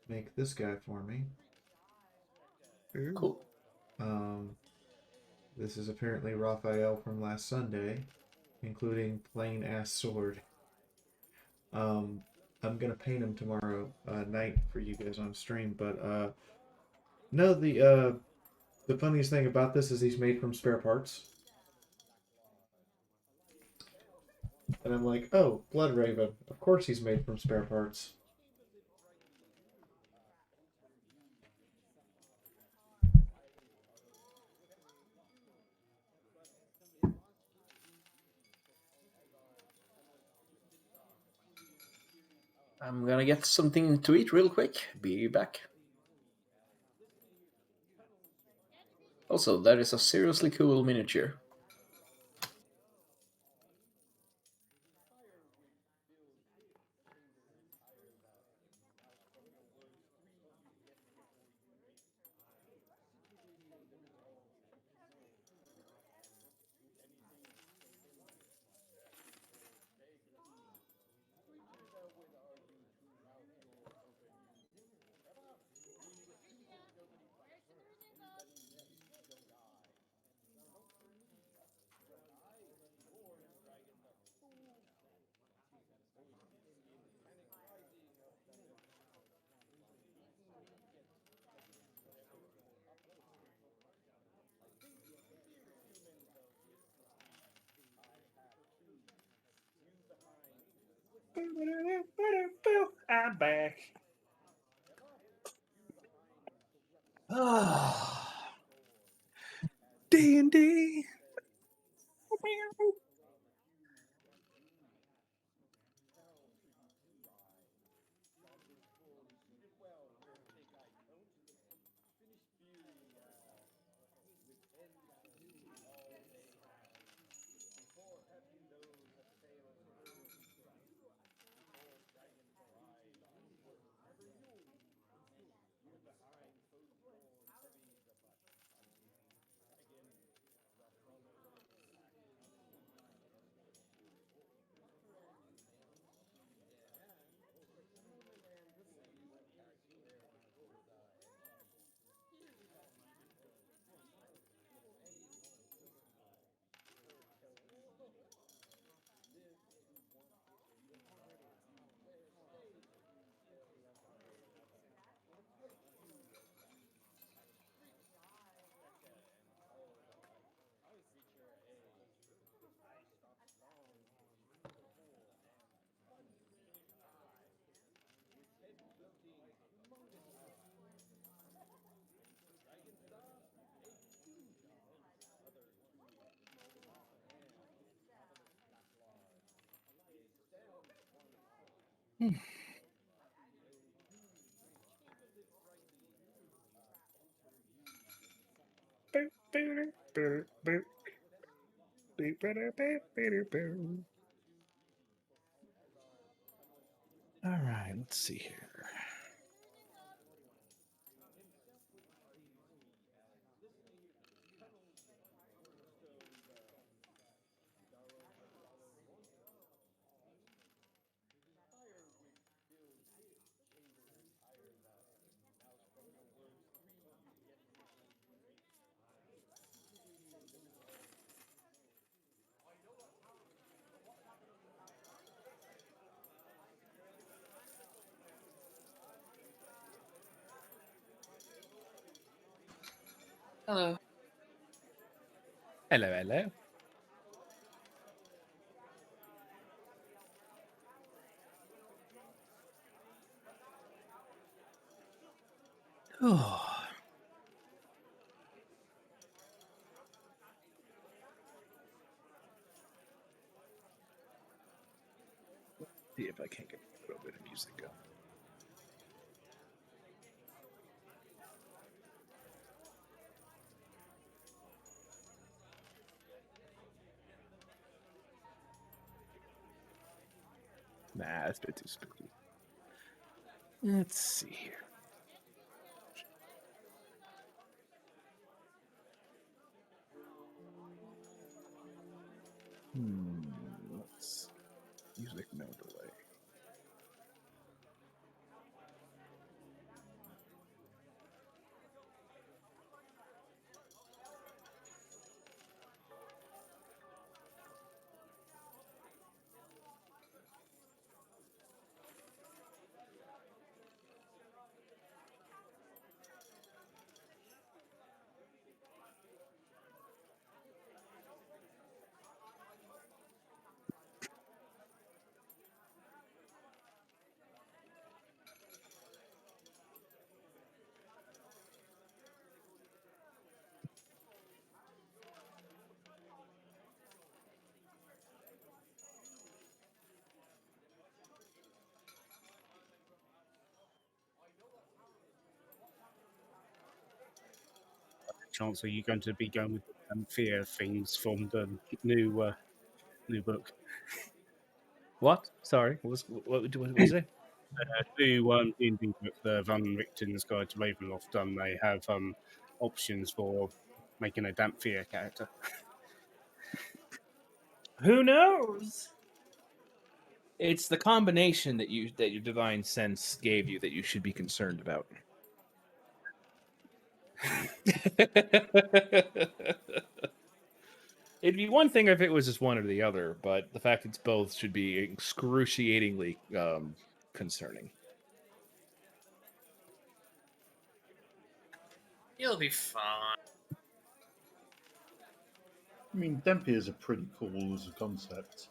make this guy for me. Cool. This is apparently Raphael from last Sunday, including plain ass sword. I'm gonna paint him tomorrow night for you guys on stream, but no, the funniest thing about this is he's made from spare parts. And I'm like, oh, Blood Raven. Of course he's made from spare parts. I'm gonna get something to eat real quick. Be back. Also, that is a seriously cool miniature. I'm back. D&D. All right, let's see here. Hello. Hello, hello. Oh. See if I can't get a little bit of music going. Nah, that's a bit too spooky. Let's see here. Let's music no delay. Chance, are you going to be going with fear things from the new book? What? Sorry, what did you say? New D&D book, the Van Richten's Guide to Ravenloft. They have options for making a damp fear character. Who knows? It's the combination that your divine sense gave you that you should be concerned about. It'd be one thing if it was just one or the other, but the fact it's both should be excruciatingly concerning. You'll be fine. I mean, Dampiers are pretty cool as a concept.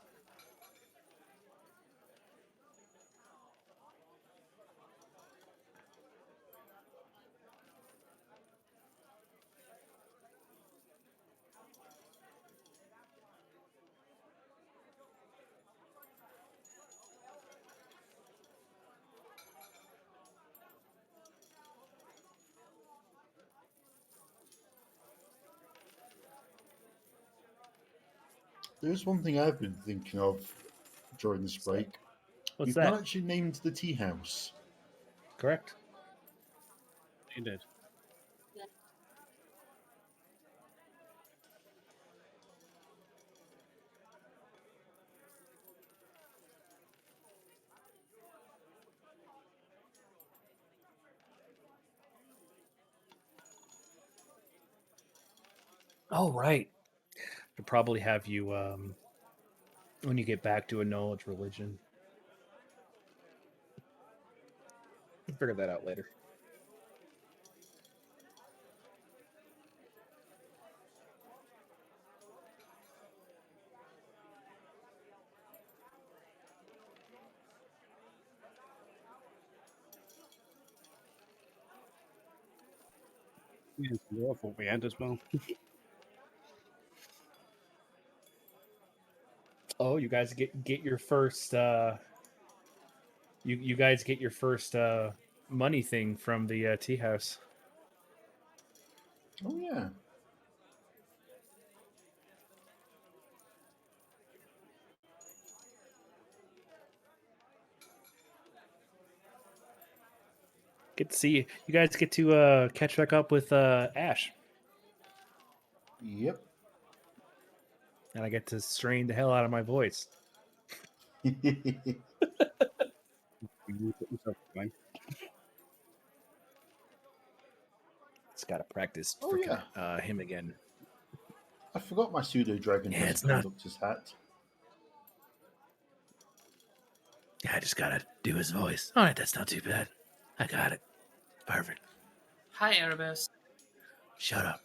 There's one thing I've been thinking of during this break. What's You've that? not actually named the tea house. Correct. You did. Oh, right. Should probably have you when you get back to a knowledge religion. We'll figure that out later. Yeah, I thought we had as well. Oh, you guys get your first you guys get your first money thing from the tea house. Oh, yeah. Get to see you. You guys get to catch back up with Ash. Yep. And I get to strain the hell out of my voice. It's got to practice him again. I forgot my pseudo dragon has a conductor's hat. Yeah, I just gotta do his voice. All right, that's not too bad. I got it. Perfect. Hi, Erebus. Shut up.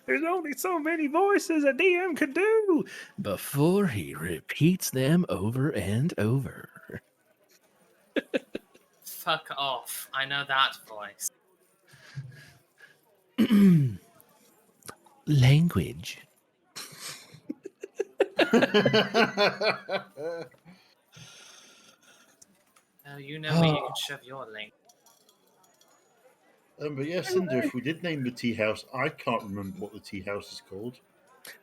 There's only so many voices a DM could do before he repeats them over and over. Fuck off. I know that voice. Language. Oh, you know me, you can shove your link. But yeah, Cinder, if we did name the tea house, I can't remember what the tea house is called.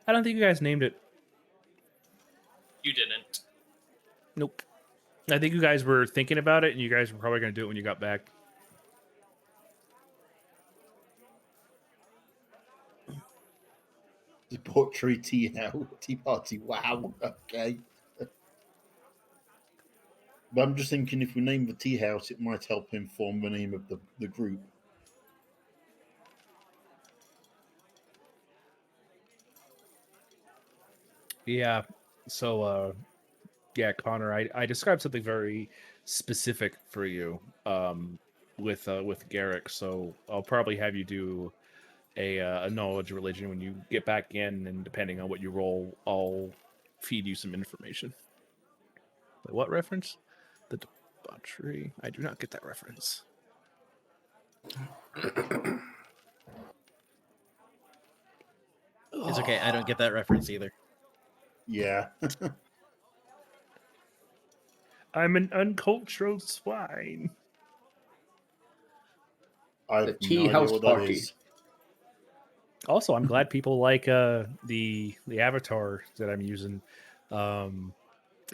I don't think you guys named it. You didn't. Nope. I think you guys were thinking about it, and you guys were probably going to do it when you got back. The Portrait Tea House, Tea Party. Wow. Okay. But I'm just thinking, if we name the tea house, it might help inform the name of the group. Yeah. So, yeah, Connor, I described something very specific for you with Garrick. So I'll probably have you do a knowledge religion when you get back in, and depending on what you roll, I'll feed you some information. Wait, what reference? The debauchery. I do not get that reference. It's okay. I don't get that reference either. Yeah. I'm an uncultured swine. I The have tea no idea house what party. that is. Also, I'm glad people like the avatar that I'm using. I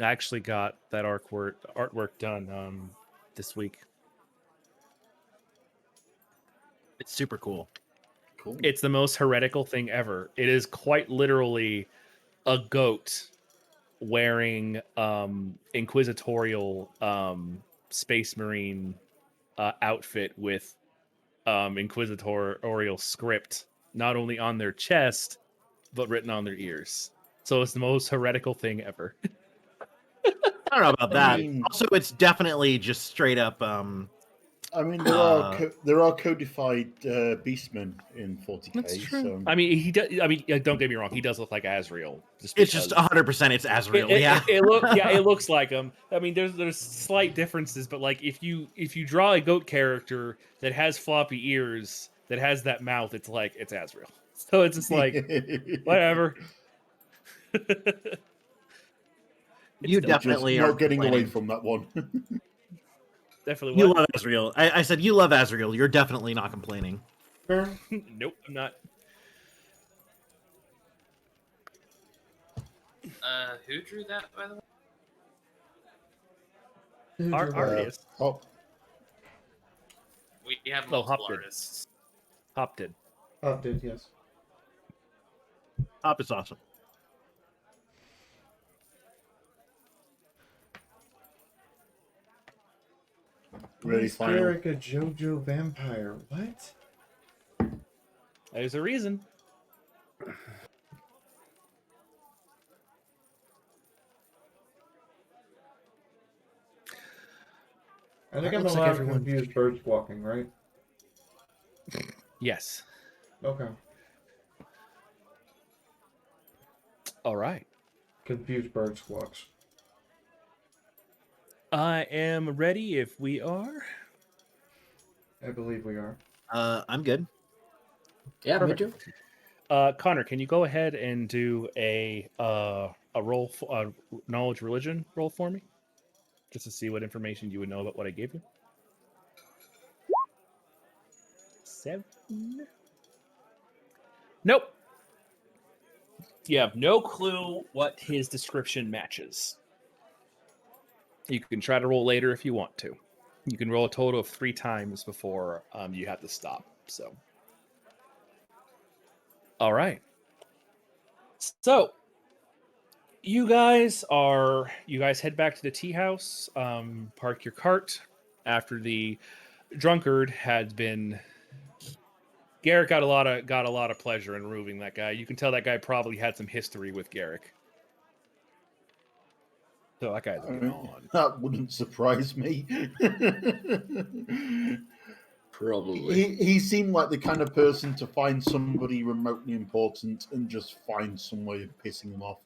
actually got that artwork done this week. It's super cool. Cool. It's the most heretical thing ever. It is quite literally a goat wearing inquisitorial space marine outfit with inquisitorial script not only on their chest but written on their ears. So it's the most heretical thing ever. I don't know about that. mean- Also, it's definitely just straight up. I mean, there are codified beastmen in 40k. That's true. So I mean, he does. I mean, don't get me wrong. He does look like Azrael. It's just 100%. It's Azrael. It looks like him. I mean, there's slight differences, but like if you draw a goat character that has floppy ears, that has that mouth, it's like it's Azrael. So it's just like whatever. You definitely are not getting away complaining. from that one. Definitely. You love Azrael. I said you love Azrael. You're definitely not complaining. Nope, I'm not. Who drew that, by the way? Artist. Hop. We have Oh, multiple Hop did. artists. Hop did. Hop did, yes. Hop is awesome. Really Is final. Garrick a JoJo vampire? What? There's a reason. I think It I'm looks like allowed everyone- confused bird squawking, right? Yes. Okay. All right. Confused bird squawks. I am ready if we are. I believe we are. I'm good. Yeah, me too. Connor, can you go ahead and do a roll, knowledge religion roll for me, just to see what information you would know about what I gave you? 7. Nope. You have no clue what his description matches. You can try to roll later if you want to. You can roll a total of 3 times before you have to stop. So, all right. So, you guys head back to the tea house. Park your cart after the drunkard had been. Garrick got a lot of pleasure in removing that guy. You can tell that guy probably had some history with Garrick. So that guy's gone. That wouldn't surprise me. Probably. He seemed like the kind of person to find somebody remotely important and just find some way of pissing them off.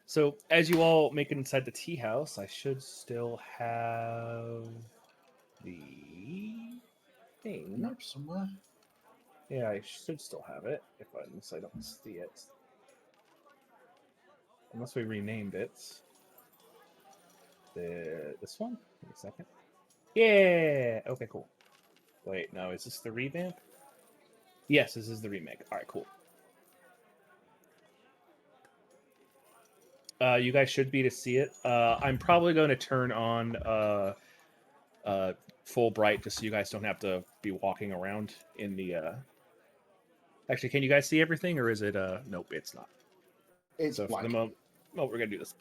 So as you all make it inside the tea house, I should still have the thing. Map somewhere. Yeah, I should still have it, unless I don't see it. Unless we renamed it. This one? Wait a second. Yeah! Okay, cool. Wait, no, is this the revamp? Yes, this is the remake. Alright, cool. You guys should be to see it. I'm probably going to turn on full bright just so you guys don't have to be walking around in the... Actually, can you guys see everything, or is it... Nope, it's not. It's so black. For the moment... Oh, we're going to do this.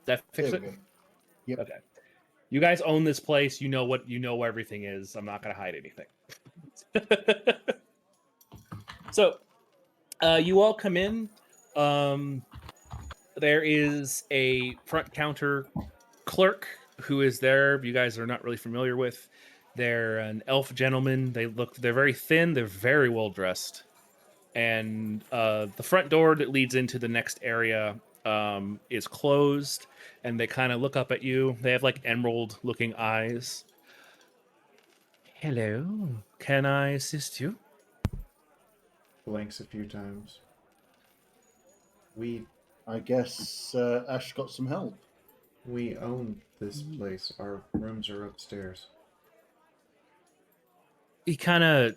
That fix it? Yep. Okay. You guys own this place. You know where everything is. I'm not going to hide anything. So, you all come in. There is a front counter clerk who is there. You guys are not really familiar with. They're an elf gentleman. They're very thin. They're very well dressed. And the front door that leads into the next area is closed. And they kind of look up at you. They have like emerald-looking eyes. Hello. Can I assist you? Blinks a few times. I guess Ash got some help. We own this place. Our rooms are upstairs. He kind of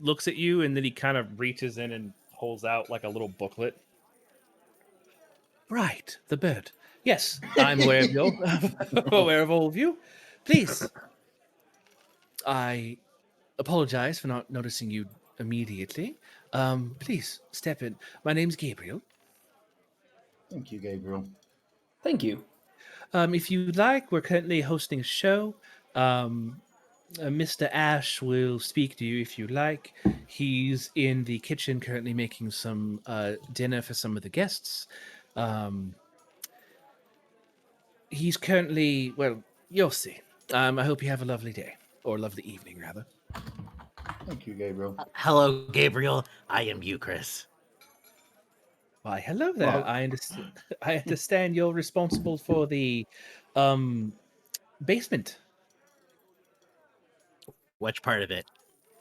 looks at you, and then he kind of reaches in and pulls out like a little booklet. Right, the bed. Yes, I'm aware of you. Aware of all of you. Please. I apologize for not noticing you immediately. Please step in. My name's Gabriel. Thank you, Gabriel. Thank you. If you'd like, we're currently hosting a show. Mr. Ash will speak to you if you like. He's in the kitchen currently making some dinner for some of the guests. He's currently, well, you'll see. I hope you have a lovely day. Or lovely evening, rather. Thank you, Gabriel. Hello, Gabriel. I am Chris. Why, hello there. Well, I understand. I understand you're responsible for the basement. Which part of it?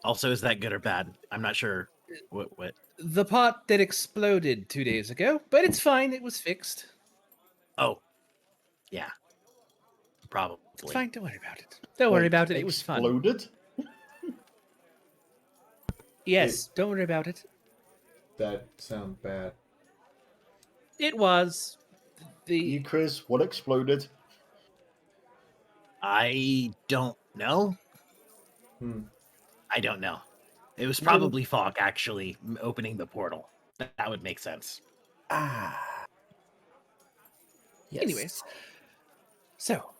Also, is that good or bad? I'm not sure. What? The part that exploded 2 days ago, but it's fine. It was fixed. Oh, yeah. Probably. It's fine. Don't worry about it. Don't worry about it. It was fun. Exploded? Yes, don't worry about it. That sounds bad. It was. You, Chris, what exploded? I don't know. I don't know. It was probably fog, actually, opening the portal. That would make sense. Yes. Anyways, so,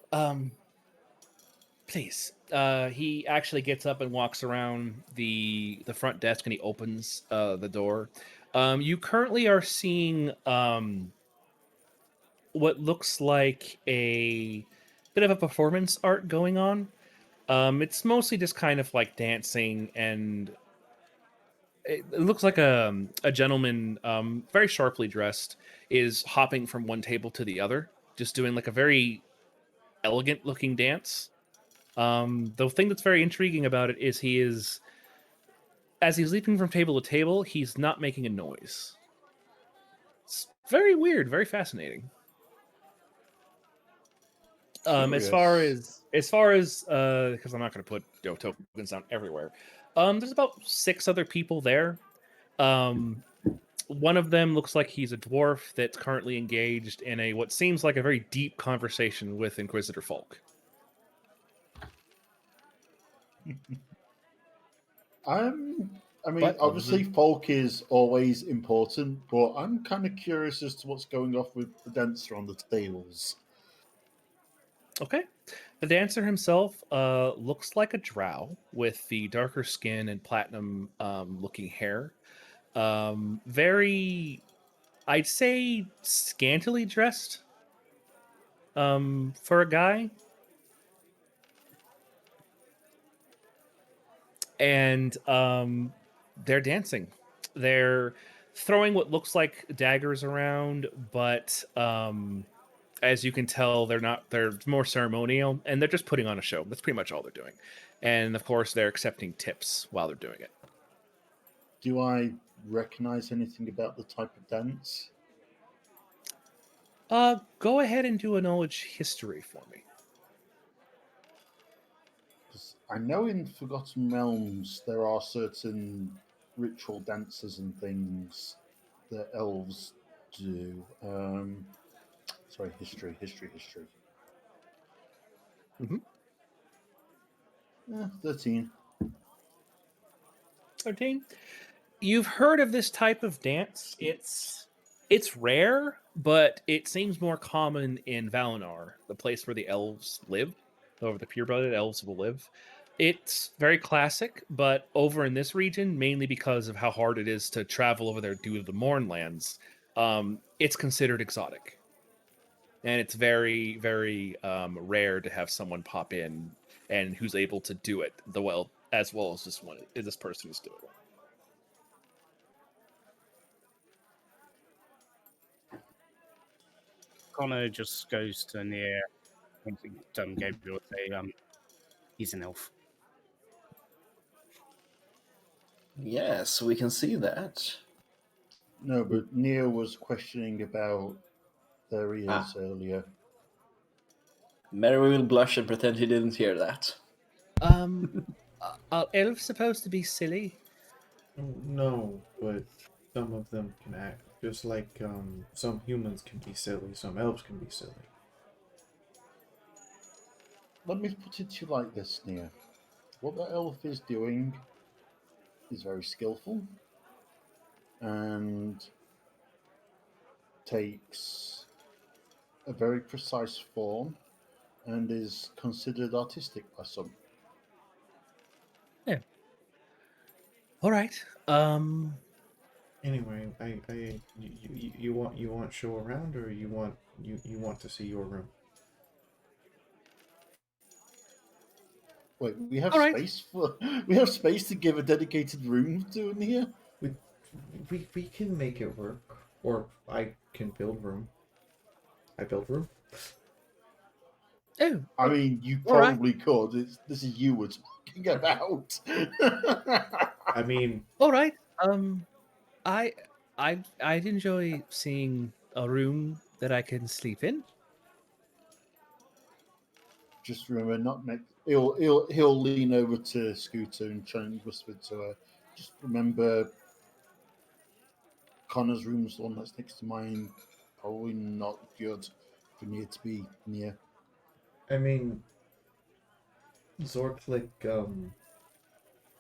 please. He actually gets up and walks around the front desk, and he opens the door. You currently are seeing what looks like a bit of a performance art going on. It's mostly just kind of like dancing, and it looks like a gentleman, very sharply dressed, is hopping from one table to the other, just doing like a very elegant looking dance. The thing that's very intriguing about it is as he's leaping from table to table, he's not making a noise. It's very weird, very fascinating. As far as because I'm not going to put tokens down everywhere. There's about 6 other people there. One of them looks like he's a dwarf that's currently engaged in what seems like a very deep conversation with Inquisitor Folk. I mean, obviously, folk is always important, but I'm kind of curious as to what's going off with the dancer on the tables. Okay. The dancer himself looks like a drow with the darker skin and platinum looking hair. Very, I'd say, scantily dressed for a guy. and they're dancing. They're throwing what looks like daggers around, but as you can tell, they're more ceremonial, and they're just putting on a show. That's pretty much all they're doing. And of course, they're accepting tips while they're doing it. Do I recognize anything about the type of dance? Go ahead and do a knowledge history for me. 'Cause I know in Forgotten Realms there are certain ritual dances and things that elves do. Sorry, history. Mm-hmm. 13. 13. You've heard of this type of dance. It's rare, but it seems more common in Valinor, the place where the elves live, over the pure-blooded elves will live. It's very classic, but over in this region, mainly because of how hard it is to travel over there due to the Mournlands, it's considered exotic. And it's very, very rare to have someone pop in and who's able to do it as well as this person is doing it. Connor just goes to near. I think Gabriel would say, he's an elf. Yes, we can see that. No, but Nia was questioning about their ears earlier. Mary will blush and pretend he didn't hear that. Are elves supposed to be silly? No, but some of them can act just like some humans can be silly, some elves can be silly. Let me put it to you like this, Nia. What the elf is doing is very skillful and takes a very precise form and is considered artistic by some. Yeah. All right. Anyway, you want show around, or you want to see your room? Wait, we have All right. we have space to give a dedicated room to in here. We can make it work, or I can build room. I build room. Oh, I mean, you probably could. This is you we're talking about. I mean, all right. I'd enjoy seeing a room that I can sleep in. Just remember, not next. He'll lean over to Scooter and try and whisper to her. Just remember, Connor's room's the one that's next to mine. Probably not good for Nia to be near. I mean, Zorklik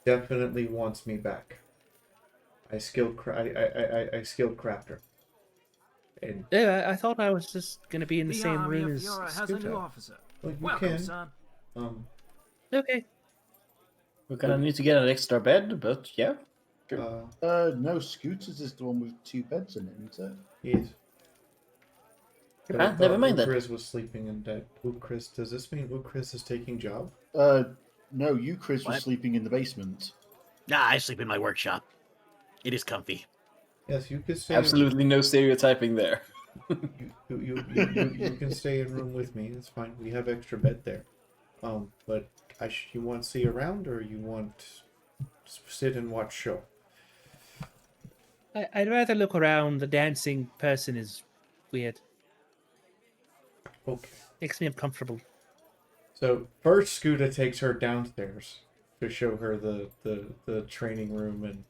definitely wants me back. I skilled crafter. And I thought I was just gonna be in the same room as Scooter. Well, you can. Son. Okay. We're gonna need to get an extra bed, but yeah. Sure. No, Scooters is the one with 2 beds in it, isn't it? Yes. Never mind that. Ukriz was sleeping in bed. Ukriz, does this mean Ukriz is taking job? No, you, Chris, was sleeping in the basement. Nah, I sleep in my workshop. It is comfy. Yes, you could stay. Absolutely no stereotyping there. You can stay in room with me. It's fine. We have extra bed there. But you want to see around, or you want to sit and watch show? I'd rather look around. The dancing person is weird. Okay. Makes me uncomfortable. So first, Scooter takes her downstairs to show her the training room and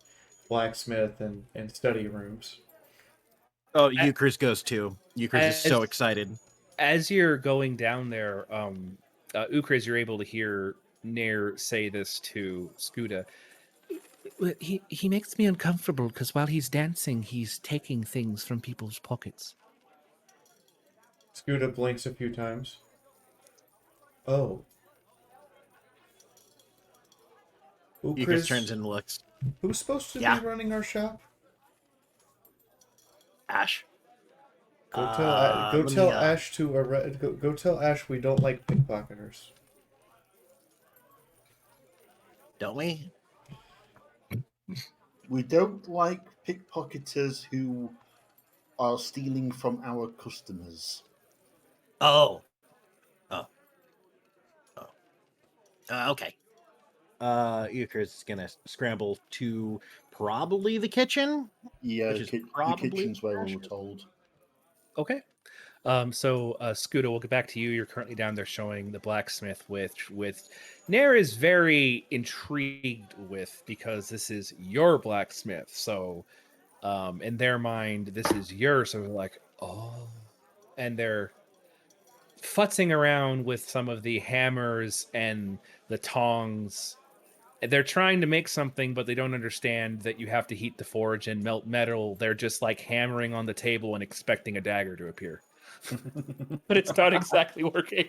blacksmith and study rooms. Oh, Euchris goes too. Euchris is so excited. As you're going down there, Ukriz, you're able to hear Nair say this to Scooter. He makes me uncomfortable because while he's dancing, he's taking things from people's pockets. Scooter blinks a few times. Oh. Euchris turns and looks. Who's supposed to be running our shop? Ash. Go tell Ash to go tell Ash we don't like pickpocketers. Don't we? We don't like pickpocketers who are stealing from our customers. Oh. Okay. Euchre's gonna scramble to probably the kitchen. Yeah, which is the probably kitchen's where we were told. Okay. So Scooter, we'll get back to you. You're currently down there showing the blacksmith, with Nair is very intrigued with, because this is your blacksmith. So in their mind, this is yours. So they're like, oh, and they're futzing around with some of the hammers and the tongs. They're trying to make something, but they don't understand that you have to heat the forge and melt metal. They're just like hammering on the table and expecting a dagger to appear. But it's not exactly working.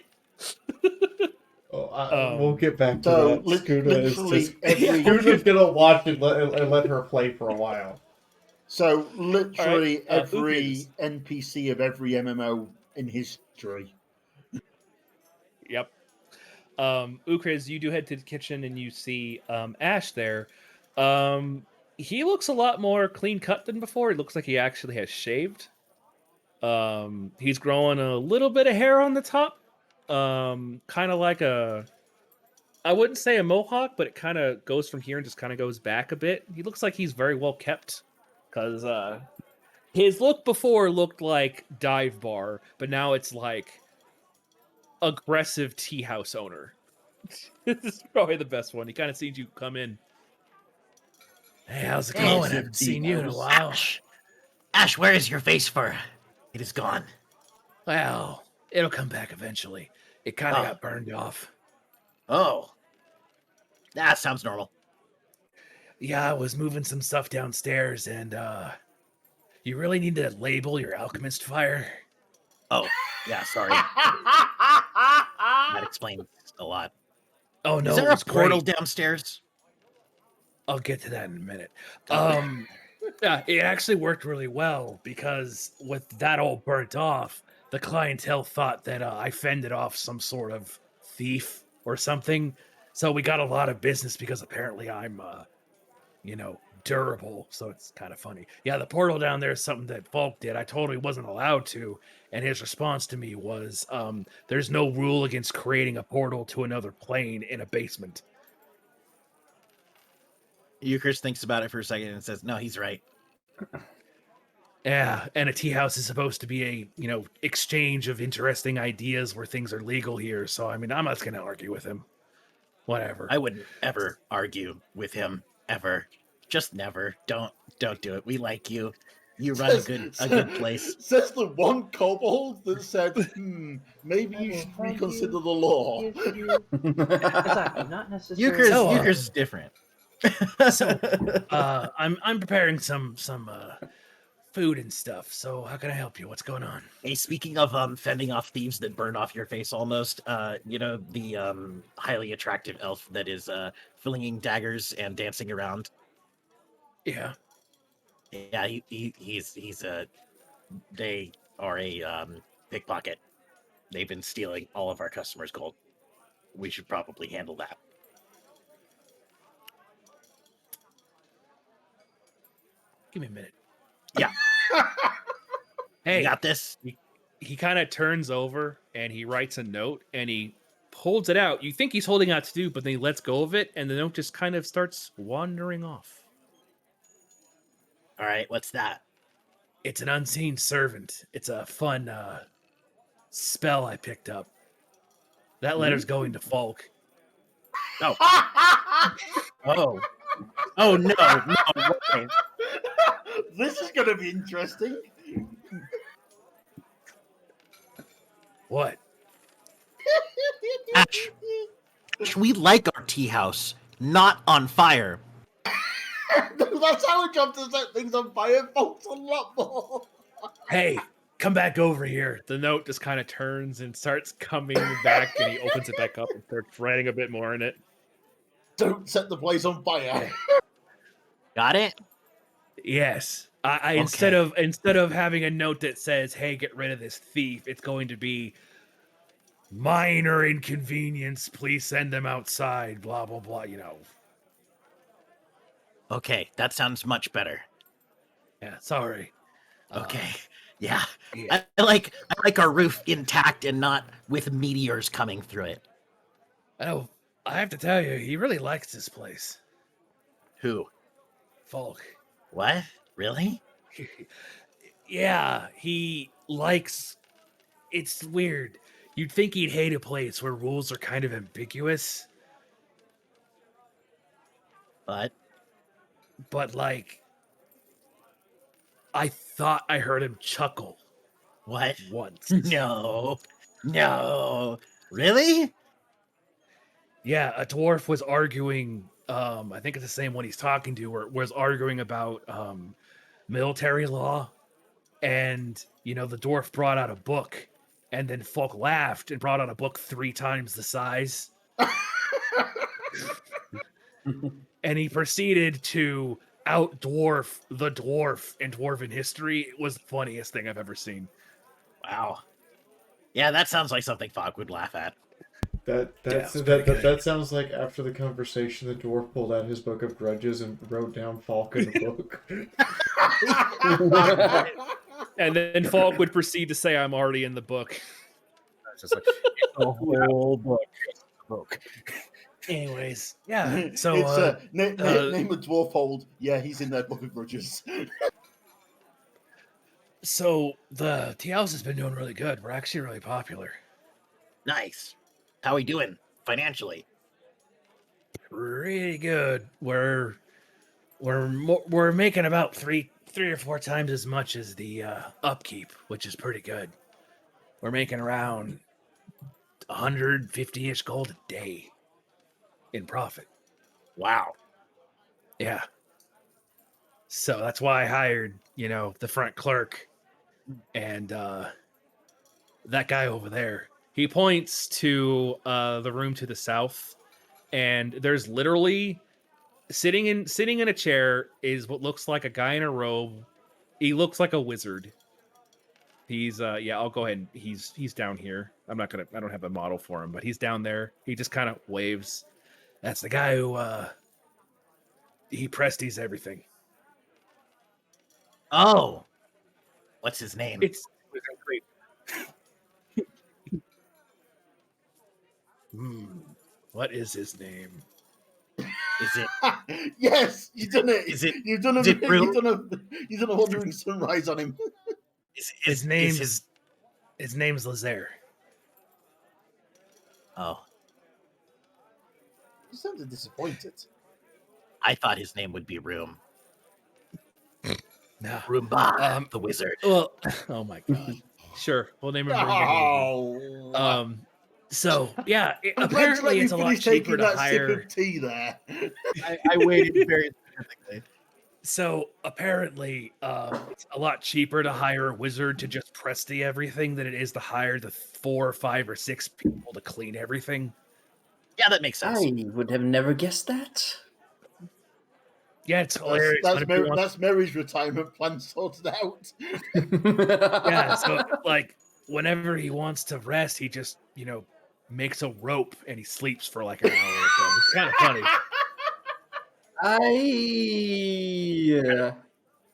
We'll get back to So, that. Scooter is literally just every- Scooter's gonna watch and let her play for a while. So literally All right, every NPC of every MMO in history. Yep. Ukriz, you do head to the kitchen and you see Ash there. He looks a lot more clean cut than before. It looks like he actually has shaved. He's growing a little bit of hair on the top. Kind of like I wouldn't say a mohawk, but it kind of goes from here and just kind of goes back a bit. He looks like he's very well kept, because his look before looked like dive bar, but now it's like aggressive tea house owner. This is probably the best one. He kind of sees you come in. Hey, how's it Hey, going? it's I haven't seen empty. you in a while. Ash, where is your face fur? It is gone. Well, it'll come back eventually. It kind of Oh. got burned off. Oh. That sounds normal. Yeah, I was moving some stuff downstairs, and you really need to label your alchemist fire. Oh, yeah, sorry. That explains a lot. Oh no, Is there it a was portal great. downstairs? I'll get to that in a minute. Yeah, it actually worked really well, because with that all burnt off, the clientele thought that I fended off some sort of thief or something. So we got a lot of business, because apparently I'm, durable. So it's kind of funny. Yeah, the portal down there is something that Falk did. I told him he wasn't allowed to, and his response to me was, "There's no rule against creating a portal to another plane in a basement." Euchre thinks about it for a second and says, "No, he's right." Yeah, and a tea house is supposed to be a, exchange of interesting ideas where things are legal here. So, I mean, I'm not going to argue with him. Whatever. I wouldn't ever argue with him, ever. Just never. Don't do it. We like you. You run a good place. Says the one kobold that said, maybe you should reconsider the law. Exactly, not necessarily. Euchre's different. So, I'm preparing some food and stuff. So, how can I help you? What's going on? Hey, speaking of fending off thieves that burn off your face almost, the highly attractive elf that is flinging daggers and dancing around. Yeah. Yeah, he's they are a pickpocket. They've been stealing all of our customers' gold. We should probably handle that. Give me a minute. Yeah. Hey, You got this? He kind of turns over and he writes a note and he holds it out. You think he's holding out to do, but then he lets go of it and the note just kind of starts wandering off. All right, what's that? It's an unseen servant. It's a fun spell I picked up. That letter's going to Falk. Oh. Oh no, way. This is going to be interesting. What? Ash, we like our tea house, not on fire. That's our job, to set things on fire, folks, a lot more. Hey, come back over here. The note just kind of turns and starts coming back and he opens it back up and starts writing a bit more in it. Don't set the place on fire. Got it? Yes. I Okay. instead of having a note that says, "Hey, get rid of this thief," it's going to be minor inconvenience. Please send them outside. Blah blah blah. Okay, that sounds much better. Yeah, sorry. Okay. Yeah. Yeah. I like our roof intact and not with meteors coming through it. I know. I have to tell you, he really likes this place. Who? Falk. What? Really? Yeah, he likes. It's weird. You'd think he'd hate a place where rules are kind of ambiguous. But like, I thought I heard him chuckle. What? Once. No. Really? Yeah, a dwarf was arguing. I think it's the same one he's talking to, or was arguing about military law, and the dwarf brought out a book, and then Falk laughed and brought out a book 3 times the size, and he proceeded to out dwarf the dwarf in dwarven history. It was the funniest thing I've ever seen. Wow. Yeah, that sounds like something Falk would laugh at. That sounds like after the conversation, the dwarf pulled out his book of grudges and wrote down Falk in the book. And then Falk would proceed to say, "I'm already in the book." It's just like the whole book. Anyways, yeah. So it's name a dwarf hold. Yeah, he's in that book of grudges. So the tea house has been doing really good. We're actually really popular. Nice. How are we doing financially? Really good. We're making about three or 4 times as much as the upkeep, which is pretty good. We're making around 150-ish gold a day in profit. Wow. Yeah. So that's why I hired, the front clerk and that guy over there. He points to the room to the south, and there's literally sitting in a chair is what looks like a guy in a robe. He looks like a wizard. He's I'll go ahead and he's down here. I don't have a model for him, but he's down there. He just kind of waves. That's the guy who he presties everything. Oh. What's his name? It's great. What is his name? Is it? Yes, you've done it. Is it? You've done a. You've done a wandering sunrise on him. His name's Lazaire. Oh. You sounded disappointed. I thought his name would be Room. No. Roomba, the wizard. Well, oh my god. Sure, we'll name him. Oh. So yeah, apparently it's a lot cheaper to hire. Sip of tea there. I waited very specifically. So apparently, it's a lot cheaper to hire a wizard to just presty everything than it is to hire the 4 or 5 or 6 people to clean everything. Yeah, that makes sense. I would have never guessed that. Yeah, it's hilarious. That's Mary's retirement plan sorted out. Yeah, so like whenever he wants to rest, he just makes a rope and he sleeps for like an hour or so. It's kind of funny. I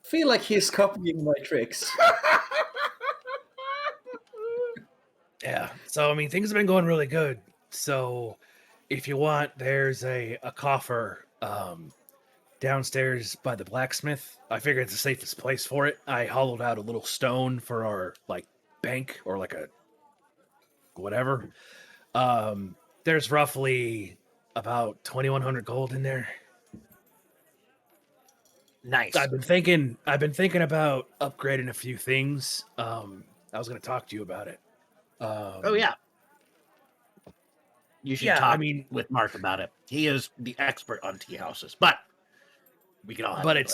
feel like he's copying my tricks. Yeah. So I mean, things have been going really good. So if you want, there's a coffer downstairs by the blacksmith. I figured it's the safest place for it. I hollowed out a little stone for our bank or like a whatever. There's roughly about 2,100 gold in there. Nice. I've been thinking about upgrading a few things. I was going to talk to you about it. Oh yeah. You should talk with Mark about it. He is the expert on tea houses, but we can all have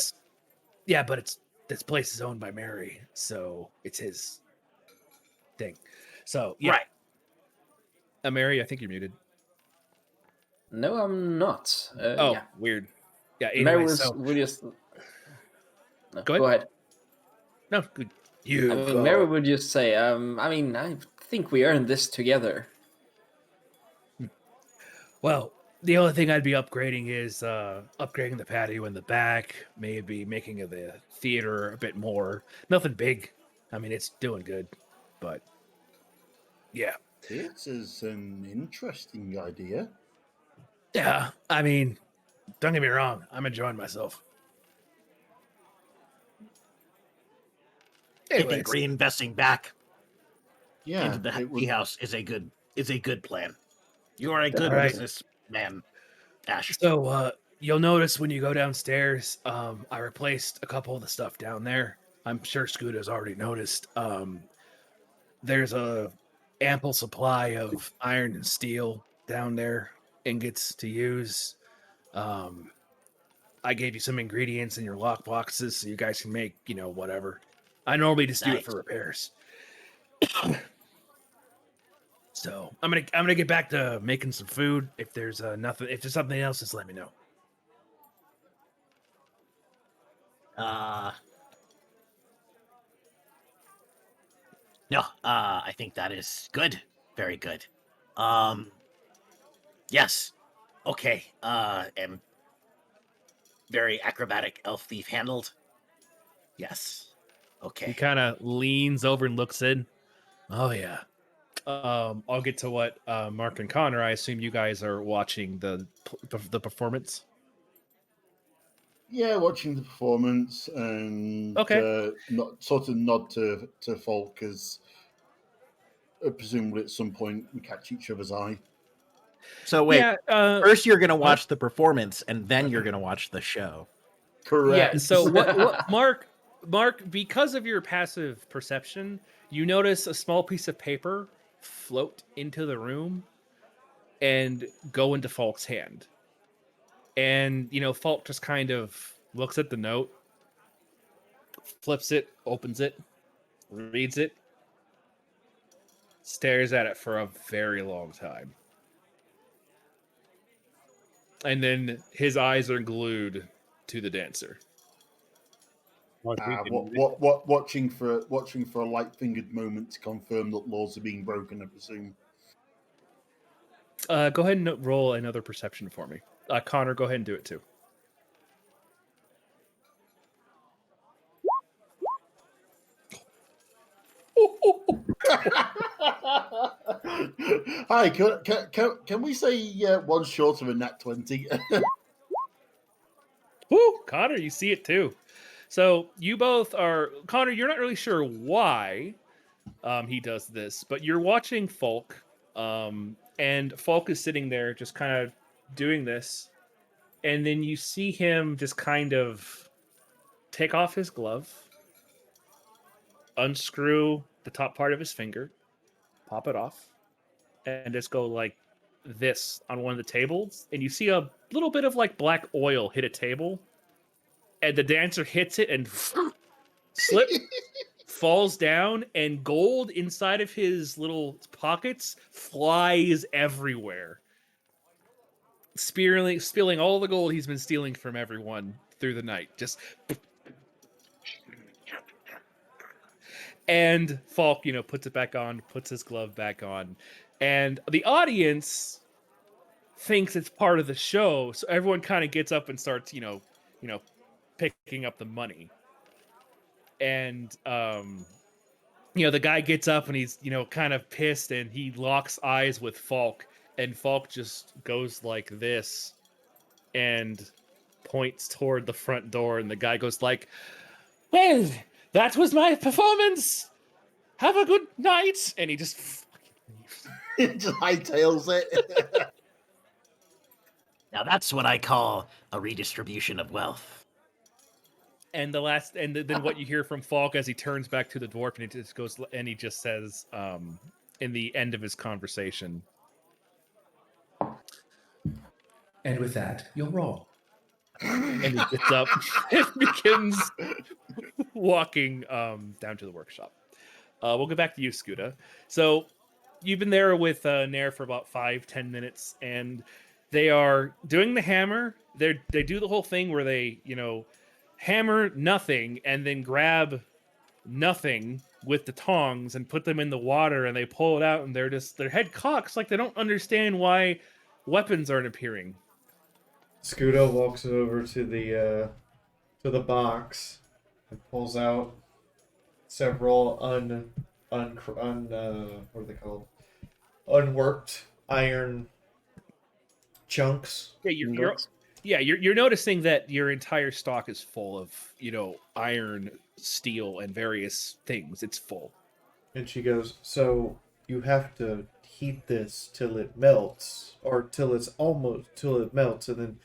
this place is owned by Mary, so it's his thing. So yeah. Right. Mary, I think you're muted. No, I'm not. Weird. Yeah, anyway, Mary would just... No, go ahead. No, good. Mary would just say, I think we earned this together. Well, The only thing I'd be upgrading is upgrading the patio in the back, maybe making the theater a bit more. Nothing big. I mean, it's doing good, but yeah. Theatre's an interesting idea. Yeah, I mean, don't get me wrong. I'm enjoying myself. I think reinvesting back into the tea would... house is a good plan. You are a good businessman, Ash. So you'll notice when you go downstairs, I replaced a couple of the stuff down there. I'm sure Scooter's already noticed. There's a ample supply of iron and steel down there, ingots to use. I gave you some ingredients in your lock boxes so you guys can make, whatever. I normally just do it for repairs. So I'm gonna get back to making some food. If there's something else, just let me know. No, I think that is good. Very good. Yes. Okay. And very acrobatic elf thief handled. Yes. Okay. He kind of leans over and looks in. Oh yeah. I'll get to what Mark and Connor. I assume you guys are watching the performance. Yeah, watching the performance and nod to Falk as presumably at some point we catch each other's eye. So wait, first you're gonna watch the performance and then you're gonna watch the show. Correct. Yeah. So what Mark, because of your passive perception, you notice a small piece of paper float into the room and go into Falk's hand. And, Falk just kind of looks at the note, flips it, opens it, reads it, stares at it for a very long time. And then his eyes are glued to the dancer. Watching for a light-fingered moment to confirm that laws are being broken, I presume. Go ahead and roll another perception for me. Connor, go ahead and do it too. Hi, can we say one short of a nat 20? Woo, Connor, you see it too. So you both are... Connor, you're not really sure why he does this, but you're watching Falk, and Falk is sitting there just kind of doing this, and then you see him just kind of take off his glove, unscrew the top part of his finger, pop it off, and just go like this on one of the tables, and you see a little bit of like black oil hit a table, and the dancer hits it and slip falls down, and gold inside of his little pockets flies everywhere, spilling all the gold he's been stealing from everyone through the night. Just... And Falk, puts it back on, puts his glove back on, and the audience thinks it's part of the show, so everyone kind of gets up and starts, picking up the money. And the guy gets up and he's, kind of pissed, and he locks eyes with Falk, and Falk just goes like this and points toward the front door, and the guy goes like, "Well, that was my performance. Have a good night." And he just fucking just hightails it. Now that's what I call a redistribution of wealth. And then what you hear from Falk as he turns back to the dwarf, and he just says, in the end of his conversation, "And with that, you'll roll." And he gets up and begins walking down to the workshop. We'll go back to you, Scuda. So you've been there with Nair for about 5-10 minutes, and they are doing the hammer. They do the whole thing where they, hammer nothing and then grab nothing with the tongs and put them in the water, and they pull it out, and their head cocks like they don't understand why weapons aren't appearing. Scudo walks over to the box and pulls out several what are they called? Unworked iron chunks. Yeah, you're noticing that your entire stock is full of, iron, steel, and various things. It's full. And she goes, so you have to heat this till it melts, or till it melts, and then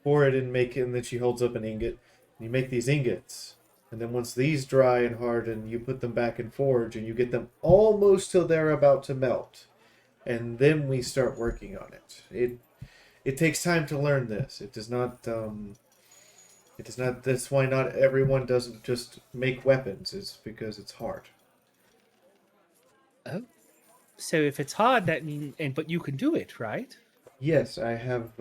pour it and make it, and then she holds up an ingot. And you make these ingots. And then once these dry and harden, you put them back in forge, and you get them almost till they're about to melt. And then we start working on it. It takes time to learn this. It does not, that's why not everyone doesn't just make weapons. It's because it's hard. Oh. So if it's hard, but you can do it, right? Yes, I have,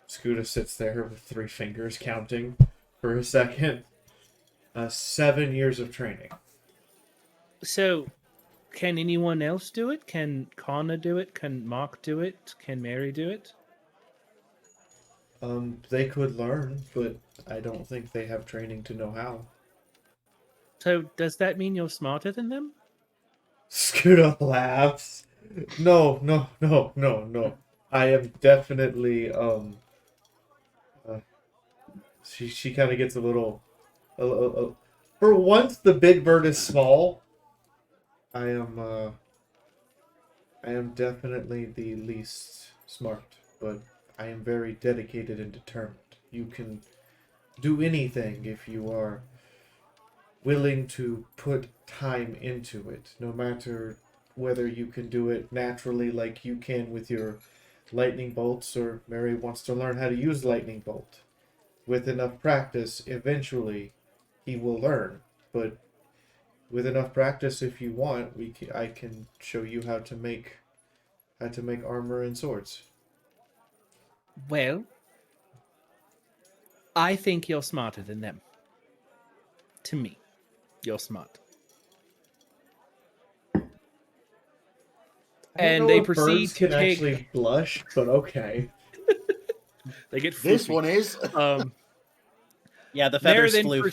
Scooter sits there with 3 fingers counting for a second. 7 years of training. So, can anyone else do it? Can Connor do it? Can Mark do it? Can Mary do it? They could learn, but I don't think they have training to know how. So, does that mean you're smarter than them? Scooter laughs. No. I am definitely, she kind of gets a little, for once the big bird is small, I am definitely the least smart, but I am very dedicated and determined. You can do anything if you are willing to put time into it, no matter whether you can do it naturally like you can with your lightning bolts, or Mary wants to learn how to use lightning bolt. With enough practice, eventually he will learn, but with enough practice, if you want, I can show you how to make armor and swords. Well, I think you're smarter than them. To me, you're smart. And they proceed to actually blush, but okay. They get this one is. Yeah, the feathers flew.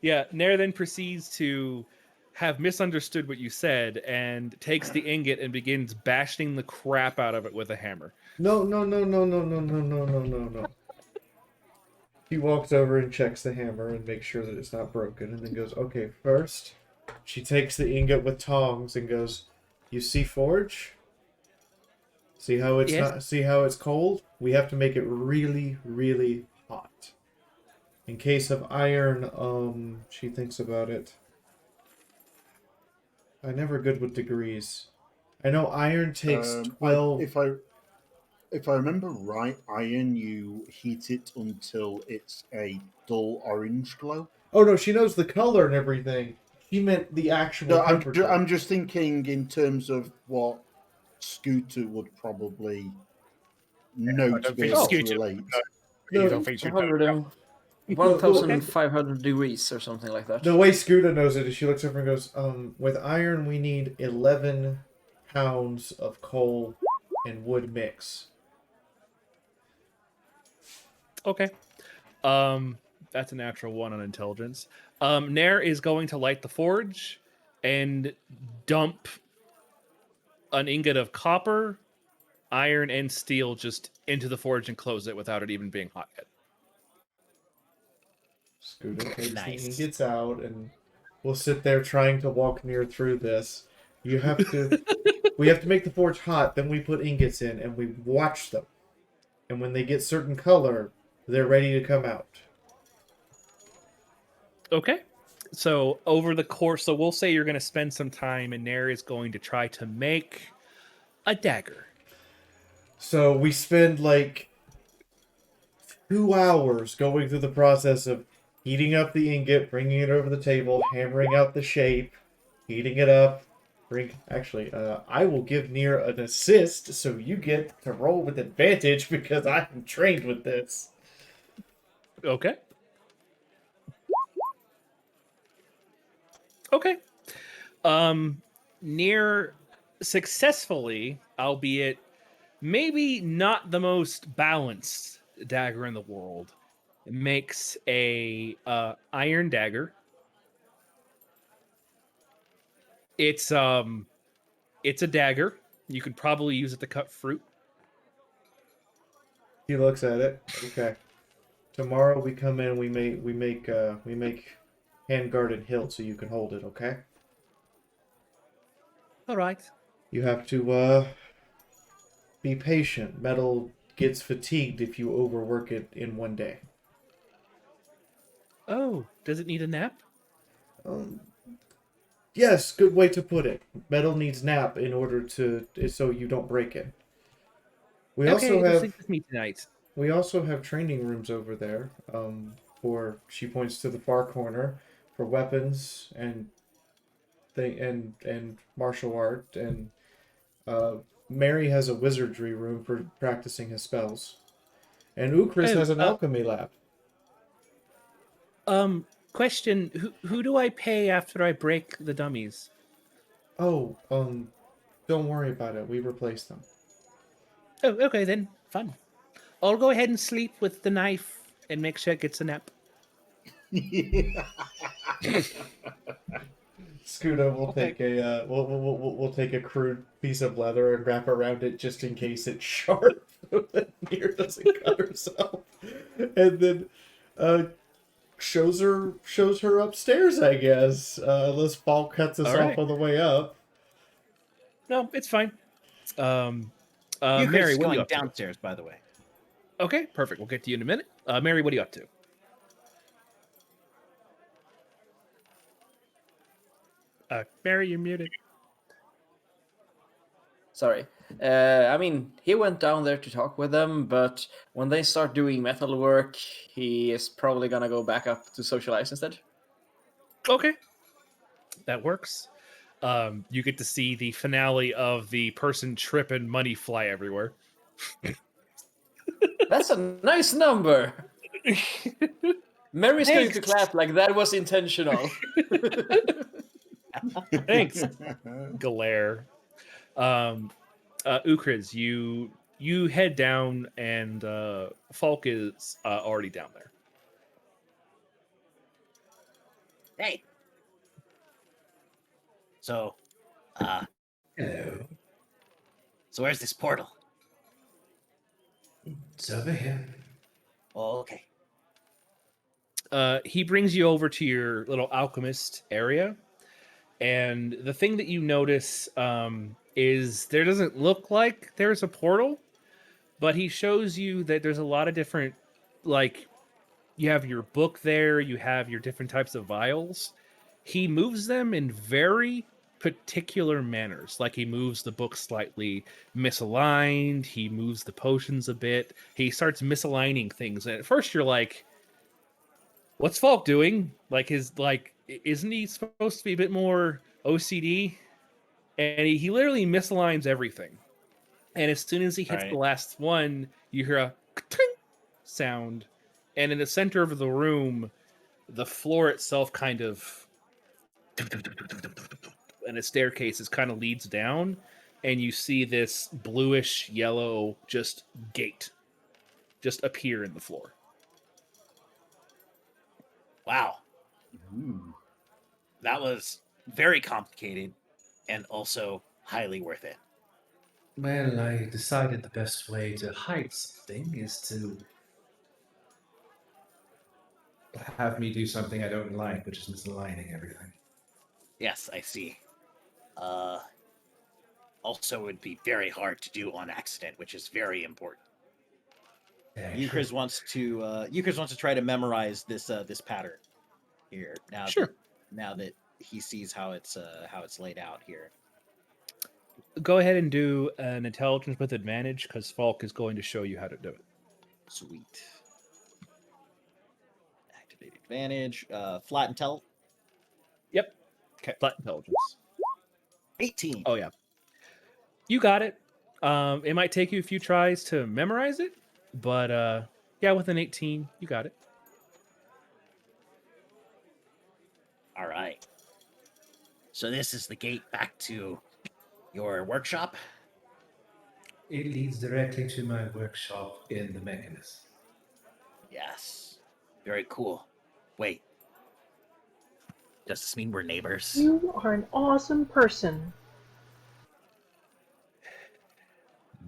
Nair then proceeds to have misunderstood what you said and takes the ingot and begins bashing the crap out of it with a hammer. No. He walks over and checks the hammer and makes sure that it's not broken, and then goes, okay, first, she takes the ingot with tongs and goes, you see forge? See how it's cold? We have to make it really, really hot. In case of iron, she thinks about it. I'm never good with degrees. I know iron takes 12. If I remember right, iron, you heat it until it's a dull orange glow. Oh no, she knows the color and everything. She meant the actual temperature. I'm just thinking in terms of what Scooter would probably know to be able to relate. 1,500 degrees or something like that. The way Scooter knows it is she looks over and goes, with iron we need 11 pounds of coal and wood mix. Okay. That's a natural 1 on intelligence. Nair is going to light the forge and dump an ingot of copper, iron, and steel just into the forge and close it without it even being hot yet. Scooter takes the ingots out, and we'll sit there trying to walk Nair through this. We have to make the forge hot, then we put ingots in, and we watch them. And when they get certain color, they're ready to come out. Okay. So over the course, we'll say you're going to spend some time, and Nair is going to try to make a dagger. So we spend like 2 hours going through the process of heating up the ingot, bringing it over the table, hammering out the shape, heating it up. I will give Nair an assist, so you get to roll with advantage because I'm trained with this. Okay. Okay. Nair successfully, albeit maybe not the most balanced dagger in the world. It makes a iron dagger. It's a dagger. You could probably use it to cut fruit. He looks at it. Okay. Tomorrow we come in. We make hand-guarded hilt so you can hold it. Okay. All right. You have to be patient. Metal gets fatigued if you overwork it in one day. Oh, does it need a nap? Yes, good way to put it. Metal needs nap in order to so you don't break it. We Okay, also have sleep with me tonight. we also have training rooms over there. For she points to the far corner for weapons and martial art, and Mary has a wizardry room for practicing his spells, and Ukris has an alchemy lab. Question: who do I pay after I break the dummies? Oh, don't worry about it. We replace them. Oh, okay then. Fun. I'll go ahead and sleep with the knife and make sure it gets a nap. Scudo will take a we'll take a crude piece of leather and wrap around it just in case it's sharp, so that Mir doesn't cut herself, and then shows her upstairs. I guess unless Falk cuts us off on the way up. No, it's fine. Mary, Mary, what are you going up to? downstairs, by the way. Okay, perfect. We'll get to you in a minute. Mary, what are you up to? Mary, you're muted. Sorry. I mean, he went down there to talk with them, but when they start doing metal work, he is probably gonna go back up to socialize instead. Okay, that works. You get to see the finale of the person trip and money fly everywhere. That's a nice number. Mary's going to clap like that was intentional. Thanks, Galare. Ukriz, you head down, and Falk is already down there. Hey. So, hello. So where's this portal? It's over here. Oh, okay. He brings you over to your little alchemist area, and the thing that you notice is there doesn't look like there's a portal, but he shows you that there's a lot of different, like, you have your book there, you have your different types of vials. He moves them in very particular manners. Like, he moves the book slightly misaligned, he moves the potions a bit, he starts misaligning things, and at first you're like, what's Falk doing? Like, isn't he supposed to be a bit more OCD? And he literally misaligns everything. And as soon as he hits the last one, you hear a sound, and in the center of the room, the floor itself kind of, and a staircase kind of leads down, and you see this bluish yellow gate just appear in the floor. Wow. Ooh. That was very complicated and also highly worth it. Well, I decided the best way to hide something is to have me do something I don't like, which is misaligning everything. Yes, I see. Also, it would be very hard to do on accident, which is very important. Yeah, Ukriz wants to try to memorize this pattern here now. Sure. Now that he sees how it's laid out here. Go ahead and do an intelligence with advantage, because Falk is going to show you how to do it. Sweet. Activate advantage. Flat intel. Yep. Okay. Flat intelligence. 18. Oh yeah. You got it. It might take you a few tries to memorize it, but yeah, with an 18, you got it. All right. So this is the gate back to your workshop? It leads directly to my workshop in the Mechanist. Yes. Very cool. Wait. Does this mean we're neighbors? You are an awesome person.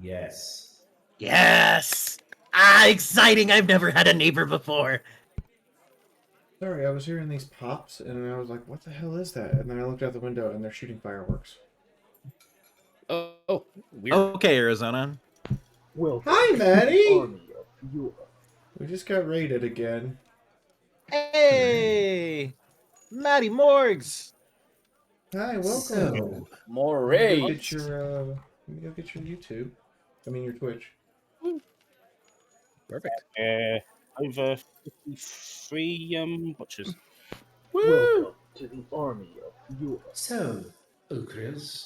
Yes. Yes! Ah, exciting! I've never had a neighbor before. Sorry, I was hearing these pops, and I was like, what the hell is that? And then I looked out the window, and they're shooting fireworks. Oh, weird. Okay, Arizona. Hi, Maddie! We just got raided again. Hey! Maddie Morgs! Hi, welcome. So, More Let me raids. go get your YouTube. I mean, your Twitch. Perfect. Over 53 watchers. Welcome to the army of Europe. So, Ukriz,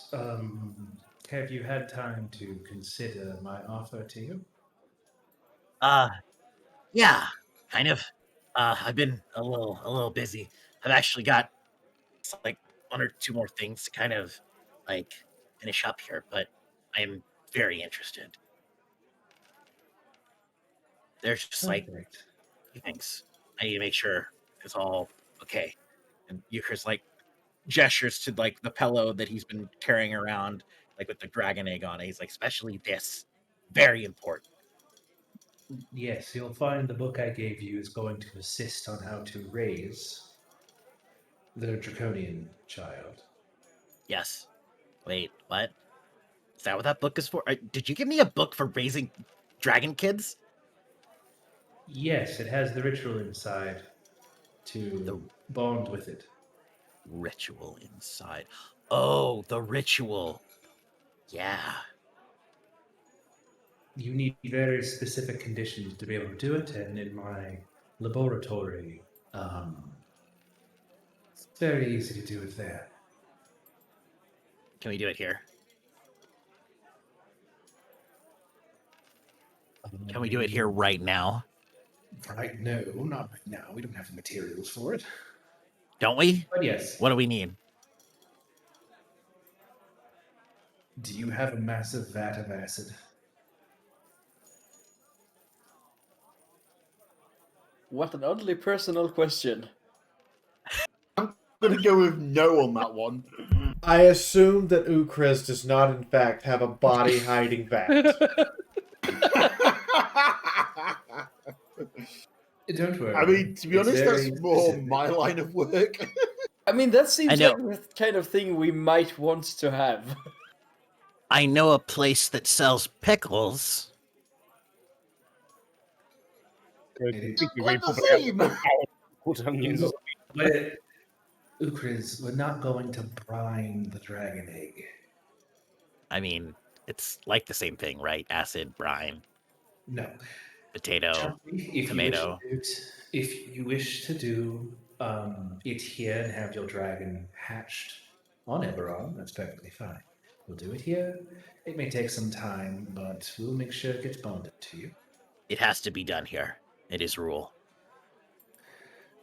have you had time to consider my offer to you? Yeah, kind of. I've been a little busy. I've actually got like one or two more things to kind of like finish up here, but I am very interested. There's just like Perfect. a few things I need to make sure it's all okay. And Euchre's like gestures to like the pillow that he's been carrying around, like with the dragon egg on it. He's like, especially this, very important. Yes, you'll find the book I gave you is going to assist on how to raise the Draconian child. Yes. Wait, what? Is that what that book is for? Did you give me a book for raising dragon kids? Yes, it has the ritual inside to bond with it. Ritual inside. Oh, the ritual. Yeah. You need very specific conditions to be able to do it, and in my laboratory, it's very easy to do it there. Can we do it here? Can we do it here right now? Right? No, not right now. We don't have the materials for it. Don't we? But yes. What do we need? Do you have a massive vat of acid? What an oddly personal question. I'm going to go with no on that one. I assume that Ukriz does not, in fact, have a body hiding vat. Don't worry. I mean, to be honest, that's more my line of work. I mean, that seems like the kind of thing we might want to have. I know a place that sells pickles. Quite the same. Onions. But, Ukriz, we're not going to brine the dragon egg. I mean, it's like the same thing, right? Acid, brine. No. Potato, tomato. If you wish to do it here and have your dragon hatched on Eberron, that's perfectly fine. We'll do it here. It may take some time, but we'll make sure it gets bonded to you. It has to be done here. It is rule.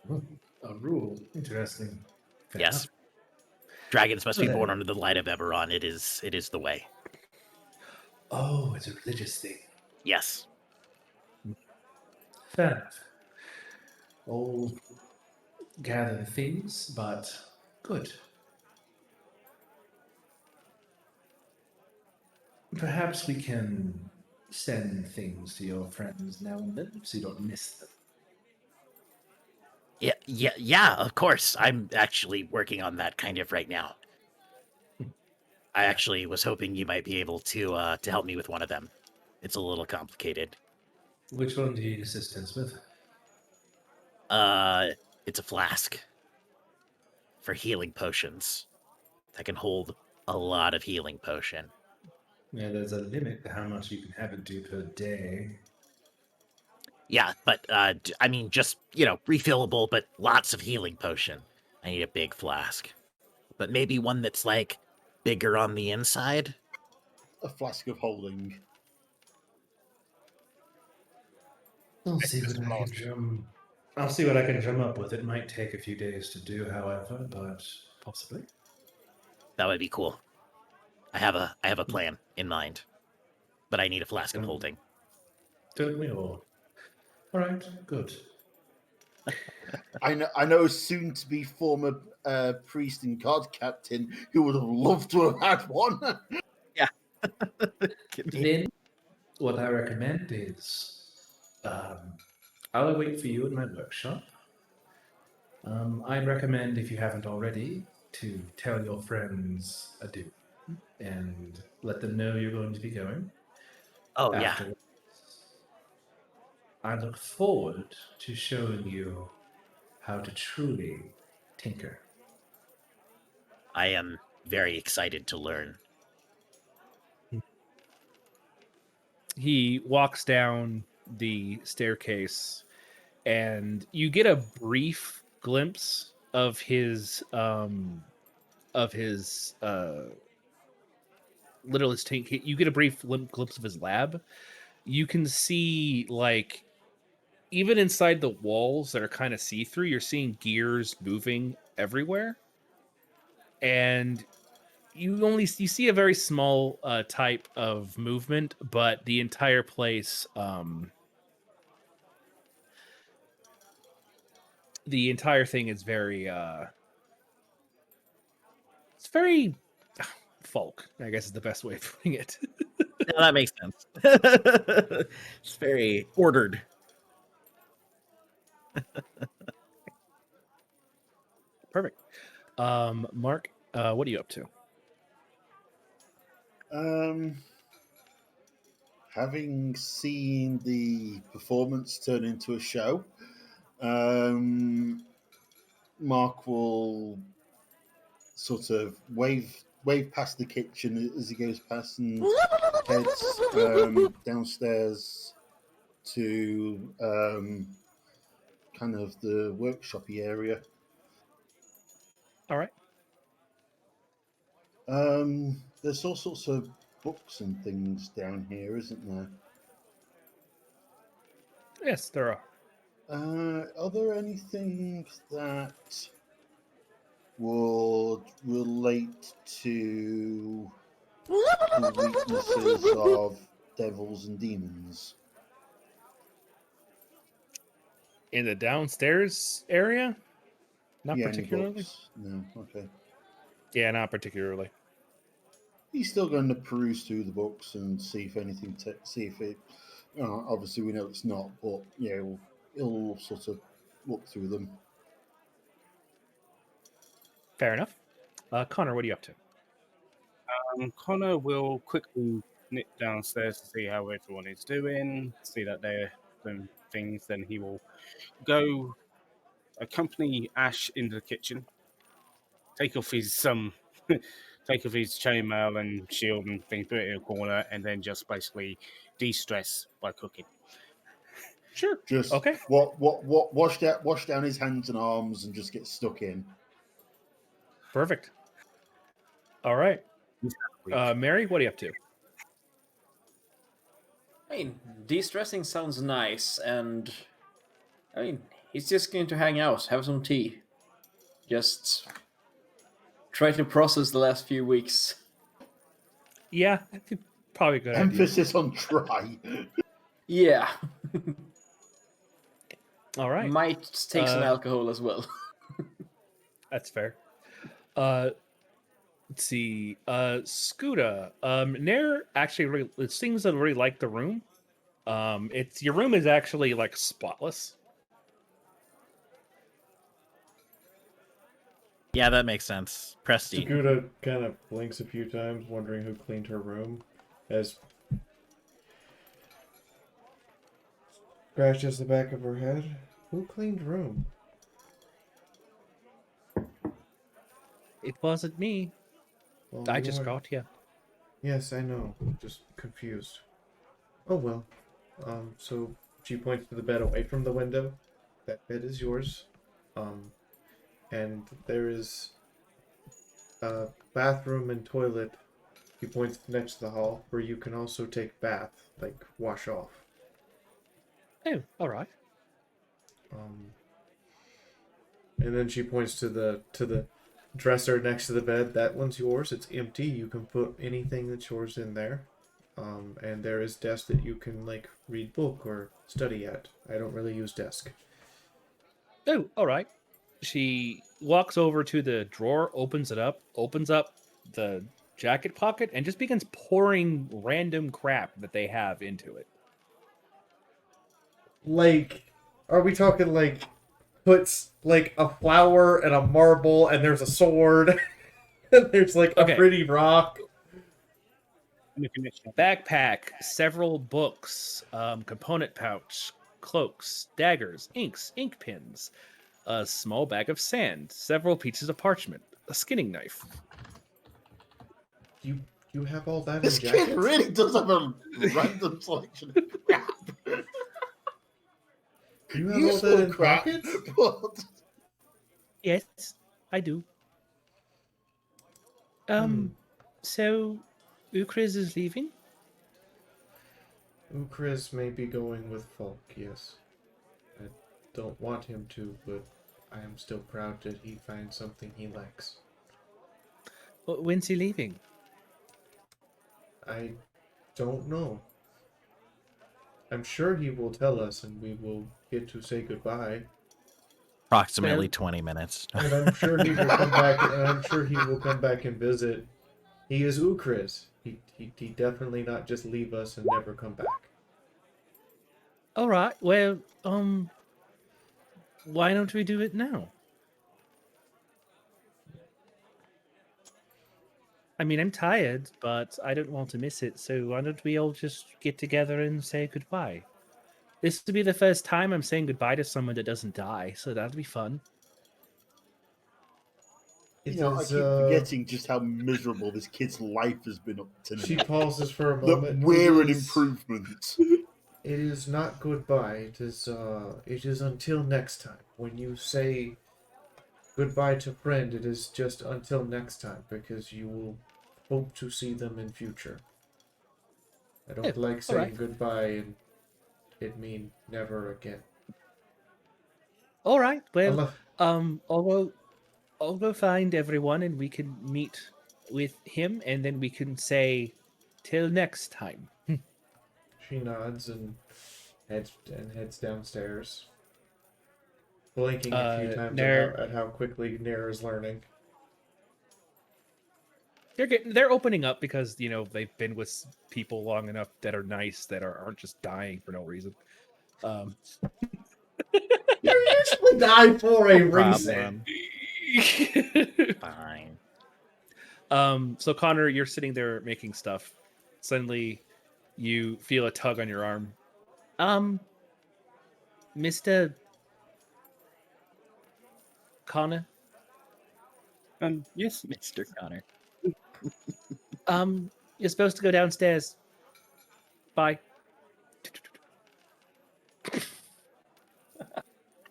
A rule? Interesting. Fair yes. enough. Dragons must be born under the light of Eberron. It is the way. Oh, it's a religious thing. Yes. Fair enough. I'll gather the things, but good. Perhaps we can send things to your friends now and then so you don't miss them. Yeah, of course. I'm actually working on that kind of right now. I actually was hoping you might be able to help me with one of them. It's a little complicated. Which one do you need assistance with? It's a flask for healing potions. That can hold a lot of healing potion. Yeah, there's a limit to how much you can have it do per day. Yeah, but I mean, just refillable, but lots of healing potion. I need a big flask, but maybe one that's like bigger on the inside. A flask of holding. I'll see what I can drum up with. It might take a few days to do, however, but possibly. That would be cool. I have a plan in mind. but I need a flask of holding. Don't we all? All right, good. I know a soon-to-be former priest and god captain who would have loved to have had one. Yeah. Then, what I recommend is, I'll wait for you at my workshop. I'd recommend, if you haven't already, to tell your friends adieu and let them know you're going to be going. Oh, Afterwards, I look forward to showing you how to truly tinker. I am very excited to learn. He walks down the staircase, and you get a brief glimpse of his literally his tank. You get a brief glimpse of his lab. You can see, like, even inside the walls that are kind of see-through, you're seeing gears moving everywhere, and you see a very small type of movement, but the entire place, the entire thing is very it's very folk, I guess is the best way of putting it. No, that makes sense. It's very ordered. Perfect. Mark, what are you up to? Having seen the performance turn into a show, Mark will sort of wave past the kitchen as he goes past and heads downstairs to kind of the workshopy area. All right. There's all sorts of books and things down here, isn't there? Yes, there are. Are there anything that would relate to the weaknesses of devils and demons? In the downstairs area? Not Yeah, particularly. books? No, okay. Yeah, not particularly. He's still going to peruse through the books and see if anything. See if it. Obviously, we know it's not, but yeah, he'll sort of look through them. Fair enough. Connor, what are you up to? Connor will quickly nip downstairs to see how everyone is doing, see that they're doing things. Then he will go accompany Ash into the kitchen, take off his take off his chainmail and shield and things, put it in a corner, and then just basically de-stress by cooking. Sure. Just okay. Wash down his hands and arms and just get stuck in. Perfect. All right. Mary, what are you up to? I mean, de-stressing sounds nice, and I mean, he's just going to hang out, have some tea, just try to process the last few weeks. Yeah, probably a good Emphasis idea. on try. Yeah. All right. Might take some alcohol as well. That's fair. Let's see. Scooter. Nair actually it seems to really like the room. It's your room is actually like spotless. Yeah, that makes sense. Pristine. Sakuda kind of blinks a few times, wondering who cleaned her room, as scratches the back of her head. Who cleaned room? It wasn't me. Well, I just got here. Yes, I know. Just confused. Oh well. So she points to the bed away from the window. That bed is yours. And there is a bathroom and toilet. He points next to the hall where you can also take bath, like wash off. Oh, all right. And then she points to the dresser next to the bed. That one's yours. It's empty. You can put anything that's yours in there. And there is desk that you can like read book or study at. I don't really use desk. Oh, all right. She walks over to the drawer, opens it up, opens up the jacket pocket, and just begins pouring random crap that they have into it. Like, are we talking like puts like a flower and a marble and there's a sword and there's like a pretty rock? Backpack, several books, component pouch, cloaks, daggers, inks, ink pens, a small bag of sand, several pieces of parchment, a skinning knife. You have all that This in jackets? kid really does have a random selection of crap. You have all that in pockets? But... Yes, I do. So Ukriz is leaving? Ukriz may be going with Falk, yes. I don't want him to, but I am still proud that he finds something he likes. Well, when's he leaving? I don't know. I'm sure he will tell us and we will get to say goodbye. Approximately 20 minutes. And I'm sure he will come back and visit. He is Ukriz. He definitely not just leave us and never come back. All right. Well, why don't we do it now? I mean, I'm tired, but I don't want to miss it, so why don't we all just get together and say goodbye? This will be the first time I'm saying goodbye to someone that doesn't die, so that'll be fun. I keep forgetting just how miserable this kid's life has been up to now. She pauses for a moment. We're an improvement. It is not goodbye. It is until next time. When you say goodbye to friend, it is just until next time, because you will hope to see them in future. I don't like saying goodbye and it mean never again. All right. Well, I'll go find everyone and we can meet with him, and then we can say till next time. She nods and heads downstairs, blinking a few times at how quickly Nair is learning. They're opening up because they've been with people long enough that are nice, that aren't just dying for no reason. You usually die for a reason. Fine. So Connor, you're sitting there making stuff. Suddenly, you feel a tug on your arm. Mr. Connor? Yes, Mr. Connor. You're supposed to go downstairs. Bye.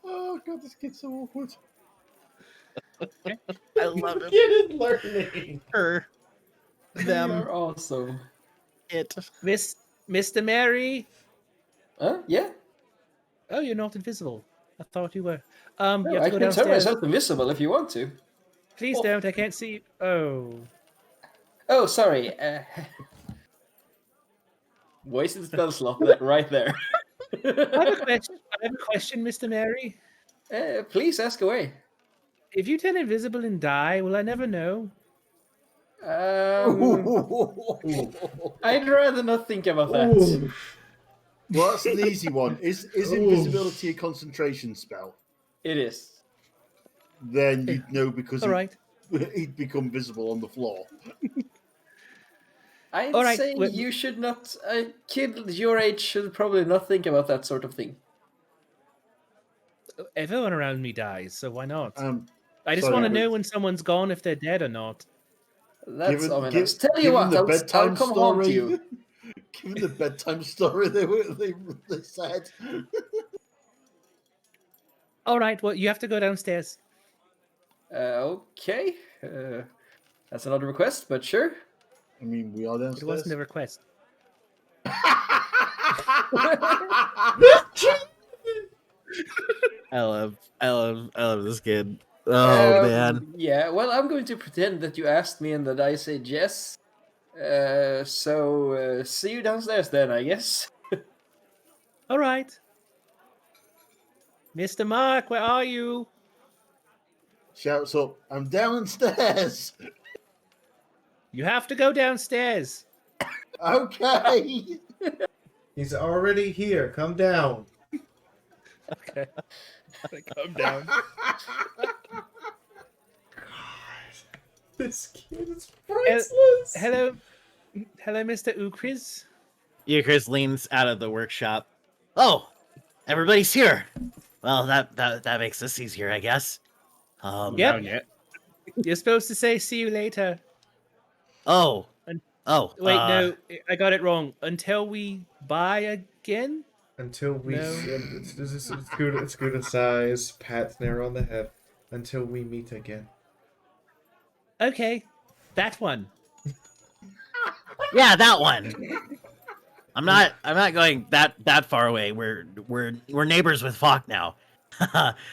Oh god, this kid's so awkward. I love it. Kid is learning. Her. Them. You're awesome. It. Mr. Mary? Yeah? Oh, you're not invisible. I thought you were. No, you have I to go can turn downstairs. myself invisible if you want to. Please don't. I can't see you. Oh. Oh, sorry. Wasted spell slot right there. I have a question, Mr. Mary. Please ask away. If you turn invisible and die, will I never know? I'd rather not think about that. Ooh. Well, that's an easy one. Is invisibility a concentration spell? It is. Then you'd know because right. he'd become visible on the floor. I'd say you should not. A kid your age should probably not think about that sort of thing. Everyone around me dies, so why not? I just want to know when someone's gone, if they're dead or not. That's ominous. Tell you what, I'll come home to you. Given the bedtime story they said. All right, well, you have to go downstairs. Okay. That's another request, but sure. I mean, we are downstairs. It wasn't a request. I love this kid. Oh man. Yeah, well, I'm going to pretend that you asked me and that I said yes. So see you downstairs then, I guess. All right. Mr. Mark, where are you? Shouts up, I'm downstairs. You have to go downstairs. Okay. He's already here. Come down. Okay. Come down. This kid is priceless. Hello, Mr. Ukriz. Euchris leans out of the workshop. Oh, everybody's here. Well, that makes this easier, I guess. Yep. Down yet. You're supposed to say "see you later." Oh. Oh. Wait, no, I got it wrong. Until we buy again. Until we No. Scooter sighs, pats Nair on the head. Until we meet again. Okay, that one. Yeah, that one. I'm not going that far away. We're neighbors with Falk now.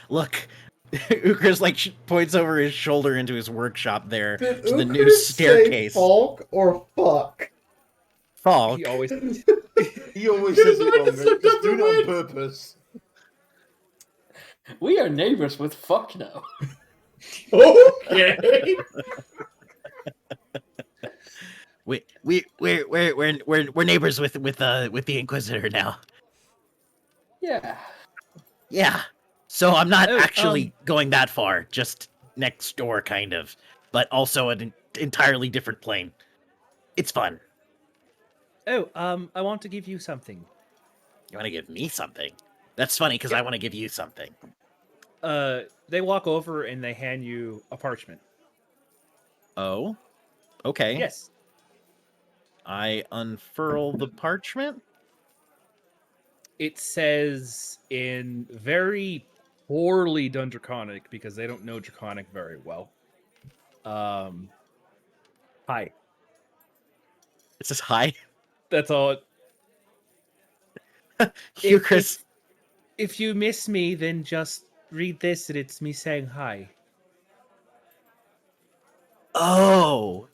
Look, Ukris like points over his shoulder into his workshop there to the new staircase. Say Falk or fuck? Falk. He always says it wrong. Just do it on purpose. We are neighbors with fuck now. Okay. We're neighbors with the Inquisitor now. Yeah. Yeah. So I'm not actually going that far, just next door kind of, but also an entirely different plane. It's fun. Oh, I want to give you something. You want to give me something? That's funny because I want to give you something. They walk over and they hand you a parchment. Oh, okay. Yes. I unfurl the parchment. It says in very poorly done Draconic, because they don't know Draconic very well. Hi. It says hi. That's all. Chris. If you miss me, then just read this, and it's me saying hi. Oh.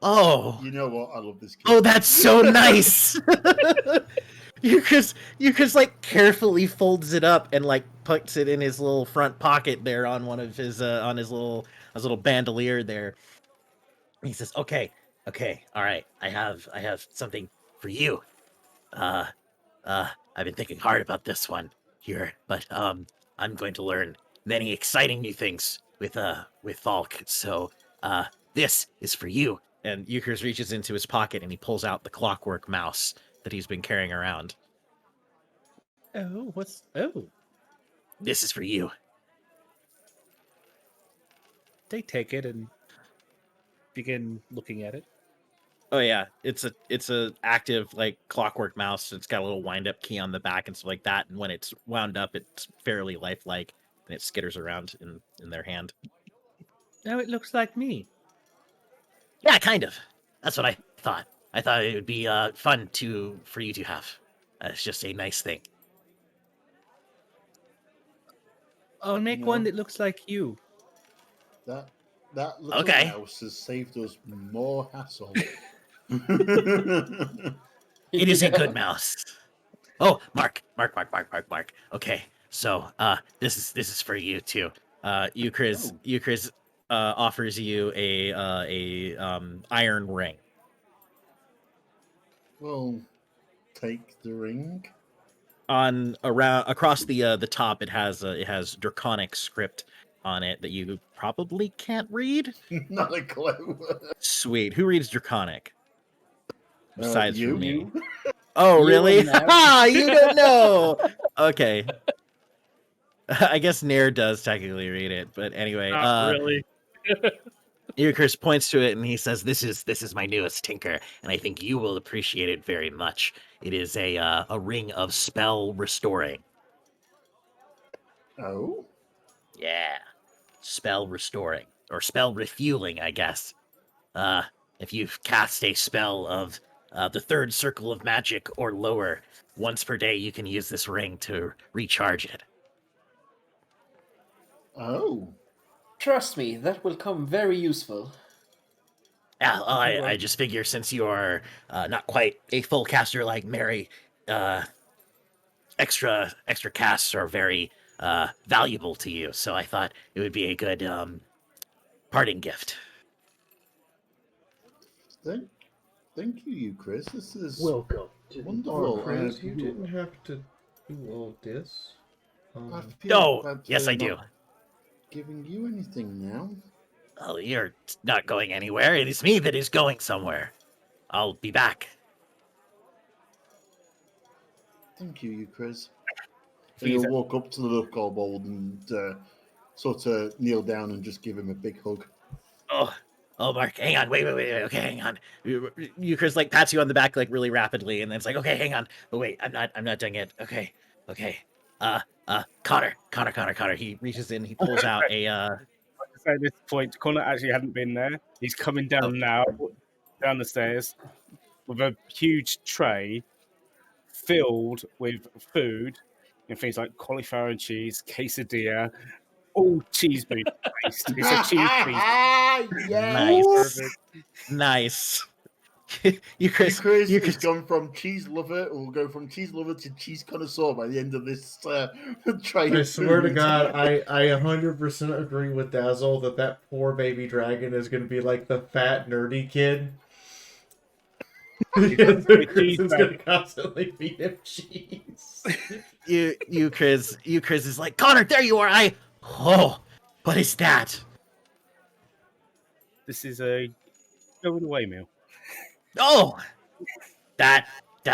Oh. You know what? I love this kid. Oh, that's so nice. Chris like carefully folds it up and like puts it in his little front pocket there on one of his on his little bandolier there. He says, "Okay, all right. I have something for you. I've been thinking hard about this one here, but I'm going to learn many exciting new things with Falk. So this is for you." And Euchris reaches into his pocket and he pulls out the clockwork mouse that he's been carrying around. Oh, This is for you. They take it and begin looking at it. Oh yeah, it's a active like clockwork mouse. It's got a little wind up key on the back and stuff like that. And when it's wound up, it's fairly lifelike and it skitters around in their hand. Now it looks like me. Yeah, kind of. That's what I thought. I thought it would be fun for you to have. It's just a nice thing. I'll make one that looks like you. That little mouse has saved us more hassle. It is a good mouse. Oh, Mark. Okay, so this is for you too. Euchris offers you a iron ring. Well, take the ring. Across the top, it has Draconic script on it that you probably can't read. Not a clue. Sweet. Who reads Draconic? Besides you. from me. Oh, really? You don't know. Okay. I guess Nair does technically read it, but anyway. Not really. Euchris points to it and he says, "This is my newest tinker, and I think you will appreciate it very much. It is a ring of spell restoring." Oh? Yeah. Spell restoring. Or spell refueling, I guess. If you've cast a spell of the third circle of magic or lower, once per day you can use this ring to recharge it. Oh. Trust me, that will come very useful. Yeah, well, I just figure since you are not quite a full caster like Mary, extra casts are very valuable to you. So I thought it would be a good parting gift. Thank you, Chris. This is Welcome to wonderful. Chris, you didn't have to do all this. I feel bad yes, for I do. not giving you anything now. Oh, you're not going anywhere. It is me that is going somewhere. I'll be back. Thank you, Chris. And you'll walk up to the kobold and sort of kneel down and just give him a big hug. Oh, Mark, hang on, wait, okay, hang on. You Chris like pats you on the back like really rapidly, and then it's like, okay, hang on, but wait, I'm not done yet. Okay. Connor. He reaches in, he pulls out a. At this point, Connor actually hadn't been there. He's coming down now, down the stairs, with a huge tray filled with food and things like cauliflower and cheese, quesadilla, all cheese based. It's a cheese Yes. Nice. You Chris has gone from cheese lover, or will go from cheese lover to cheese connoisseur by the end of this tray. I swear to God, I 100% agree with Dazzle that poor baby dragon is going to be like the fat nerdy kid. Because Chris is going to constantly feed him cheese. you Chris is like, Connor, there you are. What is that? This is a going away meal. Oh, that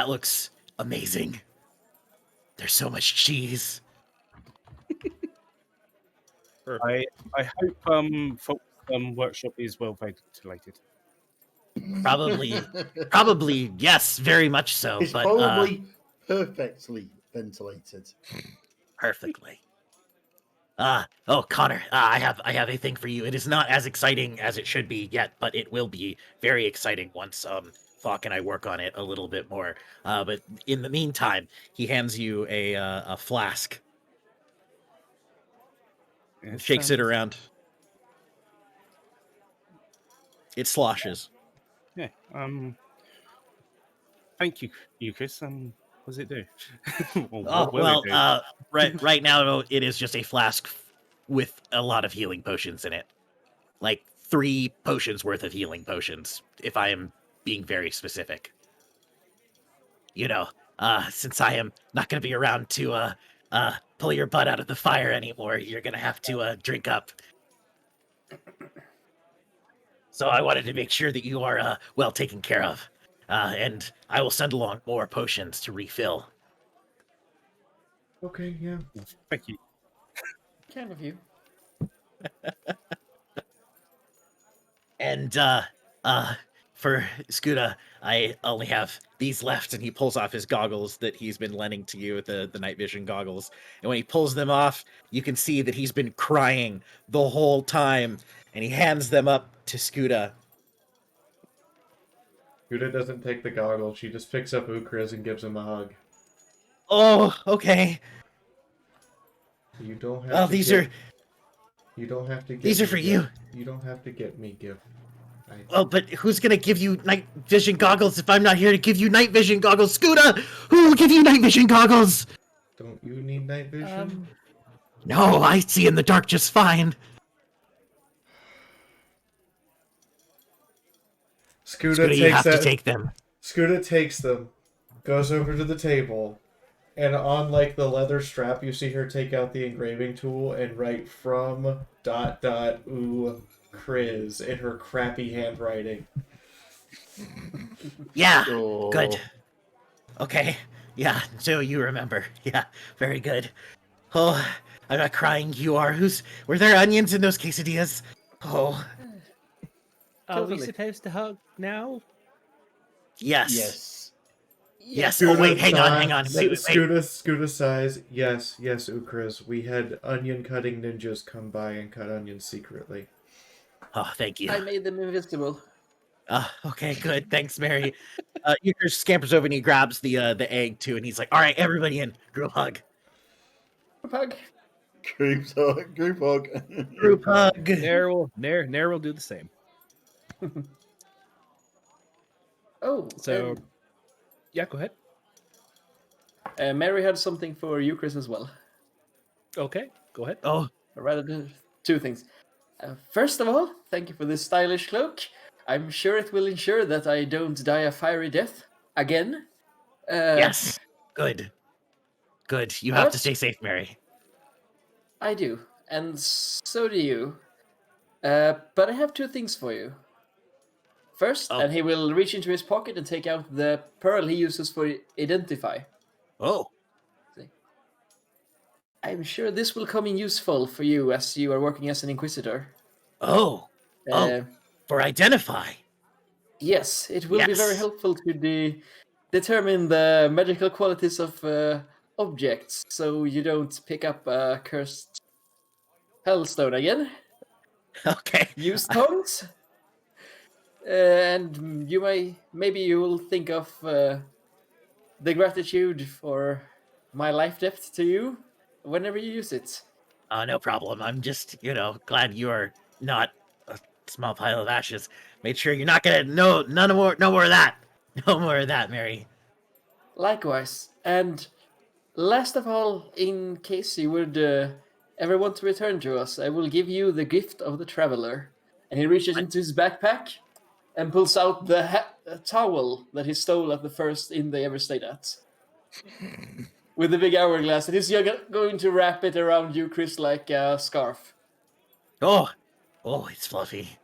looks amazing. There's so much cheese. I hope Folk's workshop is well ventilated. Probably yes, very much so. It's but probably perfectly ventilated. Perfectly. Connor, I have a thing for you. It is not as exciting as it should be yet, but it will be very exciting once Falk and I work on it a little bit more. But in the meantime, he hands you a flask. Shakes it around. It sloshes. Yeah. Thank you, Chris. What does it do? Right now it is just a flask with a lot of healing potions in it. Like 3 potions worth of healing potions, if I am being very specific. You know, since I am not going to be around to pull your butt out of the fire anymore, you're going to have to drink up. So I wanted to make sure that you are well taken care of. And I will send along more potions to refill. Okay, yeah. Thank you. Kind of you. And for Scuda, I only have these left, and he pulls off his goggles that he's been lending to you, the night vision goggles. And when he pulls them off, you can see that he's been crying the whole time, and he hands them up to Scuda. Scuda doesn't take the goggles. She just picks up Ukriz and gives him a hug. Oh, okay. You don't have. Oh, You don't have to. These are for you. You don't have to get me gift. Well, but who's gonna give you night vision goggles if I'm not here to give you night vision goggles? Scuda, who will give you night vision goggles? Don't you need night vision? No, I see in the dark just fine. Scuda you have to take them. Scuda takes them, goes over to the table, and on like the leather strap, you see her take out the engraving tool and write from ... Kriz in her crappy handwriting. Yeah, good. Okay, yeah, so you remember. Yeah, very good. Oh, I'm not crying, you are. Were there onions in those quesadillas? Oh. Are we supposed to hug now? Yes. Oh, wait, hang on. Wait. Scuda sighs. Yes, Ukriz. We had onion cutting ninjas come by and cut onions secretly. Oh, thank you. I made them invisible. Okay, good. Thanks, Mary. Euchre scampers over and he grabs the egg too, and he's like, "All right, everybody in, group hug." Group hug. Group hug. Nair will do the same. Oh, So, yeah, go ahead. Mary had something for you, Chris, as well. Okay, go ahead. Oh, I'd rather do two things. First of all, thank you for this stylish cloak. I'm sure it will ensure that I don't die a fiery death again. yes. Good. Good. You have to But- stay safe, Mary. I do, and so do you. But I have two things for you. First, and he will reach into his pocket and take out the pearl he uses for identify. Oh. I'm sure this will come in useful for you as you are working as an inquisitor. Oh. For identify. Yes, it will be very helpful to determine the magical qualities of objects, so you don't pick up a cursed hellstone again. Okay. Use tongues, and maybe you will think of the gratitude for my life debt to you whenever you use it. No problem. I'm just, glad you are not a small pile of ashes. Make sure you're not gonna no more of that. No more of that, Mary. Likewise. And last of all, in case you would ever want to return to us, I will give you the gift of the traveler. And he reaches into his backpack and pulls out the towel that he stole at the first inn they ever stayed at. With the big hourglass, and he's going to wrap it around you, Chris, like a scarf. Oh, it's fluffy.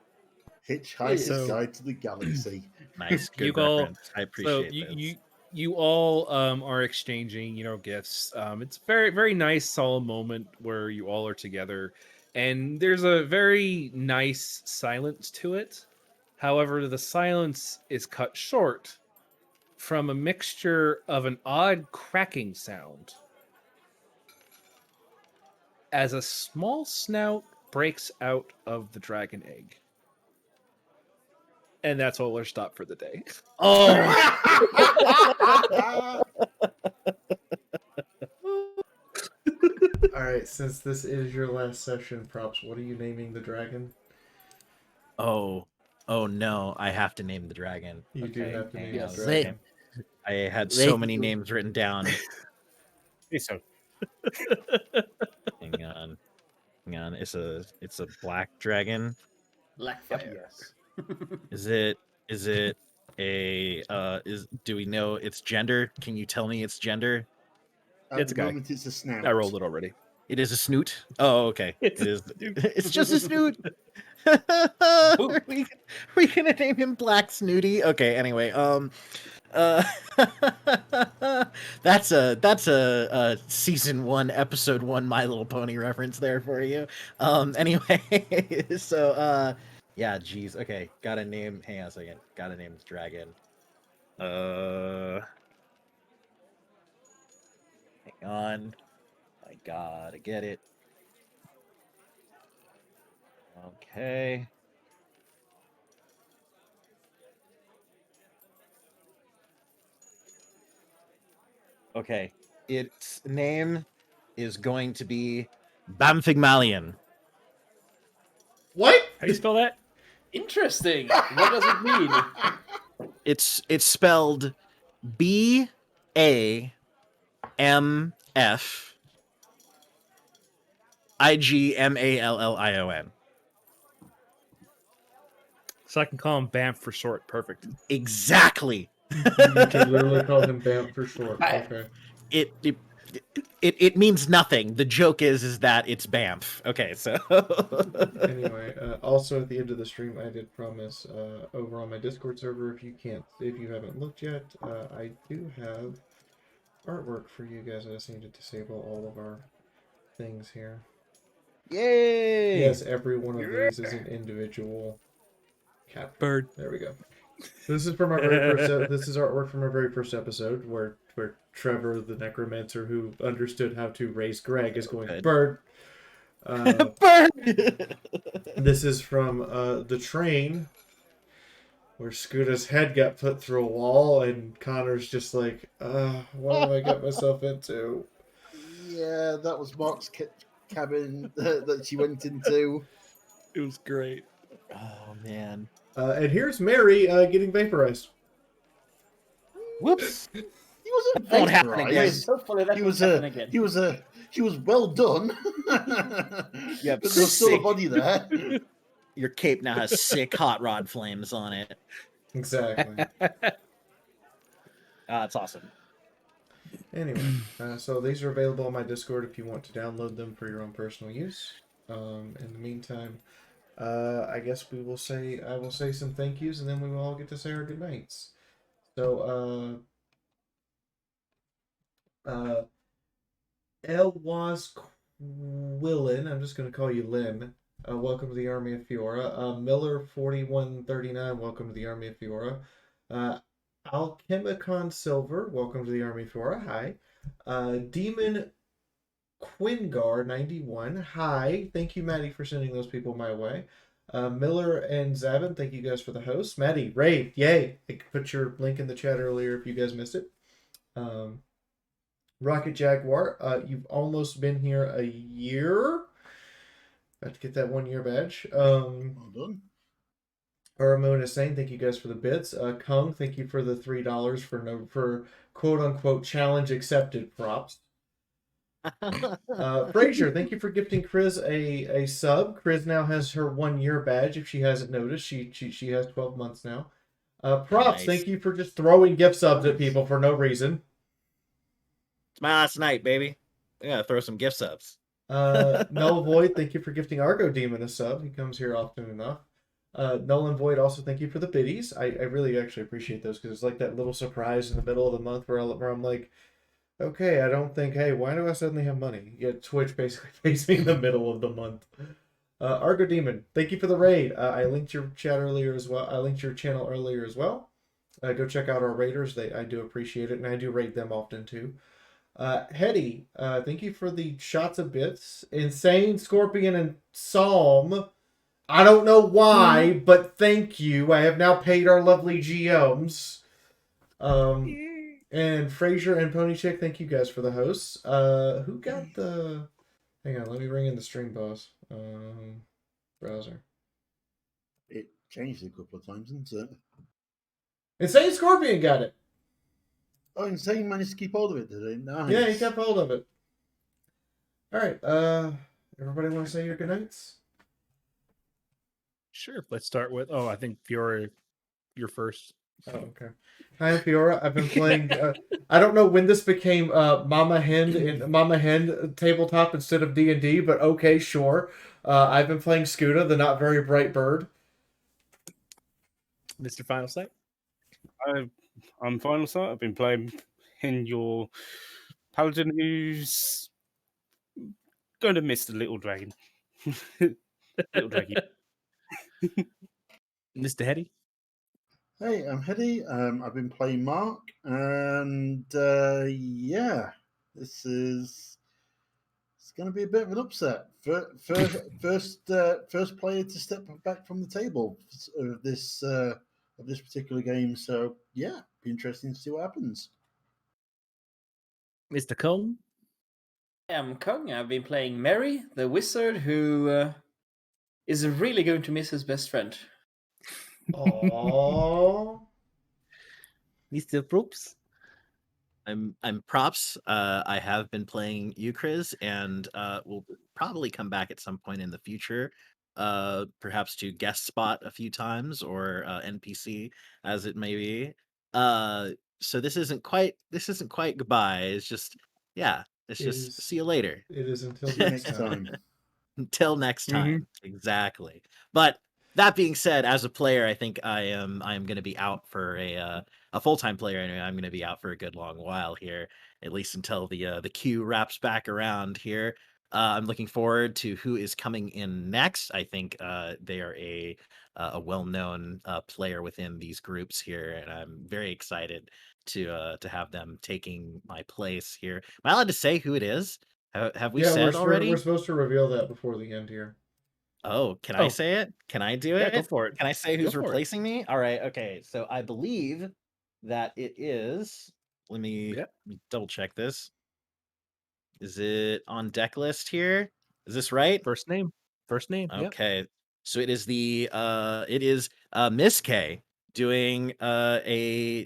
Hitchhiker's Guide to the Galaxy. Nice, good all, reference. I appreciate this. You all are exchanging, gifts. It's very, very nice, solemn moment where you all are together, and there's a very nice silence to it. However, the silence is cut short from a mixture of an odd cracking sound as a small snout breaks out of the dragon egg. And that's where we'll stop for the day. Oh! Alright, since this is your last session, Props, what are you naming the dragon? Oh no, I have to name the dragon. You do have to name the Yes. dragon. I had so many names written down. So Hang on. It's a black dragon. Blackfire. yes. Is it do we know its gender? Can you tell me its gender? At It's the a guy. moment, it's a snout. I rolled it already. It is a snoot. Oh, okay. It's it a is. snoot. It's just a snoot. we gonna name him Black Snooty. Okay. Anyway, that's a season 1, episode 1 My Little Pony reference there for you. Anyway, so yeah, geez. Okay, gotta name. Hang on a second. Gotta name this dragon. Hang on. I gotta get it. Okay. Okay. Its name is going to be Bamfigmalion. What? How do you spell that? Interesting. What does it mean? It's spelled BAMFIGMALLION. So I can call him Bamf for short. Perfect. Exactly. You can literally call him Bamf for short. Okay. It means nothing. The joke is that it's Bamf. Okay, so Anyway, also at the end of the stream, I did promise over on my Discord server, if you haven't looked yet, I do have artwork for you guys. I just need to disable all of our things here. Yay! Yes, every one of these is an individual cat bird. There we go. This is from our very first. This is artwork from our very first episode, where Trevor, the necromancer who understood how to raise Greg, is going bird. Bird. This is from the train, where Scoota's head got put through a wall, and Connor's just like, what have I got myself into? Yeah, that was Mark's cabin that she went into. It was great. Oh man. And here's Mary getting vaporized. Whoops. He wasn't Won't happen vaporized. again. Yes, hopefully that He won't was happen again. he was well done. Yep, But there was still a sick. body there. Your cape now has sick hot rod flames on it. Exactly. It's awesome. Anyway, so these are available on my Discord if you want to download them for your own personal use. In the meantime, I guess I will say some thank yous, and then we will all get to say our good nights. So, Elwas Quillen, I'm just going to call you Lim. Welcome to the Army of Fiora. Miller4139, welcome to the Army of Fiora. Alchemicon Silver, welcome to the Army of Fiora. Hi. Demon Quingar91, hi. Thank you, Maddie, for sending those people my way. Miller and Zabin, thank you guys for the host. Maddie, raid, yay. I put your link in the chat earlier if you guys missed it. Rocket Jaguar, you've almost been here a year. About to get that 1 year badge. Well done. Ramon is saying thank you guys for the bits. Kung, thank you for the $3 for quote unquote challenge accepted props. Frazier, thank you for gifting Chris a sub. Chris now has her 1 year badge. If she hasn't noticed, she has 12 months now. Props, nice. Thank you for just throwing gift subs at people for no reason. It's my last night, baby. I gotta throw some gift subs. Null Void, thank you for gifting Argo Demon a sub. He comes here often enough. Nolan Void, also thank you for the biddies. I really actually appreciate those because it's like that little surprise in the middle of the month where I'm like, okay, I don't think, hey, why do I suddenly have money? Yet Twitch basically pays me in the middle of the month. Argo Demon, thank you for the raid. I linked your chat earlier as well. I linked your channel earlier as well. Go check out our raiders. I do appreciate it, and I do raid them often too. Hetty, thank you for the shots of bits. Insane Scorpion and Psalm. I don't know why, but thank you. I have now paid our lovely GMs. And Frazier and Pony Chick, thank you guys for the hosts. Who got the... Hang on, let me ring in the stream boss. Browser. It changed a couple of times, didn't it? Insane Scorpion got it. Oh, Insane managed to keep hold of it, did he? Nice. Yeah, he kept hold of it. All right. Everybody want to say your goodnights? Sure. Let's start with... Oh, I think Fiora, you're first. Oh, okay. Hi, I'm Fiora. I've been playing... I don't know when this became Mama Hen tabletop instead of D&D, but okay, sure. I've been playing Scooter, the not very bright bird. Mr. Final Sight? I'm Final Sight. I've been playing in your paladin who's going to miss the little dragon. Little dragon. Mr. Hetty? Hey, I'm Hetty. I've been playing Mark, and yeah, it's going to be a bit of an upset. First player to step back from the table of this particular game. So yeah, be interesting to see what happens. Mr. Kung? I'm Kung. I've been playing Mary, the wizard who is really going to miss his best friend. Aww. Mr. Props? I'm Props. I have been playing Euchris, and will probably come back at some point in the future. Perhaps to guest spot a few times or NPC as it may be. So this isn't quite goodbye. It's just see you later. It is until next time. Until next time. Exactly. But that being said, as a player, I think I am going to be out for a full-time player. Anyway, I'm going to be out for a good long while here, at least until the queue wraps back around here. I'm looking forward to who is coming in next. I think they are a well-known player within these groups here, and I'm very excited to have them taking my place here. Am I allowed to say who it is? Have we said already? We're supposed to reveal that before the end here. Oh, can I say it? Can I do it? Go for it. Can I say who's replacing me? All right. Okay. So I believe that it is. Let me double check this. Is it on deck list here? Is this right? First name. Okay. So it is Miss K doing the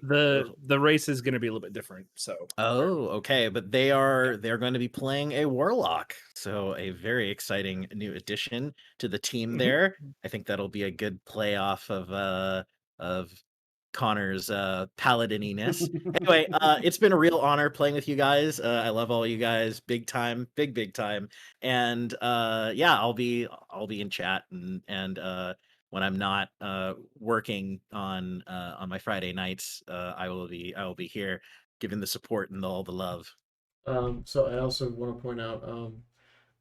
race is going to be a little bit different. So okay, but they're going to be playing a warlock, so a very exciting new addition to the team there. I think that'll be a good play off of Connor's paladininess. Anyway, it's been a real honor playing with you guys. I love all you guys, big time, big time. And yeah, I'll be in chat and when I'm not working on my Friday nights, I will be here giving the support and all the love. So I also want to point out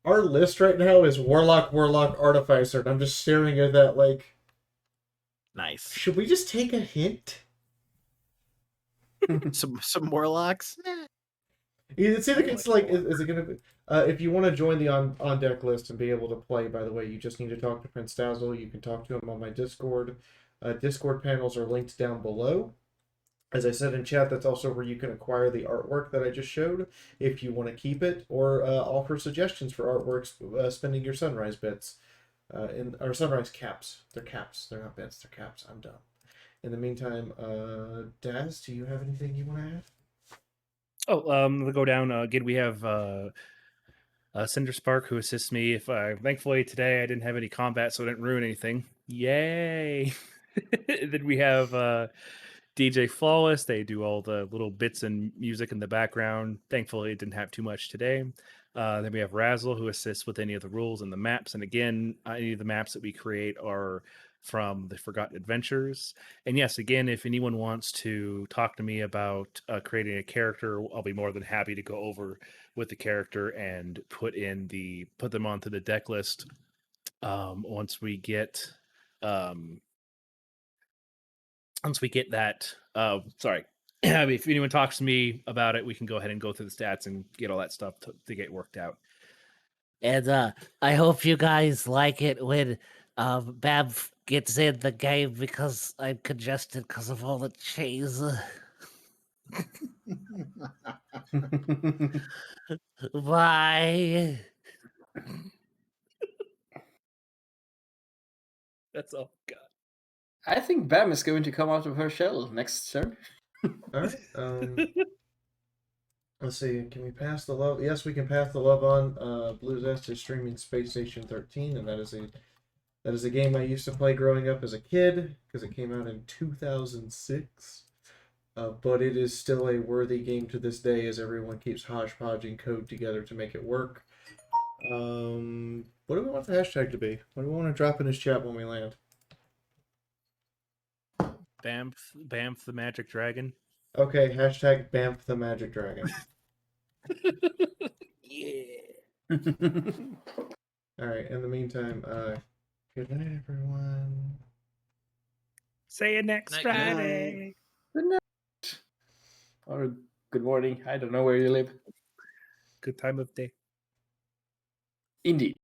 our list right now is Warlock, Artificer, and I'm just staring at that like. Nice. Should we just take a hint? some warlocks. It's either it's like is it gonna be if you want to join the on deck list and be able to play. By the way, you just need to talk to Prince Dazzle. You can talk to him on my Discord. Discord panels are linked down below. As I said in chat, that's also where you can acquire the artwork that I just showed if you want to keep it or offer suggestions for artworks spending your sunrise bits or sunrise caps. They're caps. They're not bits. They're caps. I'm done. In the meantime, Daz, do you have anything you want to add? We'll go down again. We have Cinder Spark who assists me. If thankfully today I didn't have any combat, so I didn't ruin anything. Yay! Then we have DJ Flawless. They do all the little bits and music in the background. Thankfully, it didn't have too much today. Then we have Razzle who assists with any of the rules and the maps. And again, any of the maps that we create are from the Forgotten Adventures. And yes, again, if anyone wants to talk to me about creating a character, I'll be more than happy to go over with the character and put them onto the deck list once we get that. Sorry. If anyone talks to me about it, we can go ahead and go through the stats and get all that stuff to get worked out. And I hope you guys like it when Bab gets in the game because I'm congested because of all the cheese. Bye. That's all. God. I think Bam is going to come out of her shell next turn. All right. Let's see. Can we pass the love? Yes, we can pass the love on. Blue Zest is streaming Space Station 13, and that is a game I used to play growing up as a kid because it came out in 2006. But it is still a worthy game to this day as everyone keeps hodgepodging code together to make it work. What do we want the hashtag to be? What do we want to drop in his chat when we land? Bamf the Magic Dragon. Okay, hashtag Bamf the Magic Dragon. Yeah. Alright, in the meantime, good night, everyone. See you next Friday. Good night. Or good morning. I don't know where you live. Good time of day. Indeed.